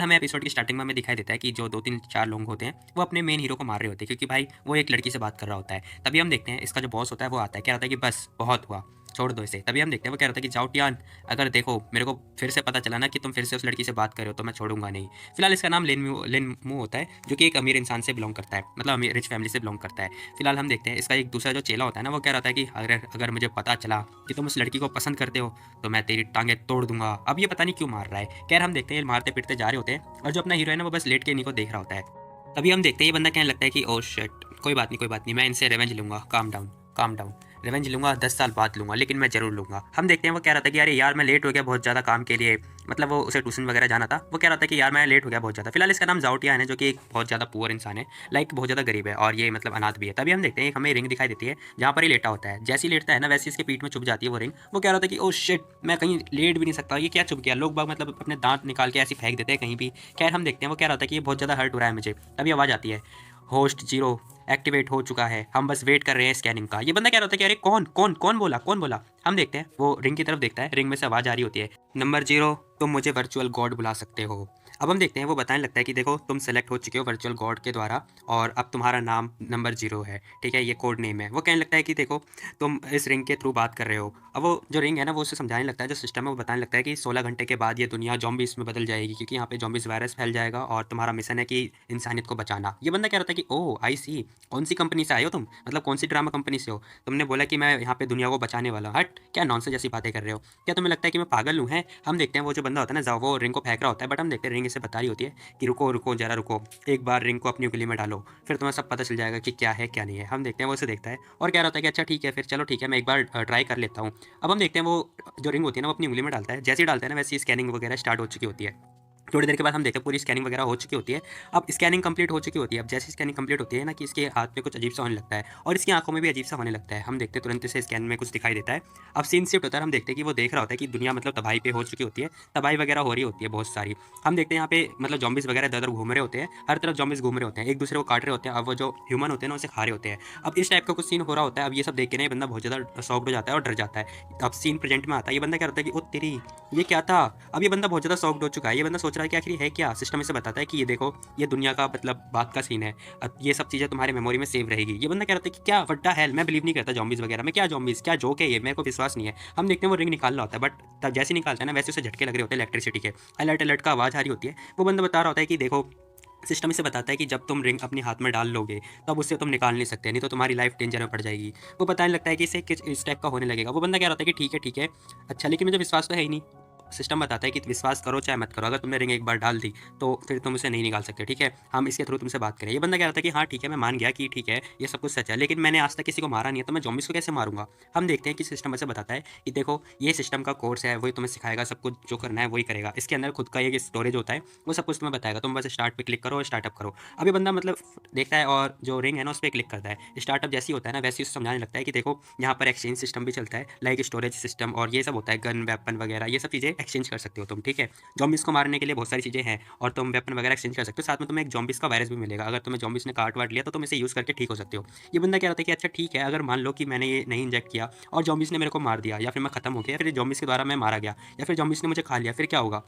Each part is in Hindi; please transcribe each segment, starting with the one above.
हमें एपिसोड की स्टार्टिंग में हमें दिखाई देता है कि जो 2-3-4 लोग होते हैं, वो अपने मेन हीरो को मार रहे होते हैं क्योंकि भाई वो एक लड़की से बात कर रहा होता है। तभी हम देखते हैं इसका जो बॉस होता है वो आता है, क्या होता है कि बस बहुत हुआ, छोड़ दो इसे। तभी हम देखते हैं वो क्या होता है कि जाओ टियान, अगर देखो मेरे को फिर से पता चला ना कि तुम फिर से उस लड़की से बात कर रहे हो तो मैं छोड़ूंगा नहीं। फिलहाल इसका नाम लिन मू होता है, जो कि एक अमीर इंसान से बिलोंग करता है, मतलब अमीर रिच फैमिली से बिलोंग करता है। फिलहाल हम देखते हैं इसका एक दूसरा जो चेला होता है ना, वो क्या रहता है कि अगर अगर मुझे पता चला कि तुम उस लड़की को पसंद करते हो तो मैं तेरी टांगे तोड़ दूंगा। अब ये पता नहीं क्यों मार रहा है। खैर हम देखते हैं ये मारते पीटते जा रहे होते हैं और जो अपना हीरो है ना वो बस लेट के इन्हीं को देख रहा होता है। तभी हम देखते हैं ये बंदा कहने लगता है कि ओ शिट, कोई बात नहीं, मैं इनसे रिवेंज लूंगा। काम डाउन, रिवेंज लूंगा 10 साल बाद लूंगा, लेकिन मैं जरूर लूंगा। हम देखते हैं वो कह रहा था कि यार यार मैं लेट हो गया बहुत ज़्यादा काम के लिए, मतलब वो उसे ट्यूशन वगैरह जाना था। वो कह रहा था कि यार मैं लेट हो गया बहुत ज़्यादा। फिलहाल इसका नाम जाओटियान है, जो कि एक बहुत ज़्यादा पुअर इंसान है, लाइक बहुत ज़्यादा गरीब है और ये मतलब अनाथ भी है। तभी हम देखते हैं हमें रिंग दिखाई देती है जहाँ पर ही लेटा होता है। जैसे ही लेटता है ना वैसे इसके पीठ में छुप जाती है वो रिंग। वो कह रहा था कि ओ शिट, मैं कहीं लेट भी नहीं सकता, ये क्या छुप गया। लोग बाग मतलब अपने दांत निकाल के ऐसे फेंक देते हैं कहीं भी। खैर हम देखते हैं वो कह रहा था कि ये बहुत ज़्यादा हर्ट हो रहा है मुझे। तभी आवाज़ आती है, होस्ट जीरो एक्टिवेट हो चुका है, हम बस वेट कर रहे हैं स्कैनिंग का। ये बंदा कह रहा था कि अरे कौन बोला। हम देखते हैं वो रिंग की तरफ देखता है, रिंग में से आवाज़ आ रही होती है, नंबर 0, तुम मुझे वर्चुअल गॉड बुला सकते हो। अब हम देखते हैं वो बताने लगता है कि देखो तुम सेलेक्ट हो चुके हो वर्चुअल गॉड के द्वारा और अब तुम्हारा नाम नंबर 0 है, ठीक है, ये कोड नेम है। वो कहने लगता है कि देखो तुम इस रिंग के थ्रू बात कर रहे हो। अब वो जो रिंग है ना वो उसे समझाने लगता है, जो सिस्टम है वो बताने लगता है कि 16 घंटे के बाद ये दुनिया जॉम्बीज में बदल जाएगी, क्योंकि यहाँ पे जॉम्बीज वायरस फैल जाएगा और तुम्हारा मिशन है कि इंसानियत को बचाना। ये बंदा कह रहा था कि ओह आई सी, कौन सी कंपनी से आए हो तुम, मतलब कौन सी ड्रामा कंपनी से हो, तुमने बोला कि मैं यहाँ पे दुनिया को बचाने वाला। हट, क्या नॉनसेंस जैसी बातें कर रहे हो, क्या तुम्हें लगता है कि मैं पागल हूँ? है हम देखते हैं वो जो बंदा होता है ना जाओ, वो रिंग को फेंक रहा होता है, बट हम देखते हैं रिंग इसे बता रही होती है कि रुको रुको जरा रुको, एक बार रिंग को अपनी उंगली में डालो, फिर तुम्हें सब पता चल जाएगा कि क्या है क्या नहीं है। हम देखते हैं वो उसे देखता है और कह रहा होता है कि अच्छा ठीक है फिर, चलो ठीक है मैं एक बार ट्राई कर लेता हूँ। अब हम देखते हैं वो जो रिंग होती है ना वो अपनी उंगली में डालता है। जैसे ही डालता है ना वैसे ही स्कैनिंग वगैरह स्टार्ट हो चुकी होती है। थोड़ी देर के बाद हम देखते हैं पूरी स्कैनिंग वगैरह हो चुकी होती है। अब स्कैनिंग कंप्लीट हो चुकी होती है। अब जैसे स्कैनिंग कंप्लीट होती है ना कि इसके हाथ में कुछ अजीब सा होने लगता है और इसकी आंखों में भी अजीब सा होने लगता है। हम देखते हैं तुरंत से स्कैन में कुछ दिखाई देता है। अब सीन शिफ्ट होता है, हम देखते हैं कि वो देख रहा होता है कि दुनिया मतलब तबाही पे हो चुकी होती है, तबाही वगैरह हो रही होती है बहुत सारी। हम देखते हैं यहाँ पे मतलब जॉम्बिस वगैरह इधर उधर घूम रहे होते हैं, हर तरफ जॉम्बिस घूम रहे होते हैं, एक दूसरे को काट रहे होते हैं। अब वो जो ह्यूमन होते हैं ना उसे खा रहे होते हैं। अब इस टाइप का कुछ सीन हो रहा होता है। अब ये सब देख के ना ये बंदा बहुत ज़्यादा शॉक्ड हो जाता है और डर जाता है। अब सीन प्रेजेंट में आता है, ये बंदा क्या होता है कि ओ तेरी, ये क्या था। अब ये बंदा बहुत ज़्यादा शॉक्ड हो चुका है। ये बंदा सोच रहा है कि आखिर है क्या। सिस्टम इसे बताता है कि ये देखो ये दुनिया का मतलब बात का सीन है, अब ये सब चीज़ें तुम्हारे मेमोरी में सेव रहेगी। ये बंदा कह रहा था कि क्या वड्डा हेल, मैं बिलीव नहीं करता जॉम्बीज वगैरह में, क्या जॉम्बीज, क्या जोक है ये, मेरे को विश्वास नहीं है। हम देखते हैं वो रिंग निकाल रहा होता है, बट तब जैसे निकालता है ना वैसे उसे झटके लग रहे होते हैं इलेक्ट्रिसिटी के, अलर्ट अलर्ट का आवाज़ आ रही होती है। वो बंदा बता रहा होता है कि देखो सिस्टम इसे बताता है कि जब तुम रिंग अपने हाथ में डाल लोगे तब उससे तुम निकाल नहीं सकते, नहीं तो तुम्हारी लाइफ डेंजर में पड़ जाएगी। वो बताने लगता है कि इसे किस इस टाइप का होने लगेगा। वो बंदा कह रहा होता है कि ठीक है अच्छा, लेकिन मुझे विश्वास तो है ही नहीं। सिस्टम बताता है कि विश्वास करो चाहे मत करो, अगर तुमने रिंग एक बार डाल दी तो फिर तुम उसे नहीं निकाल सकते, ठीक है, हम इसके थ्रू तुमसे बात करें। ये बंदा कह रहा था कि हाँ ठीक है मैं मान गया कि ठीक है ये सब कुछ सच है, लेकिन मैंने आज तक किसी को मारा नहीं है तो मैं जॉम्बिस को कैसे मारूंगा। हम देखते हैं कि सिस्टम ऐसे बताता है कि देखो ये सिस्टम का कोर्स है, वही तुम्हें सिखाएगा, सब कुछ जो करना है वही करेगा। इसके अंदर खुद का एक स्टोरेज होता है, वो सब कुछ तुम्हें बताएगा, तुम बस स्टार्ट पे क्लिक करो और स्टार्टअप करो। अब ये बंदा मतलब देखता है और जो रिंग है ना उस पर क्लिक करता है। स्टार्टअप जैसे ही होता है ना वैसे ही उसे समझाने लगता है कि देखो यहाँ पर एक्सचेंज सिस्टम भी चलता है, लाइक स्टोरेज सिस्टम और ये सब होता है, गन वेपन वगैरह ये सब चीज़ें एक्सचेंज कर सकते हो तुम, ठीक है। जॉम्बिस को मारने के लिए बहुत सारी चीज़ें हैं और तुम वेपन वगैरह एक्सचेंज कर सकते हो। साथ में तुम्हें एक जॉम्बिस का वायरस भी मिलेगा, अगर तुम्हें जॉम्बिस ने काट वाट लिया तो तुम इसे यूज़ करके ठीक हो सकते हो। ये बंदा कह रहा था कि अच्छा ठीक है, अगर मान लो कि मैंने ये नहीं इंजेक्ट किया और जॉम्बिस ने मेरे को मार दिया, या फिर मैं खत्म हो गया, या फिर जॉम्बिस के द्वारा मैं मारा गया, या फिर जॉम्बिस ने मुझे खा लिया, फिर क्या होगा।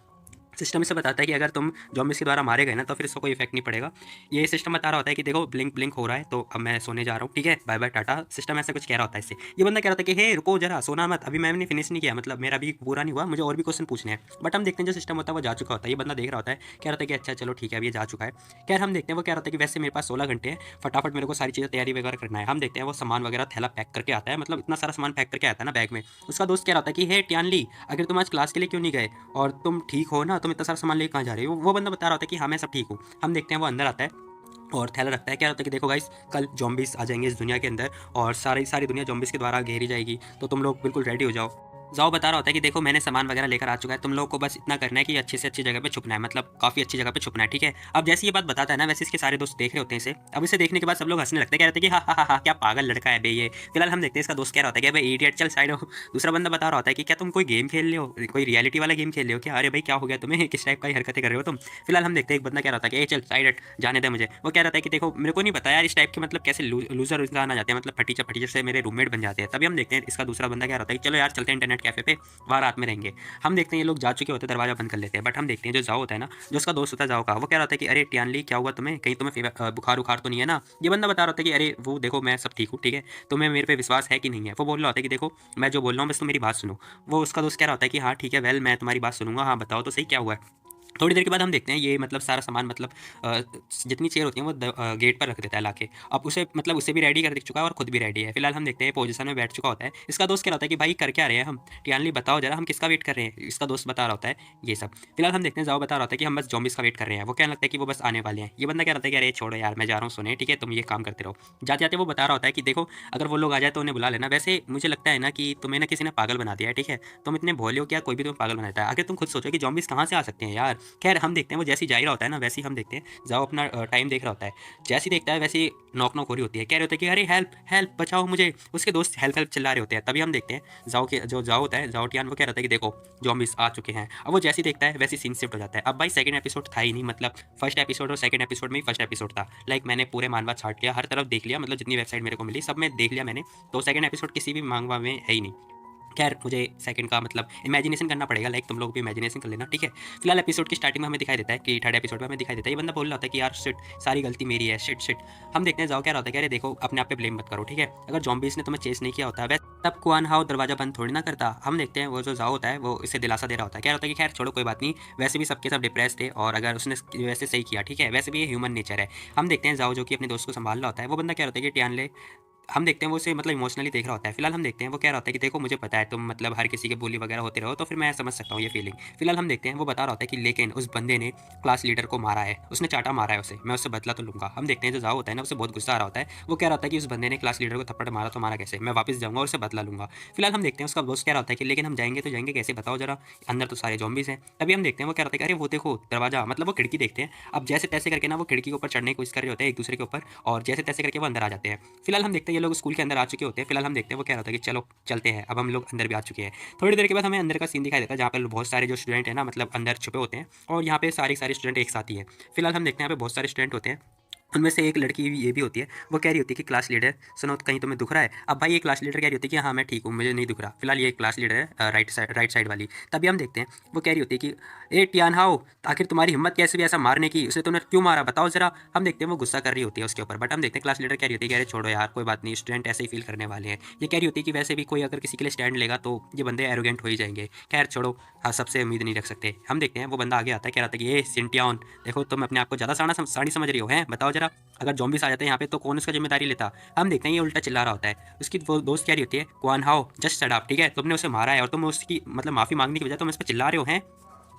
सिस्टम इसे बताता है कि अगर तुम जॉम्बिस के द्वारा मारे गए ना तो फिर इसको कोई इफेक्ट नहीं पड़ेगा। ये सिस्टम बता रहा होता है कि देखो ब्लिंक ब्लिंक हो रहा है तो अब मैं सोने जा रहा हूँ, ठीक है, बाय बाय टाटा। सिस्टम ऐसा कुछ कह रहा होता है इससे। ये बंदा कह रहा था कि हे रुको जरा, सोना मत, अभी मैंने फिनिश नहीं किया, मतलब मेरा अभी पूरा नहीं हुआ, मुझे और भी क्वेश्चन पूछने हैं। बट हम देखते हैं जो सिस्टम होता है वो जा चुका होता है। ये बंदा देख रहा होता है, कह रहा था कि अच्छा चलो ठीक है अब ये जा चुका है। खैर हम देखते हैं वो कह रहा था कि वैसे मेरे पास 16 घंटे हैं, फटाफट मेरे को सारी चीज़ें तैयारी वगैरह करना है। हम देखते हैं वो सामान वगैरह थैला पैक करके आता है, मतलब इतना सारा सामान पैक करके आता है ना बैग में। उसका दोस्त कह रहा था कि हे टियानली, अगर तुम आज क्लास के लिए क्यों नहीं गए और तुम ठीक हो ना, तुम इतना सारा सामान लेके कहाँ जा रहे हो। वो बंदा बता रहा होता है कि हाँ मैं सब ठीक हूँ। हम देखते हैं वो अंदर आता है और थैला रखता है, क्या होता है कि देखो गाइस कल जॉम्बिस आ जाएंगे इस दुनिया के अंदर और सारी सारी दुनिया जॉम्बिस के द्वारा घेरी जाएगी, तो तुम लोग बिल्कुल रेडी हो जाओ। जाओ बता रहा होता है कि देखो मैंने सामान वगैरह लेकर आ चुका है, तुम लोगों को बस इतना करना है कि अच्छे से अच्छी जगह पे छुपना है, मतलब काफ़ी अच्छी जगह पे छुपना है, ठीक है। अब जैसे ये बात बताता है ना वैसे इसके सारे दोस्त देख रहे होते हैं इसे। अब इसे देखने के बाद सब लोग हंसने लगते हैं, कह रहे थे कि हाँ हाँ हाँ हाँ क्या पागल लड़का है बे ये। फिलहाल हम देखते हैं इसका दोस्त कह रहा होता है कि भाई इडियट चल साइड हो। दूसरा बंदा बता रहा होता है कि क्या तुम कोई गेम खेल रहे हो, कोई रियलिटी वाला गेम खेल रहे हो क्या, अरे भाई क्या हो गया तुम्हें, किस टाइप की हरकतें कर रहे हो तुम। फिलहाल हम देखते हैं एक बंदा कह रहा था कि चल साइड हट, जाने दे मुझे। वो कह रहा था कि देखो मेरे को नहीं पता यार इस टाइप के मतलब कैसे लूजर इंसान आ जाते हैं, मतलब फटीचर फटीचर से मेरे रूममेट बन जाते हैं। तभी हम देखते हैं इसका दूसरा बंदा कह रहा था कि चलो यार चलते हैं इंटरनेट इंटरनेट कैफे पे, वहाँ रात में रहेंगे। हम देखते हैं ये लोग जा चुके होते हैं, दरवाजा बंद कर लेते हैं। बट हम देखते हैं जो जाओ होता है ना, जो उसका दोस्त होता है जाओ का, वो कह रहा होता है कि अरे टियानली क्या हुआ तुम्हें, कहीं तुम्हें बुखार उखार तो नहीं है ना। ये बंदा बता रहा होता है कि अरे वो देखो मैं सब ठीक हूँ, ठीक है, तुम्हें मेरे पे विश्वास है कि नहीं है। वो बोल रहा होता है कि देखो मैं जो बोल रहा हूँ बस तुम मेरी बात सुनो। वो उसका दोस्त कह रहा होता है कि हाँ ठीक है, वेल मैं तुम्हारी बात सुनूंगा, हाँ बताओ तो सही क्या हुआ है। थोड़ी देर के बाद हम देखते हैं ये मतलब सारा सामान मतलब अ, जितनी चेयर होती है वो गेट पर रख देता है लाके। अब उसे मतलब उसे भी रेडी कर चुका है और खुद भी रेडी है। फिलहाल हम देखते हैं पोजीशन में बैठ चुका होता है। इसका दोस्त कह रहा होता है कि भाई कर क्या रहे हैं हम, टियानली बताओ जरा हम किसका वेट कर रहे हैं। इसका दोस्त बता रहा होता है ये सब। फिलहाल हम देखते हैं जाओ बता रहा होता है कि हम बस जॉम्बिस का वेट कर रहे हैं। वो कहने लगता है कि वो बस आने वाले हैं। ये बंदा कह रहा था कि अरे छोड़ो यार मैं जा रहा हूँ सोने, ठीक है तुम ये काम करते रहो। जाते जाते वो बता रहा होता है कि देखो अगर वो लोग आ जाए तो उन्हें बुला लेना। वैसे मुझे लगता है ना कि तुम्हें ना किसी ने पागल बना दिया है, ठीक है, तुम इतने भोले हो क्या, कोई भी तुम्हें पागल बनाता है। आखिर तुम खुद सोचो कि जॉम्बिस कहाँ से आ सकते हैं यार। खैर हम देखते हैं वो जैसे ही जा ही रहा होता है ना, वैसे ही हम देखते हैं जाओ अपना टाइम देख रहा होता है। जैसे ही देखता है वैसे ही नॉक नॉक हो रही होती है। कह रहे होते हैं कि अरे हेल्प हेल्प बचाओ मुझे। उसके दोस्त हेल्प हेल्प चिल्ला रहे होते हैं। तभी हम देखते हैं जाओ के जो जाओ होता है जाओ टियान, वो कह रहा था कि देखो जॉम्बिस आ चुके हैं। अब वो जैसे ही देखता है वैसे सीन शिफ्ट हो जाता है। अब भाई सेकंड एपिसोड था ही नहीं, मतलब फर्स्ट एपिसोड और सेकंड एपिसोड में ही फर्स्ट एपिसोड था। लाइक मैंने पूरे मानवा छाट लिया, हर तरफ देख लिया, मतलब जितनी वेबसाइट मेरे को मिली सब में देख लिया मैंने। तो सेकंड एपिसोड किसी भी मांगवा में है ही नहीं। खैर मुझे सेकंड का मतलब इमेजिनेशन करना पड़ेगा, लाइक तुम लोग भी इमेजिनेशन कर लेना, ठीक है। फिलहाल एपिसोड की स्टार्टिंग में हमें दिखाई देता है कि थर्ड एपिसोड में हमें दिखाई देता है ये बंदा बोल रहा होता है कि यार शिट सारी गलती मेरी है, शिट शिट। हम देखते हैं जाओ क्या रहा होता है कि अरे देखो अपने आप पे ब्लेम मत करो, ठीक है, अगर जॉम्बीज ने तुम्हें चेस नहीं किया होता वैसे तब कुआन हाउ दरवाजा बंद थोड़ी ना करता। हम देखते हैं वो जो जाओ होता है वो इसे दिलासा दे रहा होता है, क्या होता है कि खैर छोड़ो कोई बात नहीं, वैसे भी सबके सब डिप्रेस थे और अगर उसने वैसे सही किया, ठीक है, वैसे भी ये ह्यूमन नेचर है। हम देखते हैं जाओ जो कि अपने दोस्त को संभाल रहा होता है, वो बंदा क्या होता है कि टियान ले, हम देखते हैं वो उसे मतलब इमोशनली देख रहा होता है। फिलहाल हम देखते हैं वो कह रहा होता है कि देखो मुझे पता है तुम मतलब हर किसी के bully वगैरह होते रहो, तो फिर मैं समझ सकता हूँ ये फीलिंग। फिलहाल हम देखते हैं वो बता रहा होता है कि लेकिन उस बंदे ने क्लास लीडर को मारा है, उसने चाटा मारा है उसे, मैं उससे बदला तो लूंगा। हम देखते हैं जो जाओ होता है ना उसे बहुत गुस्सा आ रहा होता है। वो कह रहा होता है कि उस बंदे ने क्लास लीडर को थप्पड़ मारा तो मारा कैसे, मैं वापस जाऊंगा और उसे बदला लूंगा। फिलहाल हम देखते हैं उसका दोस्त कह रहा होता है कि लेकिन हम जाएंगे तो जाएंगे कैसे बताओ जरा, अंदर तो सारे जॉम्बीज हैं। तभी हम देखते हैं वो कह रहा था कि अरे वो देखो दरवाजा, मतलब वो खिड़की देखते हैं। अब जैसे तैसे करके ना वो खिड़की के ऊपर चढ़ने की कोशिश कर रहे होते हैं एक दूसरे के ऊपर, और जैसे तैसे करके वो अंदर आ जाते हैं। फिलहाल हम देखते हैं ये लोग स्कूल के अंदर आ चुके होते हैं। फिलहाल हम देखते हैं वो कह रहा था कि चलो चलते हैं, अब हम लोग अंदर भी आ चुके हैं। थोड़ी देर के बाद हमें अंदर का सीन दिखाई देता है जहाँ पर बहुत सारे जो स्टूडेंट हैं ना मतलब अंदर छुपे होते हैं, और यहाँ पे सारे सारे स्टूडेंट एक साथ ही हैं। फिलहाल हम देखते हैं यहाँ पे बहुत सारे स्टूडेंट होते हैं, उनमें से एक लड़की ये भी होती है। वो कह रही होती है कि क्लास लीडर सुनो कहीं तुम्हें दुख रहा है। अब भाई ये क्लास लीडर कह रही होती है कि हाँ मैं ठीक हूँ मुझे नहीं दुख रहा। फिलहाल ये क्लास लीडर है राइट साइड वाली। तभी हम देखते हैं वो कह रही होती है कि ए टियान हाओ, आखिर तुम्हारी हिम्मत कैसे भी ऐसा मारने की, उसे तुमने क्यों मारा बताओ जरा। हम देखते हैं वो गुस्सा कर रही होती है उसके ऊपर। बट हम देखते हैं क्लास लीडर कह रही होती है कि अरे छोड़ो यार कोई बात नहीं, स्टूडेंट ऐसे ही फील करने वाले हैं। ये कह रही होती है कि वैसे भी कोई अगर किसी के लिए स्टैंड लेगा तो ये बंदे एरोगेंट हो ही जाएंगे। खैर छोड़ो, हाँ सबसे उम्मीद नहीं रख सकते। हम देखते हैं वो बंदा आगे आता है, कह रहा था कि ये सिंटियान देखो तुम अपने आप को ज़्यादा साड़ी समझ रही हो, हैं बताओ जरा, अगर जॉम्बिस आ जाते हैं यहाँ पे तो कौन उसका जिम्मेदारी लेता। हम देखते हैं ये उल्टा चिल्ला रहा होता है। उसकी वो दोस्त कह रही होती है क्वान हाओ जस्ट शट अप, ठीक है, तुमने उसे मारा है और तुम उसकी मतलब माफी मांगने की बजाय तुम इस पर चिल्ला रहे हो हैं।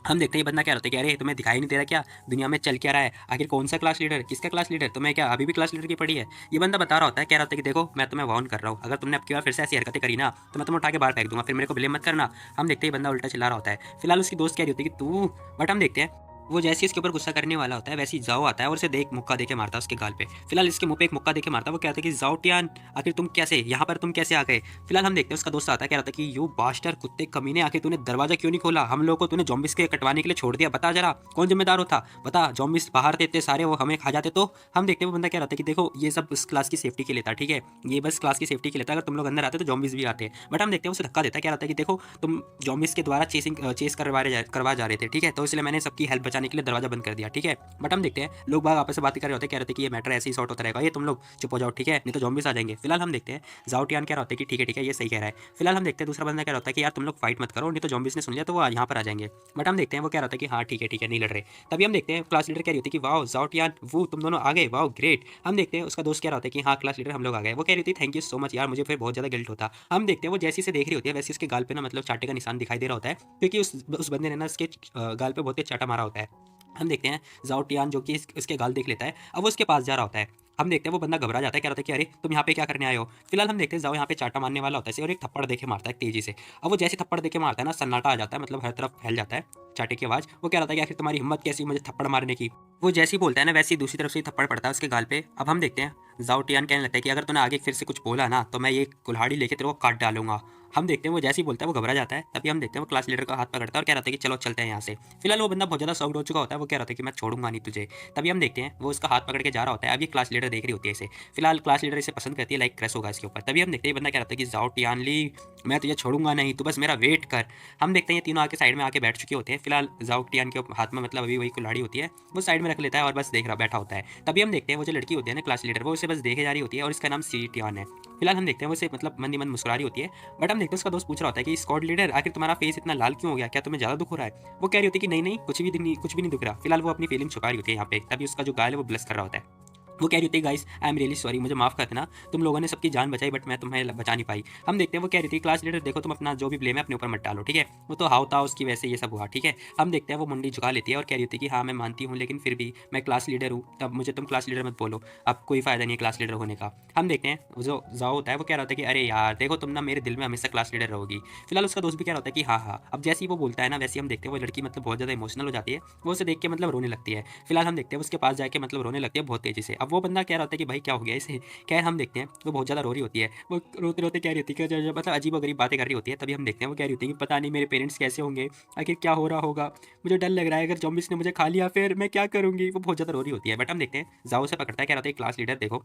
हम देखते हैं ये बंदा क्या होता है कि अरे तुम्हें दिखाई नहीं दे रहा क्या दुनिया में चल क्या रहा है, आखिर कौन सा क्लास लीडर, किसका क्लास लीडर, तुम्हें क्या अभी भी क्लास लीडर की पड़ी है। ये बंदा बता रहा होता है, कह रहा होता है कि देखो मैं तुम्हें वार्न कर रहा हूँ, अगर तुमने अब की बार फिर से ऐसी हरकतें करी ना तो मैं तुम्हें उठा के बाहर फेंक दूंगा, फिर मेरे को ब्लेम मत करना। हम देखते हैं ये बंदा उल्टा चिल्ला रहा होता है। फिलहाल उसकी दोस्त कह रही होती है कि तू, बट हम देखते हैं वो जैसे ही इसके ऊपर गुस्सा करने वाला होता है वैसे ही जाओ आता है और उसे देख मुक्का देके मारता है उसके गाल पे। फिलहाल इसके मुंह पे एक मुक्का देके मारता है। वो कहता है कि जाओ टियान आखिर तुम कैसे यहाँ पर, तुम कैसे आ गए। फिलहाल हम देखते हैं उसका दोस्त आता है, कह रहा था कि यू बास्टर कुत्ते कमीने, आखिर तूने दरवाजा क्यों नहीं खोला, हम लोगों को तूने जॉम्बिस के कटवाने के लिए छोड़ दिया, बता जरा कौन जिम्मेदार होता, बता जॉम्बिस बाहर थे इतने सारे वो हमें खा जाते तो। हम देखते हैं वो बंदा कह रहा था कि देखो ये सब इस क्लास की सेफ्टी के लिए था, ठीक है, ये बस क्लास की सेफ्टी के लिए था, अगर तुम लोग अंदर आते तो जॉम्बिस भी आते। बट हम देखते हैं उसे धक्का देता है, कह रहा था कि देखो तुम जॉम्बिस के द्वारा चेस करवा जा रहे थे, ठीक है, तो इसलिए मैंने सबकी हेल्प बचाने के लिए दरवाजा बंद कर दिया, ठीक है। बट हम देखते हैं लोग बाग आपस में बात कर रहे होते हैं, कह रहे थे कि ये मैटर ऐसे ही सॉर्ट होता रहेगा, ये तुम लोग चुप हो जाओ, ठीक है, नहीं तो जॉम्बिस आ जाएंगे। फिलहाल हम देखते हैं जाओ टियान कह रहा होता है कि ठीक है ये सही कह रहा है। फिलहाल हम देखते हैं दूसरा बंदा कह रहा होता है कि यार तुम लोग फाइट मत करो, नहीं तो जॉम्बिस ने सुन लिया तो वो यहाँ पर आ जाएंगे। बट हम देखते हैं वो कह रहा होता है कि हाँ ठीक है नहीं लड़ रहे। तभी हम देखते हैं क्लास लीडर कह रही होती है कि वाओ जाओ टियान वो तुम दोनों आ गए, वाओ ग्रेट। हम देखते हैं उसका दोस्त कह रहा होता है कि हाँ क्लास लीडर हम लोग आ गए। वो कह रही थी थैंक यू सो मच यार, मुझे फिर बहुत ज़्यादा गिल्ट होता। हम देखते हैं वो जैसी से देख रही होती है वैसे उसके गाल पे ना मतलब चाटे का निशान दिखाई दे रहा होता है, क्योंकि उस बंदे ने ना उसके गाल पे बहुत ही चाटा मारा होता है। हम देखते हैं जाओ टियान जो कि इसके गाल देख लेता है, अब वो उसके पास जा रहा होता है। हम देखते हैं वो बंदा घबरा जाता है, कह रहा था कि अरे तुम यहाँ पे क्या करने आए हो। फिलहाल हम देखते हैं जाओ यहाँ पे चाटा मारने वाला होता है और एक थप्पड़ देके मारता है तेजी से। अब वो जैसे थप्पड़ देके मारता है ना सन्नाटा आ जाता है, मतलब हर तरफ फैल जाता है चाटे की आवाज़। वो कह रहा था कि आखिर तुम्हारी हिम्मत कैसी मुझे थप्पड़ मारने की। वो जैसे ही बोलता है ना वैसे ही दूसरी तरफ से ही थप्पड़ पड़ता है उसके गाल पे। अब हम देखते हैं जाओ टियान कहने लगता है कि अगर तूने आगे फिर से कुछ बोला ना तो मैं ये कुल्हाड़ी लेके तेरे को काट डालूंगा। हम देखते हैं वो जैसे ही बोलता है वो घबरा जाता है। तभी हम देखते हैं वो क्लास लीडर का हाथ पकड़ता है और कह रहा था कि चलो चलते हैं यहाँ से। फिलहाल वो बंदा बहुत ज़्यादा शॉक्ड हो चुका होता है, वो कह रहा था कि मैं छोड़ूंगा नहीं तुझे। तभी हम देखते हैं वो उसका हाथ पकड़ के जा रहा होता है। अब ये क्लास लीडर देख रही होती है इसे। फिलहाल क्लास लीडर इसे पसंद करती है, लाइक क्रश होगा इसके ऊपर। तभी हम देखते हैं ये बंदा कह रहा था कि जाओ टियानली, मैं तुझे छोड़ूंगा नहीं, तू बस मेरा वेट कर। हम देखते हैं ये तीनों आके साइड में आके बैठ चुके होते हैं। फिलहाल जाओ टियान के हाथ में मतलब अभी वही कुल्हाड़ी होती है, वो साइड में रख लेता है और बस देख रहा बैठा होता है। तभी हम देखते हैं वो जो लड़की होती है ना क्लास लीडर, वो उसे बस देखे जा रही होती है और इसका नाम सी टियान है। फिलहाल हम देखते हैं वो उसे मतलब मंदी मंद मुस्कुरा रही होती है। बट हम देखते हैं उसका दोस्त पूछ रहा होता है कि स्क्वाड लीडर आखिर तुम्हारा फेस इतना लाल क्यों हो गया, क्या तुम्हें ज्यादा दुख हो रहा है? वो कह रही होती है कि नहीं नहीं, कुछ भी नहीं दुख रहा। फिलहाल वो अपनी फीलिंग छुपा रही होती है यहाँ पे। तभी उसका जो गाल है वो ब्लश कर रहा होता है। वो कह रही होती है guys I am really sorry, मुझे माफ कर देना, तुम लोगों ने सबकी जान बचाई बट मैं तुम्हें बचा नहीं पाई। हम देखते हैं वो कह रही थी क्लास लीडर देखो तुम अपना जो भी ब्लेम है अपने ऊपर मत डालो, ठीक है, वो तो हाव था उसकी वैसे ये सब हुआ, ठीक है। हम देखते हैं वो मुंडी झुका लेती है और कह रही होती है कि हाँ मैं मानती हूँ लेकिन फिर भी मैं क्लास लीडर हूँ, तब मुझे तुम क्लास लीडर मत बोलो, अब कोई फायदा नहीं है क्लास लीडर होने का। हम देखते हैं वो जो जाओ होता है वो कह रहा होता है कि अरे यार देखो तुम ना मेरे दिल में हमेशा क्लास लीडर रहोगी। फिलहाल उसका दोस्त भी कह रहा होता है कि हाँ हाँ। अब जैसे ही वो बोलता है ना वैसे ही हम देखते हैं वो लड़की मतलब बहुत ज़्यादा इमोशनल हो जाती है, वो उसे देख के मतलब रोने लगती है। फिलहाल हम देखते हैं उसके पास जाके मतलब रोने लगती है बहुत तेजी से। अब वो बंदा कह रहा होता है कि भाई क्या हो गया इसे। खैर हम देखते हैं वो बहुत ज़्यादा रो रही होती है, वो रोते रोते कह रही होती है कि मतलब अजीब गरीब बातें कर रही होती है। तभी हम देखते हैं वो कह रही होती है कि पता नहीं मेरे पेरेंट्स कैसे होंगे, आखिर क्या हो रहा होगा, मुझे डर लग रहा है, अगर ज़ॉम्बीज़ ने मुझे खा लिया फिर मैं क्या करूँगी। वो बहुत ज़्यादा रो रही होती है। बट हम देखते हैं जाओ से पकड़ता है, कह रहा था क्लास लीडर देखो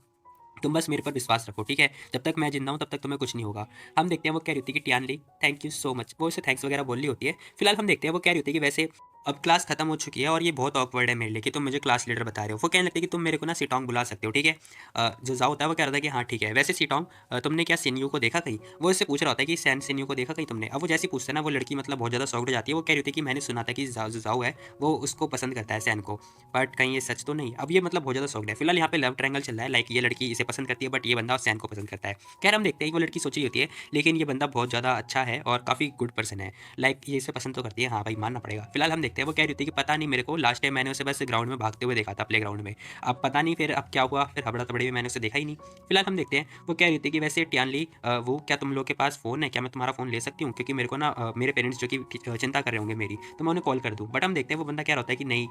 तुम बस मेरे पर विश्वास रखो, ठीक है, जब तक मैं जिंदा हूँ तब तक तुम्हें कुछ नहीं होगा। हम देखते हैं वो कह रही होती है कि टियानली थैंक यू सो मच, वो उसे थैंक्स वगैरह बोल रही होती है। फिलहाल हम देखते हैं वो कह रही होती है कि वैसे अब क्लास खत्म हो चुकी है और ये बहुत ऑकवर्ड है मेरे लिए कि तुम मुझे क्लास लीडर बता रहे हो। वो कहने लगती है कि तुम मेरे को ना सिटोंग बुला सकते हो, ठीक है। जो जाओ होता है वो कह रहा था कि हाँ ठीक है। वैसे सिटोंग तुमने क्या सिन्यू को देखा कहीं? वो इससे पूछ रहा होता है कि सैन सिन्यू को देखा कहीं तुमने? अब वो जैसे पूछते हैं ना वो लड़की मतलब बहुत ज़्यादा शॉक्ड हो जाती है। वो कह रही होती है कि मैंने सुना था कि जो जाओ है वो उसको पसंद करता है सैन को, बट कहीं ये सच तो नहीं। अब ये मतलब बहुत ज़्यादा शॉक्ड है। फिलहाल यहाँ पे लव ट्रायंगल चल रहा है, लाइक ये लड़की इसे पसंद करती है बट ये बंदा सैन को पसंद करता है। खैर हम देखते हैं वो लड़की सोची होती है लेकिन ये बंदा बहुत ज़्यादा अच्छा है और काफ़ी गुड पर्सन है, लाइक ये इसे पसंद तो करती है, हाँ भाई मानना पड़ेगा। फिलहाल हम देखते हैं वो कह रही होती है कि पता नहीं मेरे को लास्ट टाइम मैंने उसे बस ग्राउंड में भागते हुए देखा था, प्ले ग्राउंड में, अब पता नहीं फिर अब क्या हुआ, फिर हबड़ा तबड़ी में मैंने उसे देखा ही नहीं। फिलहाल हम देखते हैं वो कह रही थी कि वैसे टियानली वो क्या तुम लोग के पास फ़ोन है, क्या मैं तुम्हारा फ़ोन ले सकती हूँ, क्योंकि मेरे को ना मेरे पेरेंट्स जो कि चिंता कर रहे होंगे मेरी, तो मैं उन्हें कॉल कर दूँ। बट हम देखते हैं वो बंदा क्या होता है कि नहीं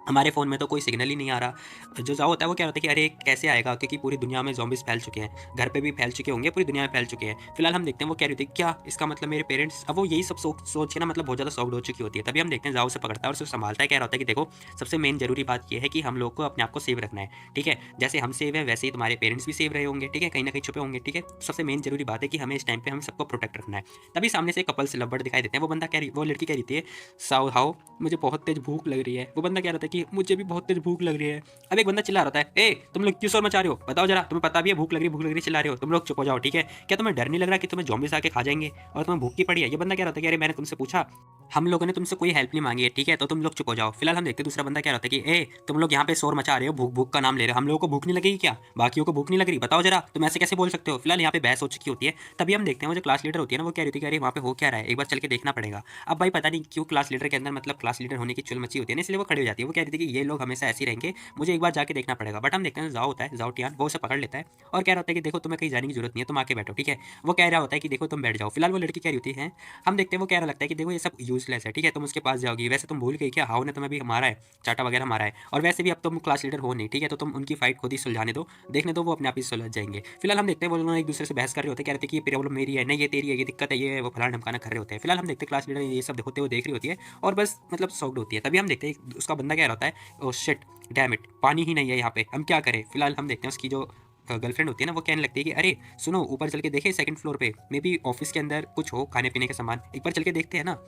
हमारे फ़ोन में तो कोई सिग्नल ही नहीं आ रहा। जो जाओ होता है वो क्या होता है कि अरे कैसे आएगा, क्योंकि पूरी दुनिया में ज़ॉम्बीज़ फैल चुके हैं, घर पे भी फैल चुके होंगे, पूरी दुनिया में फैल चुके हैं। फिलहाल हम देखते हैं वो कह रही थी क्या इसका मतलब मेरे पेरेंट्स, अब वो यही सब सोच के ना मतलब बहुत ज़्यादा शॉक्ड हो चुकी होती है। तभी हम देखते हैं जाओ से पकड़ता है और उसे संभालता है, कह रहा होता है कि देखो सबसे मेन जरूरी बात यह है कि हम लोग को अपने आप को सेव रखना है, ठीक है, जैसे हम सेव है वैसे ही तुम्हारे पेरेंट्स भी सेव रहे होंगे, ठीक है, कहीं ना कहीं छुपे होंगे, ठीक है। सबसे मेन जरूरी बात है कि हमें इस टाइम पे हम सबको प्रोटेक्ट रखना है। तभी सामने से कपल से लवर्ड दिखाई देते हैं। वो बंदा कह रही वो लड़की कह रही थी साउ हाउ मुझे बहुत तेज भूख लग रही है। वो बंदा कह रहा था कि मुझे भी बहुत तेज भूख लग रही है। अब एक बंदा चिल्ला रहा है ए तुम लोग क्यों शोर मचा रहे हो, बताओ जरा, तुम्हें पता भी है भूख लग रही चिल्ला रहे हो, तुम लोग चुप हो जाओ, ठीक है। क्या तुम्हें डर नहीं लग रहा कि तुम्हें ज़ॉम्बीज़ आके खा जाएंगे और तुम्हें भूख की पड़ी है? ये बंदा कह रहा था कि अरे मैंने तुमसे पूछा, हम लोगों ने तुमसे कोई हेल्प नहीं मांगी है, ठीक है, तो तुम लोग चुप हो जाओ। फिलहाल हम देखते हैं दूसरा बंदा क्या रहता है कि ए तुम लोग यहाँ पे शोर मचा रहे हो, भूख भूख का नाम ले रहे हो, हम लोगों को भूख नहीं लगेगी क्या, बाकियों को भूख नहीं लग रही, बताओ जरा, तुम ऐसे कैसे बोल सकते हो। फिलहाल यहाँ पे बहस हो चुकी होती है। तभी हम देखते हैं वो जो क्लास लीडर होती है ना वो कह रही थी कि अरे वहाँ पे हो क्या रहा है, एक बार चल के देखना पड़ेगा। अब भाई पता नहीं क्यों क्लास लीडर के अंदर मतलब क्लास लीडर होने की चुल मची होती है ना, इसलिए वो खड़ी हो जाती है। वो कह रही थी कि ये लोग हमेशा ऐसे ही रहेंगे, मुझे एक बार जाके देखना पड़ेगा। बट हम देखते हैं जाओ होता है, जाओ टियान, वो उसे पकड़ लेता है और कह रहा होता है कि देखो तुम्हें कहीं जाने की जरूरत नहीं है, तुम आके बैठो, ठीक है। वो कह रहा होता है कि देखो तुम बैठ जाओ। फिलहाल वो लड़की कह रही होती है, हम देखते हैं वो कह रहा लगता है कि देखो ये सब यूजलेस है, ठीक है, तुम उसके पास जाओगी, वैसे तुम भूल गई क्या हाउ ने तुम्हें भी मारा है, चाटा वगैरह मारा है, और वैसे भी अब तुम क्लास लीडर हो नहीं, ठीक है, तो तुम उनकी फाइट खुद ही सुलझाने दो, देखने दो, वो अपने आप ही सुलझ जाएंगे। फिलहाल हम देखते हैं वो लोग एक दूसरे से बहस कर रहे होते हैं, कह रहे थे कि ये प्रॉब्लम मेरी है, नहीं ये तेरी है, ये दिक्कत है, ये वो फलाना ढमकाना कर रहे होते हैं। फिलहाल हम देखते हैं क्लास लीडर ये सब होते हुए देख रही होती है और बस मतलब सॉक्ड होती है। तभी हम देखते हैं उसका बंदा क्या रहता है, ओ शिट डैम इट, पानी ही नहीं है यहाँ पे, हम क्या करें। फिलहाल हम देखते हैं उसकी जो गर्लफ्रेंड होती है ना वो कहने लगती है कि अरे सुनो ऊपर चल के देखे सेकंड फ्लोर पे, मे बी ऑफिस के अंदर कुछ हो खाने पीने का सामान, एक बार चल के देखते हैं ना।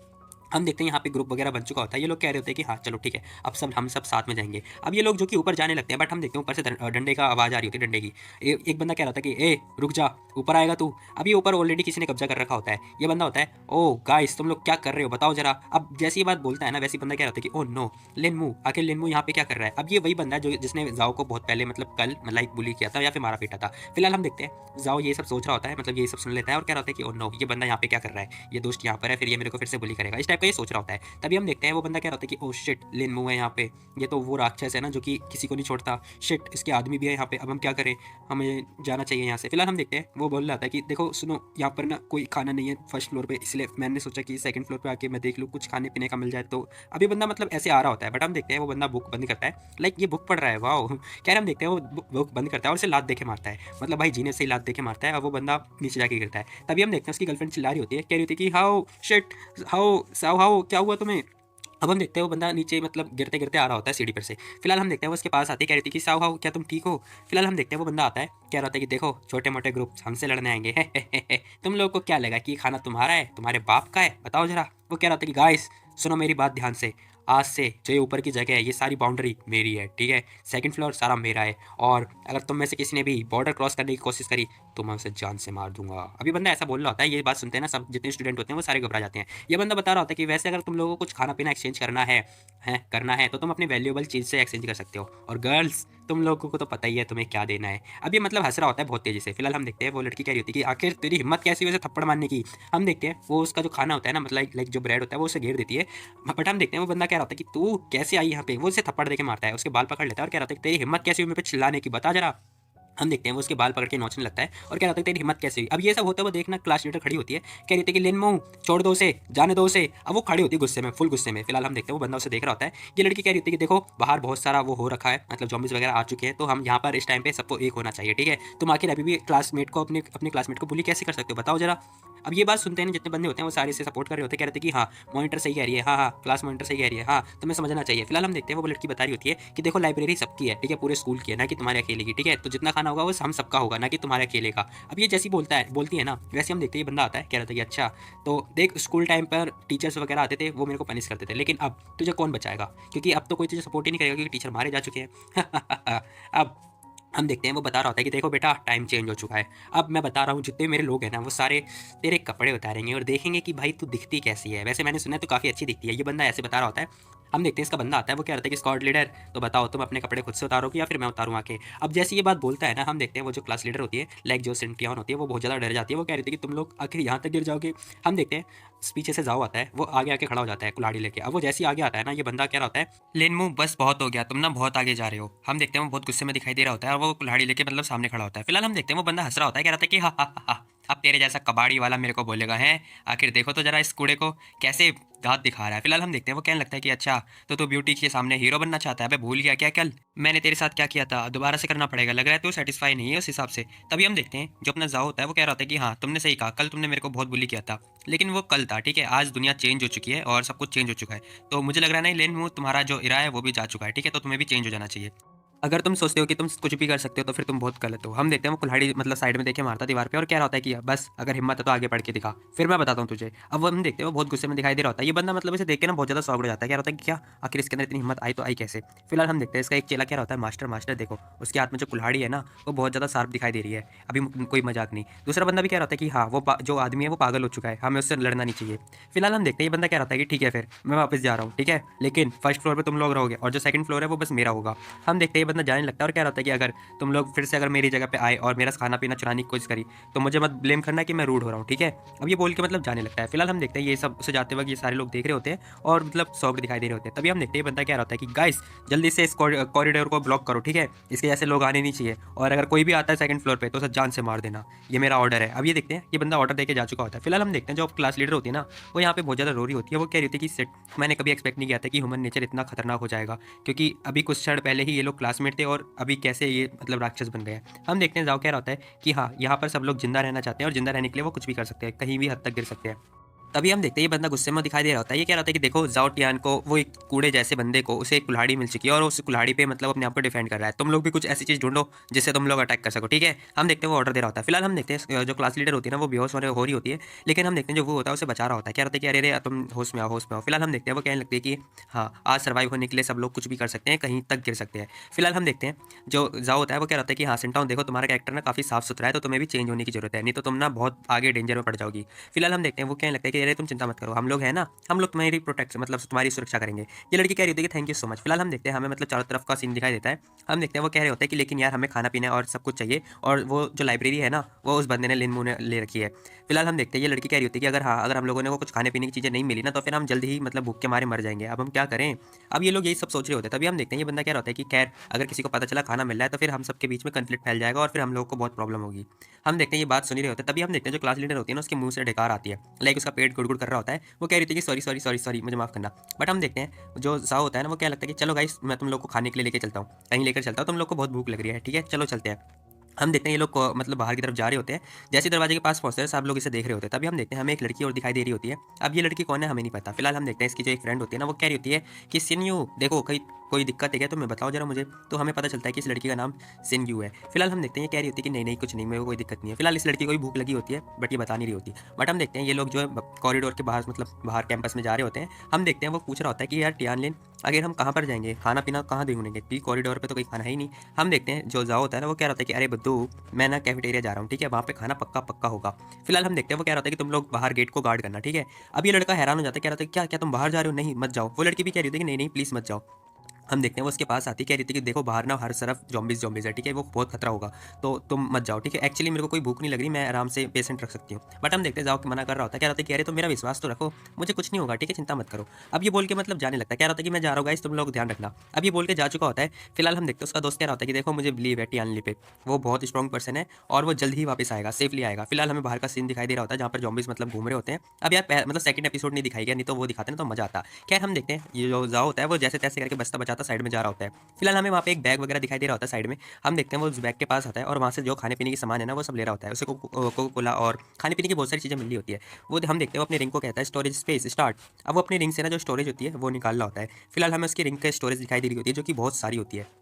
हम देखते हैं यहाँ पे ग्रुप वगैरह बन चुका होता है, ये लोग कह रहे होते हैं कि हाँ चलो ठीक है अब सब हम सब साथ में जाएंगे। अब ये लोग जो कि ऊपर जाने लगते हैं, बट हम देखते हैं ऊपर से डंडे का आवाज़ आ रही होती है, डंडे की। एक बंदा कह रहा था कि ए रुक जा, ऊपर आएगा तू। अब ये ऊपर ऑलरेडी किसी ने कब्जा कर रखा होता है। ये बंदा होता है ओ गाइस तुम लोग क्या कर रहे हो बताओ जरा। अब जैसी ये बात बोलता है ना वैसे बंदा क्या रहता है कि ओ नो लिनमू, आखिर लिनमू यहाँ पे क्या कर रहा है। अब ये वही बंदा है जो जिसने जाओ को बहुत पहले मतलब कल लाइक बुली किया था या फिर मारा पीटा था। फिलहाल हम देखते हैं जाओ ये सब सोच रहा होता है, मतलब ये सब सुन लेता है और क्या रहता है कि ओ नो ये बंदा यहाँ पे क्या कर रहा है, ये दोस्त यहाँ पर है, फिर ये मेरे को फिर से बुली करेगा। इस टाइप टाइप का ये सोच रहा होता है। तभी हम देखते हैं वो बंदा क्या होता है कि ओ शिट, लिन मू है यहाँ पे, ये तो वो राक्षस है ना जो कि किसी को नहीं छोड़ता, शिट इसके आदमी भी है यहाँ पे, अब हम क्या करें, हमें जाना चाहिए यहाँ से। फिलहाल हम देखते हैं वो बोल रहा था कि देखो सुनो, यहाँ पर ना कोई खाना नहीं है फर्स्ट फ्लोर पे, इसलिए मैंने सोचा कि सेकंड फ्लोर पे आके मैं देख लूँ कुछ खाने पीने का मिल जाए। तो अभी बंदा मतलब ऐसे आ रहा होता है, बट हम देखते हैं वो बंदा बुक बंद करता है, लाइक ये बुक पढ़ रहा है, वाह। कह रहे हम देखते हैं वो बुक बंद करता है और उसे लात देके मारता है, मतलब भाई जीने से ही लात देके मारता है, और वो बंदा नीचे जाके गिरता है। तभी हम देखते हैं उसकी गर्लफ्रेंड चिल्ला रही होती है, कह रही होती है कि हाउ शिट, हाउ साउ, हाउ क्या हुआ तुम्हें। अब हम देखते हैं वो बंदा नीचे मतलब गिरते गिरते आ रहा होता है सीढ़ी पर से। फिलहाल हम देखते हैं वो उसके पास आती है, कह रही थी कि साउ हाउ क्या तुम ठीक हो। फिलहाल हम देखते हैं वो बंदा आता है, कह रहा होता है कि देखो छोटे मोटे ग्रुप हमसे लड़ने आएंगे तुम लोगों को क्या लगा कि ये खाना तुम्हारा है, तुम्हारे बाप का है, बताओ जरा। वो कह रहा था कि गाइस सुनो मेरी बात ध्यान से, आज से जो ये ऊपर की जगह है ये सारी बाउंड्री मेरी है, ठीक है, सेकंड फ्लोर सारा मेरा है, और अगर तुम में से किसी ने भी बॉर्डर क्रॉस करने की कोशिश करी तो मैं उसे जान से मार दूंगा। अभी बंदा ऐसा बोल रहा होता है, ये बात सुनते हैं ना सब जितने स्टूडेंट होते हैं वो सारे घबरा जाते हैं। ये बंदा बता रहा होता है कि वैसे अगर तुम लोगों को कुछ खाना पीना एक्सचेंज करना है तो तुम अपनी वैल्यूएबल चीज़ से एक्सचेंज कर सकते हो, और गर्ल्स तुम लोगों को तो पता ही है तुम्हें क्या देना है। अब ये मतलब हंस रहा होता है बहुत तेजी से। फिलहाल हम देखते हैं वो लड़की कह रही होती है कि आखिर तेरी हिम्मत कैसी हुई उसे थप्पड़ मारने की। हम देखते हैं वो उसका जो खाना होता है ना, मतलब लाइक जो ब्रेड होता है वो उसे घेर देती है, बट हम देखते हैं वो बंदा कह रहा होता है कि तू कैसे आई यहाँ पे। वो उसे थप्पड़ देके मारता है, उसके बाल पकड़ लेता है और कह रहा था कि तेरी हिम्मत कैसी हुई मेरे पे चिल्लाने की, बता जरा। हम देखते हैं वो उसके बाल पकड़ के नोचने लगता है और कह रहा था तेरी हिम्मत कैसे हुई। अब ये सब होता है वो देखना क्लास लीडर खड़ी होती है, कह रही थी कि लिन मो छोड़ दो उसे, जाने दो उसे। अब वो खड़ी होती है गुस्से में, फुल गुस्से में। फिलहाल हम देखते हैं वो बंदा उसे देख रहा होता है। ये लड़की कह रही होती है कि देखो बाहर बहुत सारा वो हो रखा है, मतलब जॉम्बीज वगैरह आ चुके हैं, तो हम यहाँ पर इस टाइम पे सबको एक होना चाहिए, ठीक है। तुम आखिर अभी भी क्लासमेट को अपने क्लासमेट को बुली कैसे कर सकते हो, बताओ जरा। अब ये बात सुनते हैं जितने बंदे होते हैं वो सारे से सपोर्ट कर रहे होते हैं, कह रहे थे कि हाँ मॉनिटर सही कह रही है, हाँ हाँ क्लास मॉनिटर सही कह रही है, हाँ तुम्हें समझना चाहिए। फिलहाल हम देखते हैं वो लड़की बता रही होती है कि देखो लाइब्रेरी सबकी है, ठीक है, पूरे स्कूल की है, ना कि तुम्हारे अकेले की, ठीक है, तो जितना खाना होगा वो हम सबका होगा, ना कि तुम्हारे अकेले का। अब ये जैसी बोलती है ना, वैसे हम देखते हैं ये बंदा आता है, कह रहा था कि अच्छा तो देख स्कूल टाइम पर टीचर्स वगैरह आते थे वो मेरे को पनिश करते थे, लेकिन अब तुझे कौन बचाएगा, क्योंकि अब तो कोई तुझे सपोर्ट ही नहीं करेगा क्योंकि टीचर मारे जा चुके हैं अब हम देखते हैं वो बता रहा होता है कि देखो बेटा टाइम चेंज हो चुका है, अब मैं बता रहा हूँ जितने मेरे लोग हैं ना वो सारे तेरे कपड़े उतारेंगे और देखेंगे कि भाई तू दिखती कैसी है। वैसे मैंने सुना है तो काफ़ी अच्छी दिखती है, ये बंदा ऐसे बता रहा होता है। हम देखते हैं इसका बंदा आता है, वो कह रहा था कि स्क्वाड लीडर तो बताओ तुम अपने कपड़े खुद से उतारोगे या फिर मैं उतारूँ आके। अब जैसे ये बात बोलता है ना, हम देखते हैं वो जो क्लास लीडर होती है लाइक जो सिंटियन होती है वो बहुत ज़्यादा डर जाती है, वो कह रही थी कि तुम लोग आखिर यहाँ तक गिर जाओगे। हम देखते हैं पीछे से जाओ आता है, वो आगे आके खड़ा हो जाता है कुल्हाड़ी लेके। अब वो जैसे ही आगे आता है ना, ये बंदा कह रहा होता है लेनमू बस बहुत हो गया, तुम ना बहुत आगे जा रहे हो। हम देखते हैं वो बहुत गुस्से में दिखाई दे रहा होता है और वो कुल्हाड़ी लेके मतलब सामने खड़ा होता है। फिलहाल हम देखते हैं वो बंदा हंस रहा होता है, कह रहा था कि हा हा, अब तेरे जैसा कबाड़ी वाला मेरे को बोलेगा है, आखिर देखो तो जरा इस कूड़े को कैसे दांत दिखा रहा है। फिलहाल हम देखते हैं वो कहने लगता है कि अच्छा तो तू ब्यूटी के सामने हीरो बनना चाहता है, अबे भूल गया क्या कल मैंने तेरे साथ क्या किया था, दोबारा से करना पड़ेगा, लग रहा है तू सेटिस्फाई नहीं है उस हिसाब से। तभी हम देखते हैं जो अपना जाओ होता है वो कह रहा होता है कि हाँ तुमने सही कहा, कल तुमने मेरे को बहुत बुली किया था, लेकिन वो कल था, ठीक है, आज दुनिया चेंज हो चुकी है और सब कुछ चेंज हो चुका है। तो मुझे लग रहा है नहीं लेन मुंह तुम्हारा जो इरादा है वो भी जा चुका है, ठीक है, तो तुम्हें भी चेंज हो जाना चाहिए। अगर तुम सोचते हो कि तुम कुछ भी कर सकते हो तो फिर तुम बहुत गलत हो। हम देखते हैं वो कुल्हाड़ी मतलब साइड में देखे मारता दीवार पे और कह रहा होता है कि बस अगर हिम्मत है तो आगे बढ़ के दिखा, फिर मैं बताता हूँ तुझे। अब वो हम देखते हैं वो बहुत गुस्से में दिखाई दे रहा होता है। ये बंदा मतलब इसे देख के ना बहुत ज़्यादा शॉक हो जाता है, कह रहा होता है कि क्या आखिर इसके अंदर इतनी हिम्मत आई तो आई कैसे। फिलहाल हम देखते हैं इसका एक चेला कह रहा होता है मास्टर मास्टर देखो उसके हाथ में जो कुल्हाड़ी है ना वो बहुत ज़्यादा शार्प दिखाई दे रही है, अभी कोई मजाक नहीं। दूसरा बंदा भी कह रहा होता है कि हाँ वो जो आदमी है वो पागल हो चुका है, हमें उससे लड़ना नहीं चाहिए। फिलहाल हम देखते हैं ये बंदा कह रहा था कि ठीक है फिर मैं वापस जा रहा हूँ, ठीक है, लेकिन फर्स्ट फ्लोर पर तुम लोग रहोगे और जो सेकंड फ्लोर है वो बस मेरा होगा। हम देखते हैं ये बंदा जाने लगता है और कह रहा होता है कि अगर तुम लोग फिर से अगर मेरी जगह पे आए और मेरा खाना पीना चुराने की कोशिश करी तो मुझे मत ब्लेम करना कि मैं रूड हो रहा हूँ, ठीक है। अब ये बोल के मतलब जाने लगता है। फिलहाल हम देखते हैं ये सब उसे जाते वक्त ये सारे लोग देख रहे होते हैं और मतलब शौक दिखाई दे रहे होते हैं। तभी हम देखते हैं बंदा क्या होता है कि गाइस जल्दी से इस कॉरिडोर को ब्लॉक करो, ठीक है, इसके जैसे लोग आने नहीं चाहिए, और अगर कोई भी आता है सेकंड फ्लोर पे तो उसे जान से मार देना, ये मेरा ऑर्डर है। अब ये देखते हैं ये बंदा ऑर्डर देके जा चुका होता है। फिलहाल हम देखते हैं जो क्लास लीडर होती है ना वो यहाँ पे बहुत ज़्यादा रो रही होती है, वो कह रही थी कि सेट मैंने कभी एक्सपेक्ट नहीं किया था कि ह्यूमन नेचर इतना खतरनाक हो जाएगा, क्योंकि अभी कुछ क्षण पहले ही ये लोग क्लासमेट थे और अभी कैसे ये मतलब राक्षस बन गए हैं। हम देखते हैं जाओ कह रहा होता है कि हाँ यहाँ पर सब लोग जिंदा रहना चाहते हैं और जिंदा रहने के लिए वो कुछ भी कर सकते हैं, कहीं भी हद तक गिर सकते हैं। तभी हम देखते हैं ये बंदा गुस्से में दिखाई दे रहा होता है, ये कह रहा होता है कि देखो जाओ टियान को वो एक कूड़े जैसे बंदे को उसे एक कुल्हाड़ी मिल चुकी है और उस कुल्हाड़ी पे मतलब अपने आप को डिफेंड कर रहा है, तुम लोग भी कुछ ऐसी चीज़ ढूंढो जिससे तुम लोग अटैक कर सको, ठीक है। हम देखते हैं वो ऑर्डर दे रहा होता है। फिलहाल हम देखते हैं जो क्लास लीडर होती है ना वो बेहोश हो रही होती है, लेकिन हम देखते हैं जो वो होता है उसे बचा रहा होता है, क्या रहता है कि अरे अरे तुम होश में आओ होश में आओ। फिलहाल हम देखते हैं वो कहने लगती है कि हाँ आज सर्वाइव होने के लिए सब लोग कुछ भी कर सकते हैं, कहीं तक गिर सकते हैं। फिलहाल हम देखते हैं जो जाओ होता है वो क्या रहता है कि हाँ सिंटाउन देखो तुम्हारा कैरेक्टर ना काफ़ी साफ सुथरा है तो तुम्हें भी चेंज होने की जरूरत है, नहीं तो तुम ना बहुत आगे डेंजर में पड़ जाओगी। फिलहाल हम देखते हैं वो कहने लगता है कि अरे तुम चिंता मत करो, हम लोग हैं ना, हम लोग तुम्हारी प्रोटेक्ट मतलब तुम्हारी सुरक्षा करेंगे। ये लड़की कह रही होती है कि थैंक यू सो मच। फिलहाल हम देखते हैं हमें मतलब चारों तरफ का सीन दिखाई देता है। हम देखते हैं वो कह रहे होते हैं कि लेकिन यार हमें खाना पीना और सब कुछ चाहिए, और वो जो लाइब्रेरी है ना वो उस बंदे ने लिन ने ले रखी है। फिलहाल हम देखते हैं ये लड़की कह रही होती है कि अगर हाँ अगर हम लोगों ने वो कुछ खाने पीने की चीज़ें नहीं मिली ना तो फिर हम जल्द ही मतलब भूख के मारे मर जाएंगे, अब हम क्या करें। अब ये लोग यही सब सोच रहे होते हैं। तभी हम देखते हैं ये बंदा क्या होता है कि खैर अगर किसी को पता चला खाना मिल रहा है तो फिर हम सबके बीच में कन्फ्लिक्ट फैल जाएगा और फिर हम लोग को बहुत प्रॉब्लम होगी। हम देखते हैं ये बात सुन ही रहे होते हैं। तभी हम देखते हैं जो क्लास लीडर होती है ना उसके मुंह से ढेकार आती है, लाइक उसका पेट गुड़गुड़ कर रहा होता है। वो कह रही थी कि सॉरी सॉरी सॉरी सॉरी मुझे माफ करना। बट हम देखते हैं जो जाओ होता है ना वो क्या लगता है कि चलो गाइस मैं तुम लोग को खाने के लिए लेके चलता हूँ, कहीं लेकर चलता हूँ, तुम लोग को बहुत भूख लग रही है, ठीक है चलो चलते हैं। हम देखते हैं ये लोग मतलब बाहर की तरफ जा रहे होते हैं। जैसे दरवाजे के पास पहुंचते हैं सब लोग इसे देख रहे होते हैं। तभी हम देखते हैं हमें एक लड़की और दिखाई दे रही होती है। अब ये लड़की कौन है हमें नहीं पता। फिलहाल हम देखते हैं इसकी जो एक फ्रेंड होती है ना वो कह रही होती है कि सिन्यू देखो कहीं कोई दिक्कत है क्या तो मैं बताओ जरा मुझे। तो हमें पता चलता है कि इस लड़की का नाम सिन्यू है। फिलहाल हम देखते हैं ये कह रही होती है कि नहीं नहीं कुछ नहीं, मेरे को कोई दिक्कत नहीं है। फिलहाल इस लड़की को भी भूख लगी होती है बट ये बता नहीं रही होती। बट हम देखते हैं ये लोग जो है कॉरिडोर के बाहर मतलब बाहर कैंपस में जा रहे होते हैं। हम देखते हैं वो पूछ रहा होता है कि यार टियानलिन अगर हम कहाँ पर जाएंगे, खाना पीना कहाँ ढूंढेंगे क्योंकि कॉरिडोर पे तो कोई खाना है ही नहीं। हम देखते हैं जो जाओ होता है ना वो कह रहा होता है कि अरे बुद्धू मैं ना कैफेटेरिया जा रहा हूँ, ठीक है वहाँ पे खाना पक्का पक्का होगा। फिलहाल हम देखते हैं वो कह रहा होता है कि तुम लोग बाहर गेट को गार्ड करना, ठीक है। अब ये लड़का हैरान हो जाता है, कह रहा था क्या क्या तुम बाहर जा रहे हो, नहीं मत जाओ। वो लड़की भी कह रही थी कि नहीं नहीं प्लीज़ मत जाओ। हम देखते हैं वो उसके पास आती कह रही थी कि देखो बाहर ना हर तरफ जॉम्बीज जॉम्बीज है, ठीक है वो बहुत खतरा होगा तो तुम मत जाओ, ठीक है। एक्चुअली मेरे को कोई भूख नहीं लग रही, मैं आराम से पेशेंट रख सकती हूँ। बट हम देखते हैं जाओ कि मना कर रहा होता है, कह रहा था कि अरे तुम मेरा विश्वास तो रखो, मुझे कुछ नहीं होगा, ठीक है चिंता मत करो। अब ये बोल के मतलब जाने लगता है, कह रहा था कि मैं जा रहा हूँ गाइस तुम लोग ध्यान रखना। अब ये बोल के जा चुका होता है। फिलहाल हम देखते हैं उसका दोस्त कह रहा होता है कि देखो मुझे बिलीव है टियानली पे, वो बहुत स्ट्रॉन्ग पर्सन है और वो जल्द ही वापस आएगा, सेफली आएगा। फिलहाल हमें बाहर का सीन दिखाई दे रहा होता है जहाँ पर जॉम्बीज मतलब घूम रहे होते हैं। अब यार मतलब सेकंड एपिसोड नहीं दिखाई गया, नहीं तो वो दिखाते ना तो मजा आता। खैर हम देखते हैं ये जो जाओ होता है वो जैसे तैसे करके बचता बचाता साइड में जा रहा होता है। फिलहाल हमें वहाँ पे एक बैग वगैरह दिखाई दे रहा होता है साइड में। हम देखते हैं वो उस बैग के पास आता है और वहाँ से जो खाने पीने की सामान है ना वो सब ले रहा होता है। उसे कोको कोला और खाने पीने की बहुत सारी चीज़ें मिल रही होती है। वो हम देखते हैं वो अपने रिंग को कहता है स्टोरेज स्पेस स्टार्ट। अब वो अपनी रिंग से ना जो स्टोरेज होती है वो निकाल रहा होता है। फिलहाल हमें उसकी रिंग के स्टोरेज दिखाई दे रही होती है जो कि बहुत सारी होती है।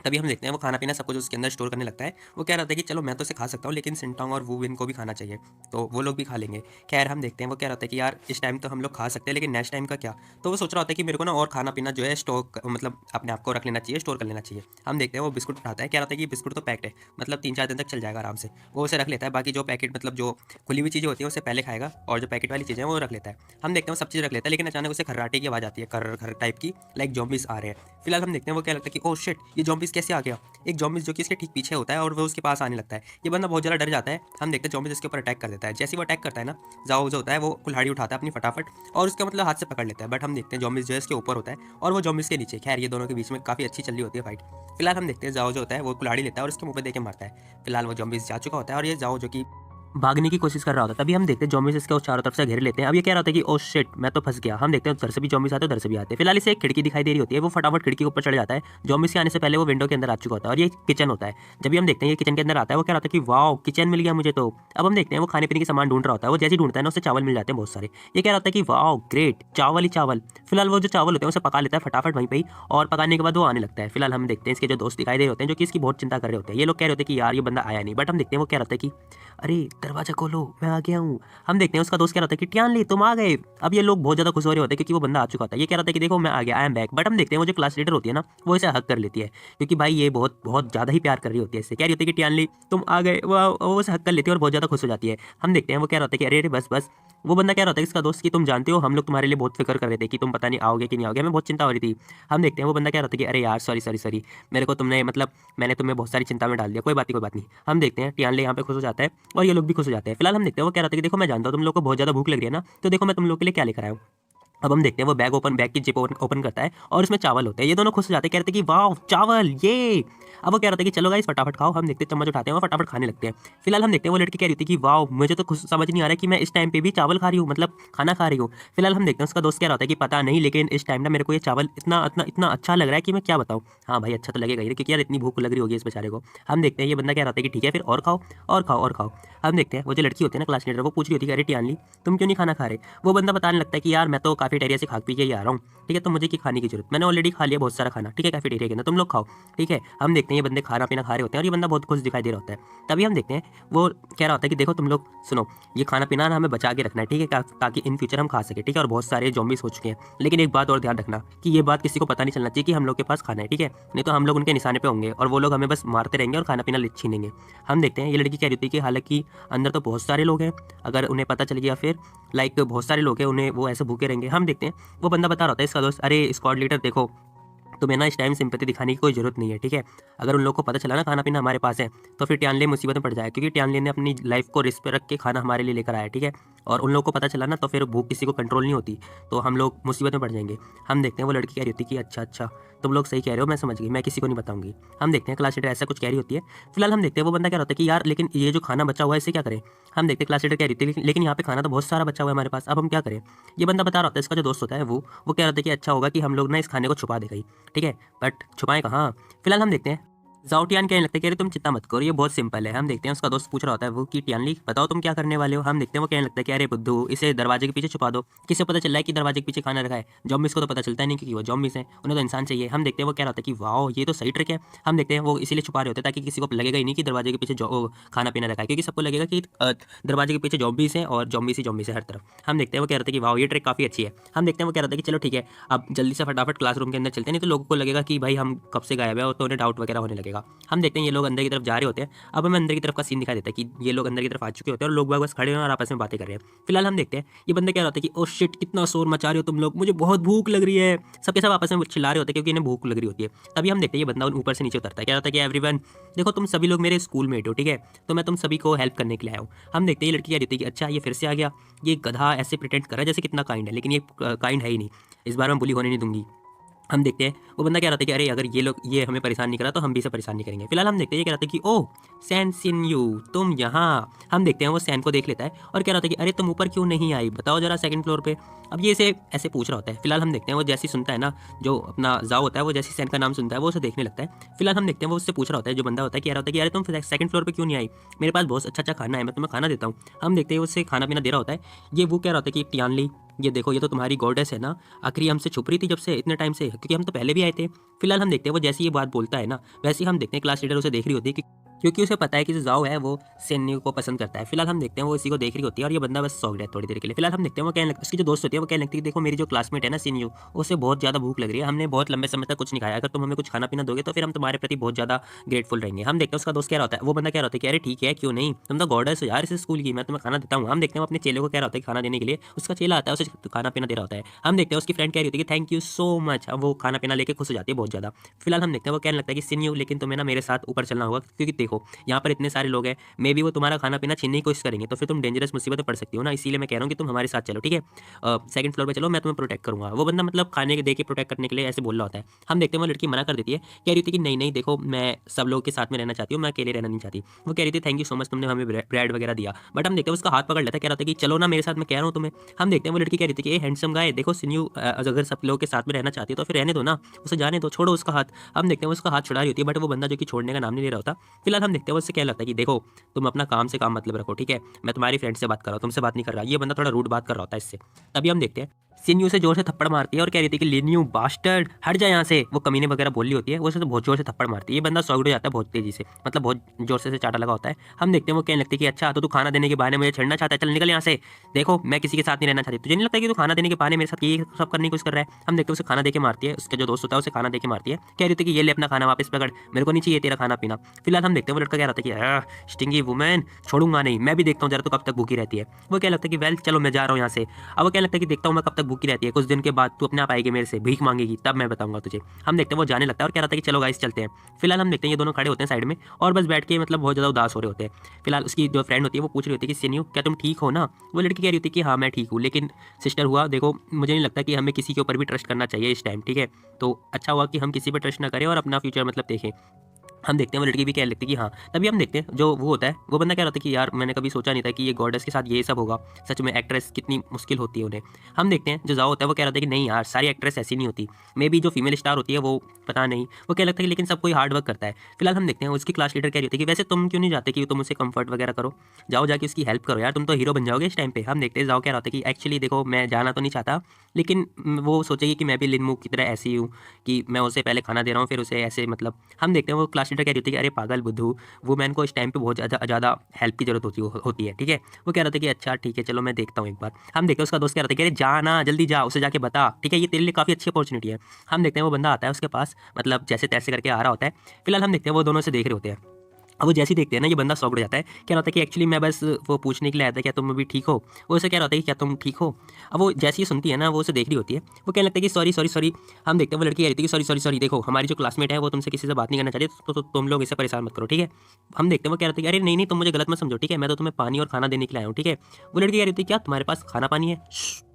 तभी हम देखते हैं वो खाना पीना सब कुछ उसके अंदर स्टोर करने लगता है। वो कह रहा था कि चलो मैं तो इसे खा सकता हूँ लेकिन सिंटोंग और वूविन को भी खाना चाहिए तो वो लोग भी खा लेंगे। खैर हम देखते हैं वो कह रहा था कि यार इस टाइम तो हम लोग खा सकते हैं लेकिन नेक्स्ट टाइम का क्या। तो वो सोच रहा होता है कि मेरे को ना और खाना पीना जो है स्टोर मतलब अपने आप को रख लेना चाहिए, स्टोर कर लेना चाहिए। हम देखते हैं वो बिस्कुट उठाता है, कह रहा था कि बिस्कुट तो पैक्ड है मतलब 3-4 दिन तक चल जाएगा आराम से। वो उसे रख लेता है, बाकी जो पैकेट मतलब जो खुली हुई चीज़ें होती है उसे पहले खाएगा और जो पैकेट वाली चीज़ें हैं वो रख लेता है। हम देखते हैं वो सब चीज़ रख लेता है लेकिन अचानक उसे खर्राटे की आवाज़ आती है, खर्र खर्र टाइप की, लाइक जॉम्बीज आ रहे हैं। फिलहाल हम देखते हैं वो क्या लगता है कि ओह शिट ये जॉम्बीज कैसे आ गया। एक जॉम्बिस जो कि इसके ठीक पीछे होता है और वो उसके पास आने लगता है। ये बंदा बहुत ज़्यादा डर जाता है। हम देखते हैं जॉम्बिस इसके ऊपर अटैक कर देता है। जैसे वो अटैक करता है ना जाओ जो होता है वो कुल्हाड़ी उठाता है अपनी फटाफट और उसका मतलब हाथ से पकड़ लेता है। बट हम देखते हैं जॉम्बिस जो है इसके ऊपर होता है और वो जॉम्बिस के नीचे। खैर ये दोनों के बीच में काफ़ी अच्छी चल रही होती है फाइट। फिलहाल हम देखते हैं जाओ जो होता है वो कुल्हाड़ी लेता है और उसके मुंह पे देके मारता है। फिलहाल वो जॉम्बिस जा चुका होता है और ये जाओ जो कि भागने की कोशिश कर रहा होता है। तभी हम देखते हैं ज़ॉम्बीज़ इसको चारों तरफ से घेर लेते हैं। अब ये कह रहा होता है कि ओह शिट मैं तो फँस गया। हम देखते हैं उधर से भी ज़ॉम्बीज़ आते हैं, उधर से भी आते हैं। फिलहाल इसे एक खिड़की दिखाई दे रही होती है, वो फटाफट खिड़की के ऊपर चढ़ जाता है। ज़ॉम्बीज़ के आने से पहले वो विंडो के अंदर आ चुका होता है और ये किचन होता है। जब भी हम देखते हैं ये किचन के अंदर आता है, वो कह रहा था कि वाओ किचन मिल गया मुझे तो। अब हम देखते हैं वो खाने पीने के सामान ढूंढ रहा होता है। वो जैसे ही ढूंढता है ना उसे चावल मिल जाते हैं बहुत सारे। ये कह रहा था कि वाओ ग्रेट चावल ही चावल। फिलहाल वो जो चावल होते हैं उसे पका लेता है फटाफट वहीं पे ही और पकाने के बाद वो आने लगता है। फिलहाल हम देखते हैं इसके जो दोस्त दिखाई दे रहे होते हैं जो कि इसकी बहुत चिंता कर रहे होते हैं। ये लोग कह रहे होते हैं कि यार ये बंदा आया नहीं। बट हम देखते हैं वो कह रहा था कि अरे दरवाजा खोलो मैं आ गया हूँ। हम देखते हैं उसका दोस्त कह रहा था कि टियानली तुम आ गए। अब ये लोग बहुत ज्यादा खुश हो रहे होते हैं क्योंकि वो बंदा आ चुका था। ये कह रहा था कि देखो मैं आ गया आई एम बैक। बट हम देखते हैं वो जो क्लास लीडर होती है ना वो इसे हक कर लेती है क्योंकि भाई ये बहुत बहुत ज्यादा ही प्यार कर रही होती है इससे। कह रही होती है कि टियानली तुम आ गए, वो उसे हक कर लेती है और बहुत ज्यादा खुश हो जाती है। हम देखते हैं वो कह रहा था कि अरे अरे बस बस। वो बंदा कह रहा था इसका दोस्त कि तुम जानते हो हम लोग तुम्हारे लिए बहुत फिक्र कर रहे थे कि तुम पता नहीं आओगे कि नहीं आओगे, हमें बहुत चिंता हो रही थी। हम देखते हैं वो बंदा कह रहा था कि अरे यार सॉरी सॉरी सॉरी मेरे को तुमने मतलब मैंने तुम्हें बहुत सारी चिंता में डाल दिया, कोई बात नहीं कोई बात नहीं। हम देखते हैं टियानले यहाँ पे खुश हो जाता है और ये लोग भी खुश हो जाते हैं। फिलहाल हम देखते हैं वो कह रहा था कि देखो मैं जानता हूँ तुम लोग को बहुत ज़्यादा भूख लग रही है ना तो देखो मैं तुम लोग के लिए क्या लेकर आया हूँ। अब हम देखते हैं वो बैग की जिप ओपन करता है और उसमें चावल होते हैं। ये दोनों खुश हो जाते हैं, कहते हैं कि वाह चावल ये। अब वो कह रहा था कि चलो गाइस फटाफट खाओ। हम देखते हैं चम्मच उठाते हैं और फटाफट खाने लगते हैं। फिलहाल हम देखते हैं वो लड़की कह रही थी कि वाह मुझे तो कुछ समझ नहीं आ रहा कि मैं इस टाइम पे भी चावल खा रही हूँ मतलब खाना खा रही हूँ। फिलहाल हम देखते हैं उसका दोस्त कह रहा था कि पता नहीं लेकिन इस टाइम ना मेरे को ये चावल इतना इतना इतना अच्छा लग रहा है कि मैं क्या बताऊँ। हाँ भाई अच्छा तो लगेगा ही क्योंकि यार इतनी भूख लग रही होगी इस बेचारे को। हम देखते हैं ये बंदा कह रहा था कि ठीक है फिर और खाओ और खाओ और खाओ। हम देखते हैं वो जो लड़की होती है ना क्लास लीडर वो पूछ रही होती है अरे टियानली तुम क्यों नहीं खाना खा रहे। वो बंदा बताने लगता है कि यार मैं तो काफी टेरिया से खा पी के ही आ रहा हूँ ठीक है, तो मुझे क्या खाने की जरूरत, मैंने ऑलरेडी खा लिया बहुत सारा खाना, ठीक है, कैफेटेरिया के अंदर, तुम लोग खाओ, ठीक है। हम देखते हैं ये बंदे खाना पीना खा रहे होते हैं और ये बंदा बहुत खुश दिखाई दे रहा होता है। तभी हम देखते हैं वो कह रहा होता है कि देखो तुम लोग सुनो, ये खाना पीना ना हमें बचा के रखना है, ठीक है, ताकि इन फ्यूचर हम खा सके, ठीक है। और बहुत सारे ज़ॉम्बीज़ हो चुके हैं, लेकिन एक बात और ध्यान रखना कि ये बात किसी को पता नहीं चलना चाहिए कि हम लोग के पास खाना है, ठीक है, नहीं तो हम लोग उनके निशाने पे होंगे और वो लोग हमें बस मारते रहेंगे और खाना पीना छीनेंगे। हम देखते हैं ये लड़की कह रही थी कि हालांकि अंदर तो बहुत सारे लोग हैं, अगर उन्हें पता चल गया फिर लाइक बहुत सारे लोग हैं, उन्हें वो ऐसे भूखे रहेंगे। हम देखते हैं वो बंदा बता रहा होता है इसका दोस्त, अरे स्क्वाड लीडर देखो, तुम्हें ना इस टाइम सिंपैथी दिखाने की कोई ज़रूरत नहीं है, ठीक है। अगर उन लोगों को पता चला ना खाना पीना हमारे पास है, तो फिर टियानले मुसीबत में पड़ जाए, क्योंकि टियानले ने अपनी लाइफ को रिस्क पे रख के खाना हमारे लिए लेकर आया, ठीक है। और उन लोगों को पता चला ना, तो फिर भूख किसी को कंट्रोल नहीं होती, तो हम लोग मुसीबत में पड़ जाएंगे। हम देखते हैं वो लड़की कह रही होती है कि अच्छा अच्छा तुम लोग सही कह रहे हो, मैं समझ गई, मैं किसी को नहीं बताऊंगी। हम देखते हैं क्लास लीडर ऐसा कुछ कह रही होती है। फिलहाल हम देखते हैं वो बंदा क्या होता है कि यार लेकिन ये जो खाना बचा हुआ है इसे क्या करें। हम देखते हैं क्लास लीडर कह रही थी लेकिन यहाँ पे खाना तो बहुत सारा बचा हुआ है हमारे पास, अब हम क्या करें। ये बंदा बता रहा होता है, इसका जो दोस्त होता है वो कह रहा था कि अच्छा होगा कि हम लोग ना इस खाने को छुपा दे गई, ठीक है, बट छुपाएं कहाँ। फिलहाल हम देखते हैं जाओटियान कहने लगता है कि अरे तुम चिंता मत करो, ये बहुत सिंपल है। हम देखते हैं उसका दोस्त पूछ रहा होता है वो कि टियानली बताओ तुम क्या करने वाले हो। हम देखते हैं वो कहने लगता है कि अरे बुद्धू इसे दरवाजे के पीछे छुपा दो। किसे पता चल रहा है कि दरवाजे के पीछे खाना रखा है, जॉम्बिस को तो पता चलता ही नहीं क्योंकि वो जॉम्बिस हैं, उन्हें तो इंसान चाहिए। हम देखते हैं वो कह रहा होता है कि वाओ ये तो सही ट्रिक है। हम देखते हैं वो इसीलिए छुपा रहे होते हैं ताकि किसी को लगेगा ही नहीं कि दरवाजे के पीछे खाना पीना रखा है, क्योंकि सबको लगेगा कि दरवाजे के पीछे जॉम्बिस हैं और जॉम्बिस ही हर तरफ। हम देखते हैं वो कह रहे थे कि वाओ ये ट्रिक काफ़ी अच्छी है। हम देखते हैं वो कह रहा था कि चलो ठीक है अब जल्दी से फटाफट क्लासरूम के अंदर चलते हैं, नहीं तो लोगों को लगेगा कि भाई हम कब से गायब है और तो उन्हें डाउट वगैरह होने लगेगा। हम देखते हैं ये लोग अंदर की तरफ जा रहे होते हैं। अब हमें अंदर की तरफ का सीन दिखाई देता है कि ये लोग अंदर की तरफ आ चुके होते हैं और लोग बाग बस खड़े हैं और आपस में बातें कर रहे हैं। फिलहाल हम देखते हैं ये बंदा क्या होता है कि ओ शिट कितना शोर मचा रहे हो तुम लोग, मुझे बहुत भूख लग रही है। सबके सब आपस में चिल्ला रहे होते हैं क्योंकि इन्हें भूख लग रही होती है। तभी हम देखते हैं ये बंदा ऊपर से नीचे उतरता है, क्या होता है कि एवरीवन देखो तुम सभी लोग मेरे स्कूल मेट हो, ठीक है, तो मैं तुम सभी को हेल्प करने के लिए आया हूँ। हम देखते हैं ये लड़की कह रही थी कि अच्छा ये फिर से आ गया, ये गधा ऐसे प्रिटेंड कर रहा है जैसे कितना काइंड है, लेकिन ये काइंड है ही नहीं, इस बार मैं बुली होने नहीं दूंगी। हम देखते हैं वो बंदा कह रहा था कि अरे अगर ये लोग ये हमें परेशान नहीं करा तो हम भी इसे परेशान नहीं करेंगे। फिलहाल हम देखते हैं ये कह रहा था कि ओह सैन सिन्यू तुम यहाँ। हम देखते हैं वो सैन को देख लेता है और कह रहा था कि अरे तुम ऊपर क्यों नहीं आई, बताओ जरा सेकंड फ्लोर पे। अब ये इसे ऐसे पूछ रहा होता है। फिलहाल हम देखते हैं वो जैसे सुनता है ना, जो अपना जाओ होता है वो जैसे सैन का नाम सुनता है वो उसे देखने लगता है। फिलहाल हम देखते हैं वो उससे पूछ रहा होता है, जो बंदा होता है, कह रहा होता है कि अरे तुम सेकंड फ्लोर पर क्यों नहीं आई, मेरे पास बहुत अच्छा अच्छा खाना है, मैं तुम्हें खाना देता हूँ। हम देखते हैं उससे खाना पीना दे रहा होता है। ये वो कह रहा होता है कि टियानली ये देखो ये तो तुम्हारी गॉडेस है ना, आखिर ये हमसे छुप रही थी जब से इतने टाइम से, क्योंकि हम तो पहले भी आए थे। फिलहाल हम देखते हैं वो जैसे ये बात बोलता है ना, वैसे ही हम देखते हैं क्लास लीडर उसे देख रही होती है क्योंकि उसे पता है कि जो जाओ है वो सेन्यू को पसंद करता है। फिलहाल हम देखते हैं वो इसी को देख रही होती है और ये बंदा बस सो गया थोड़ी देर के लिए। फिलहाल हम देखते हैं वो कहने लगता है, उसकी जो दोस्त होती है वो कहने लगती है देखो मेरी जो क्लासमेट है ना सेन्यू, उसे बहुत ज़्यादा भूख लग रही है, हमने बहुत लंबे समय तक कुछ नहीं खाया, अगर तुम हमें कुछ खाना पीना दोगे तो फिर हम तुम्हारे प्रति बहुत ज़्यादा ग्रेटफुल रहेंगे। हम देखते हैं उसका दोस्त कह रहा होता है, वो बंदा कह रहा होता है कि अरे ठीक है क्यों नहीं, तुम तो गॉडेस हो यार इस स्कूल की, मैं तुम्हें खाना देता हूँ। हम देखते हैं वो अपने चेले को कह रहा होता है खाना देने के लिए, उसका चेला आता है उसे खाना पीना दे रहा होता है। हम देखते हैं उसकी फ्रेंड कह रही होती है कि थैंक यू सो मच, अब वो खाना पीना लेके खुश हो जाती है बहुत ज़्यादा। फिलहाल हम देखते हैं वो कहने लगता है कि सिन्यू लेकिन तुम्हें ना मेरे साथ ऊपर चलना होगा, क्योंकि देखो यहाँ पर इतने सारे लोग हैं, मे भी वो तुम्हारा खाना पीना छीनने की कोशिश करेंगे, तो फिर तुम डेंजरस मुसीबत में पड़ सकती हो ना, इसीलिए मैं कह रहा हूँ कि तुम हमारे साथ चलो, ठीक है, सेकंड फ्लोर पे चलो, मैं तुम्हें प्रोटेक्ट करूंगा। वो बंदा मतलब खाने के दे के प्रोटेक्ट करने के लिए ऐसे बोल रहा होता है। हम देखते हैं वो लड़की मना कर देती है, कह रही थी कि नहीं नहीं देखो मैं सब लोग के साथ में रहना चाहती हूँ, मैं अकेले रहना नहीं चाहती। वो कह रही थी थैंक यू सो मच तुमने हमें ब्रेड वगैरह दिया, बट हम देखते हैं उसका हाथ पकड़ लेता है, कह रहा था कि चलो ना मेरे साथ, मैं कह रहा हूँ तुम्हें। हम देखते हैं वो लड़की कह रही थी कि ए हैंडसम गाय देखो सिन्यू अगर सब लोग के साथ में रहना चाहती है तो फिर रहने दो ना, उसे जाने दो, छोड़ो उसका हाथ। हम देखते हैं वो उसका हाथ छुड़ा रही होती है, बट वो बंदा जो कि छोड़ने का नाम नहीं ले रहा होता। फिलहाल हम देखते हैं वो उससे क्या लगता है कि देखो तुम अपना काम से काम मतलब रखो, ठीक है, मैं तुम्हारी फ्रेंड से बात कर रहा हूँ, तुमसे बात नहीं कर रहा। ये बंदा थोड़ा रूड बात कर रहा होता है इससे। तभी हम देखते हैं सिन्यू से जोर से थप्पड़ मारती है और कह रही थी कि लिन्यू बास्टर्ड हट जा यहाँ से, वो कमीने वगैरह बोल रही होती है, वो उसे तो बहुत जोर से थप्पड़ मारती है। ये बंदा सॉग्ड हो जाता है बहुत तेजी से, मतलब बहुत जोर से चाटा लगा होता है। हम देखते हैं वो कहने लगती है कि अच्छा तो तू खाना देने के बहाने मुझे छेड़ना चाहता है, चल निकल यहाँ से, देखो मैं किसी के साथ नहीं रहना चाहती, तुझे नहीं लगता कि तू खाना देने के बहाने मेरे साथ ये सब करने की कोशिश कर रहा है। हम देखते हैं उसे खाना देके मारती है, उसका जो दोस्त होता है उसे खाना देके मारती है, कह रही थी कि ये ले अपना खाना वापस पकड़, मेरे को नहीं चाहिए तेरा खाना पीना। फिलहाल हम देखते हैं वो लड़का कह रहा था कि स्टिंगी वुमेन छोड़ूंगा नहीं, मैं भी देखता हूँ जरा तो कब तक भूखी रहती है। वो क्या लगता है कि वेल चलो मैं जा रहा हूँ यहाँ से। अब वो क्या लगता है कि देखता हूँ मैं कब तक भूखी रहती है, कुछ दिन के बाद तू अपने आप आएगी मेरे से भीख मांगेगी, तब मैं बताऊंगा तुझे। हम देखते हैं वो जाने लगता है और कह रहा था कि चलो गाइस चलते हैं। फिलहाल हम देखते हैं ये दोनों खड़े होते हैं साइड में और बस बैठ के मतलब बहुत ज़्यादा उदास हो रहे होते हैं। फिलहाल उसकी जो फ्रेंड होती है वो पूछ रही होती है कि सिन्यू क्या तुम ठीक हो ना। वो लड़की कह रही होती है कि हाँ मैं ठीक हूँ, लेकिन सिस्टर हुआ देखो मुझे नहीं लगता कि हमें किसी के ऊपर भी ट्रस्ट करना चाहिए इस टाइम, ठीक है, तो अच्छा हुआ कि हम किसी पर ट्रस्ट ना करें और अपना फ्यूचर मतलब देखें। हम देखते हैं वो लड़की भी कह लेती है कि हाँ। तभी हम देखते हैं जो वो होता है, वो बंदा कह रहा था कि यार मैंने कभी सोचा नहीं था कि ये गॉडेस के साथ ये सब होगा। सच में एक्ट्रेस कितनी मुश्किल होती है उन्हें। हम देखते हैं जो जाओ होता है वो कह रहा था कि नहीं यार, सारी एक्ट्रेस ऐसी नहीं होती। मे बी जो फीमेल स्टार होती है वो पता नहीं, वो कह लगता है कि लेकिन सब कोई हार्ड वर्क करता है। फिलहाल हम देखते हैं उसकी क्लास लीडर कह रही होती है कि वैसे तुम क्यों नहीं जाते कि तुम उसे कंफर्ट वगैरह करो, जाओ जाके उसकी हेल्प करो यार, तुम तो हीरो बन जाओगे इस टाइम पे। हम देखते हैं जाओ कह रहा था कि एक्चुअली देखो मैं जाना तो नहीं चाहता, लेकिन वो सोचेगी कि मैं भी लिनमू की तरह ऐसी हूँ कि मैं उसे पहले खाना दे रहा हूँ फिर उसे ऐसे मतलब। हम देखते हैं वो क्लास लीडर कह रही होती है कि अरे पागल बुद्धू, वुमेन को इस टाइम पे बहुत ज़्यादा हेल्प की जरूरत होती है, ठीक है। वो कह रहा था कि अच्छा ठीक है चलो मैं देखता हूँ एक बार। हम देखते हैं उसका दोस्त कह रहा था कि अरे जा ना, जल्दी जा, उसे जाके बता, ठीक है, ये तेरे लिए काफ़ी अच्छी अपॉर्चुनिटी है। हम देखते हैं वो बंदा आता है उसके पास, मतलब जैसे तैसे करके आ रहा होता है। फिलहाल हम देखते हैं वो दोनों से देख रहे होते हैं। अब वो जैसे ही देखते हैं ना ये बंदा शॉक्ड हो जाता है, कह रहा था कि एक्चुअली मैं बस वो पूछने के लिए आया था क्या तुम अभी ठीक हो। वो उसे कह रहा था कि क्या तुम ठीक हो। अब वो जैसे ही सुनती है ना वो उसे देख रही होती है, वो कहने लगता है कि सॉरी सॉरी सॉरी। हम देखते हैं वो लड़की कह रही थी कि सॉरी सॉरी सॉरी, देखो हमारी जो क्लासमेट है वो तुमसे किसी से बात नहीं करना चाहती, तो तुम लोग इसे परेशान मत करो, ठीक है। हम देखते हैं वो कह रहे थे कि अरे नहीं नहीं तुम मुझे गलत मत समझो, ठीक है, मैं तो तुम्हें पानी और खाना देने के लिए आया हूँ, ठीक है। वो लड़की कह रही थी क्या तुम्हारे पास खाना पानी है,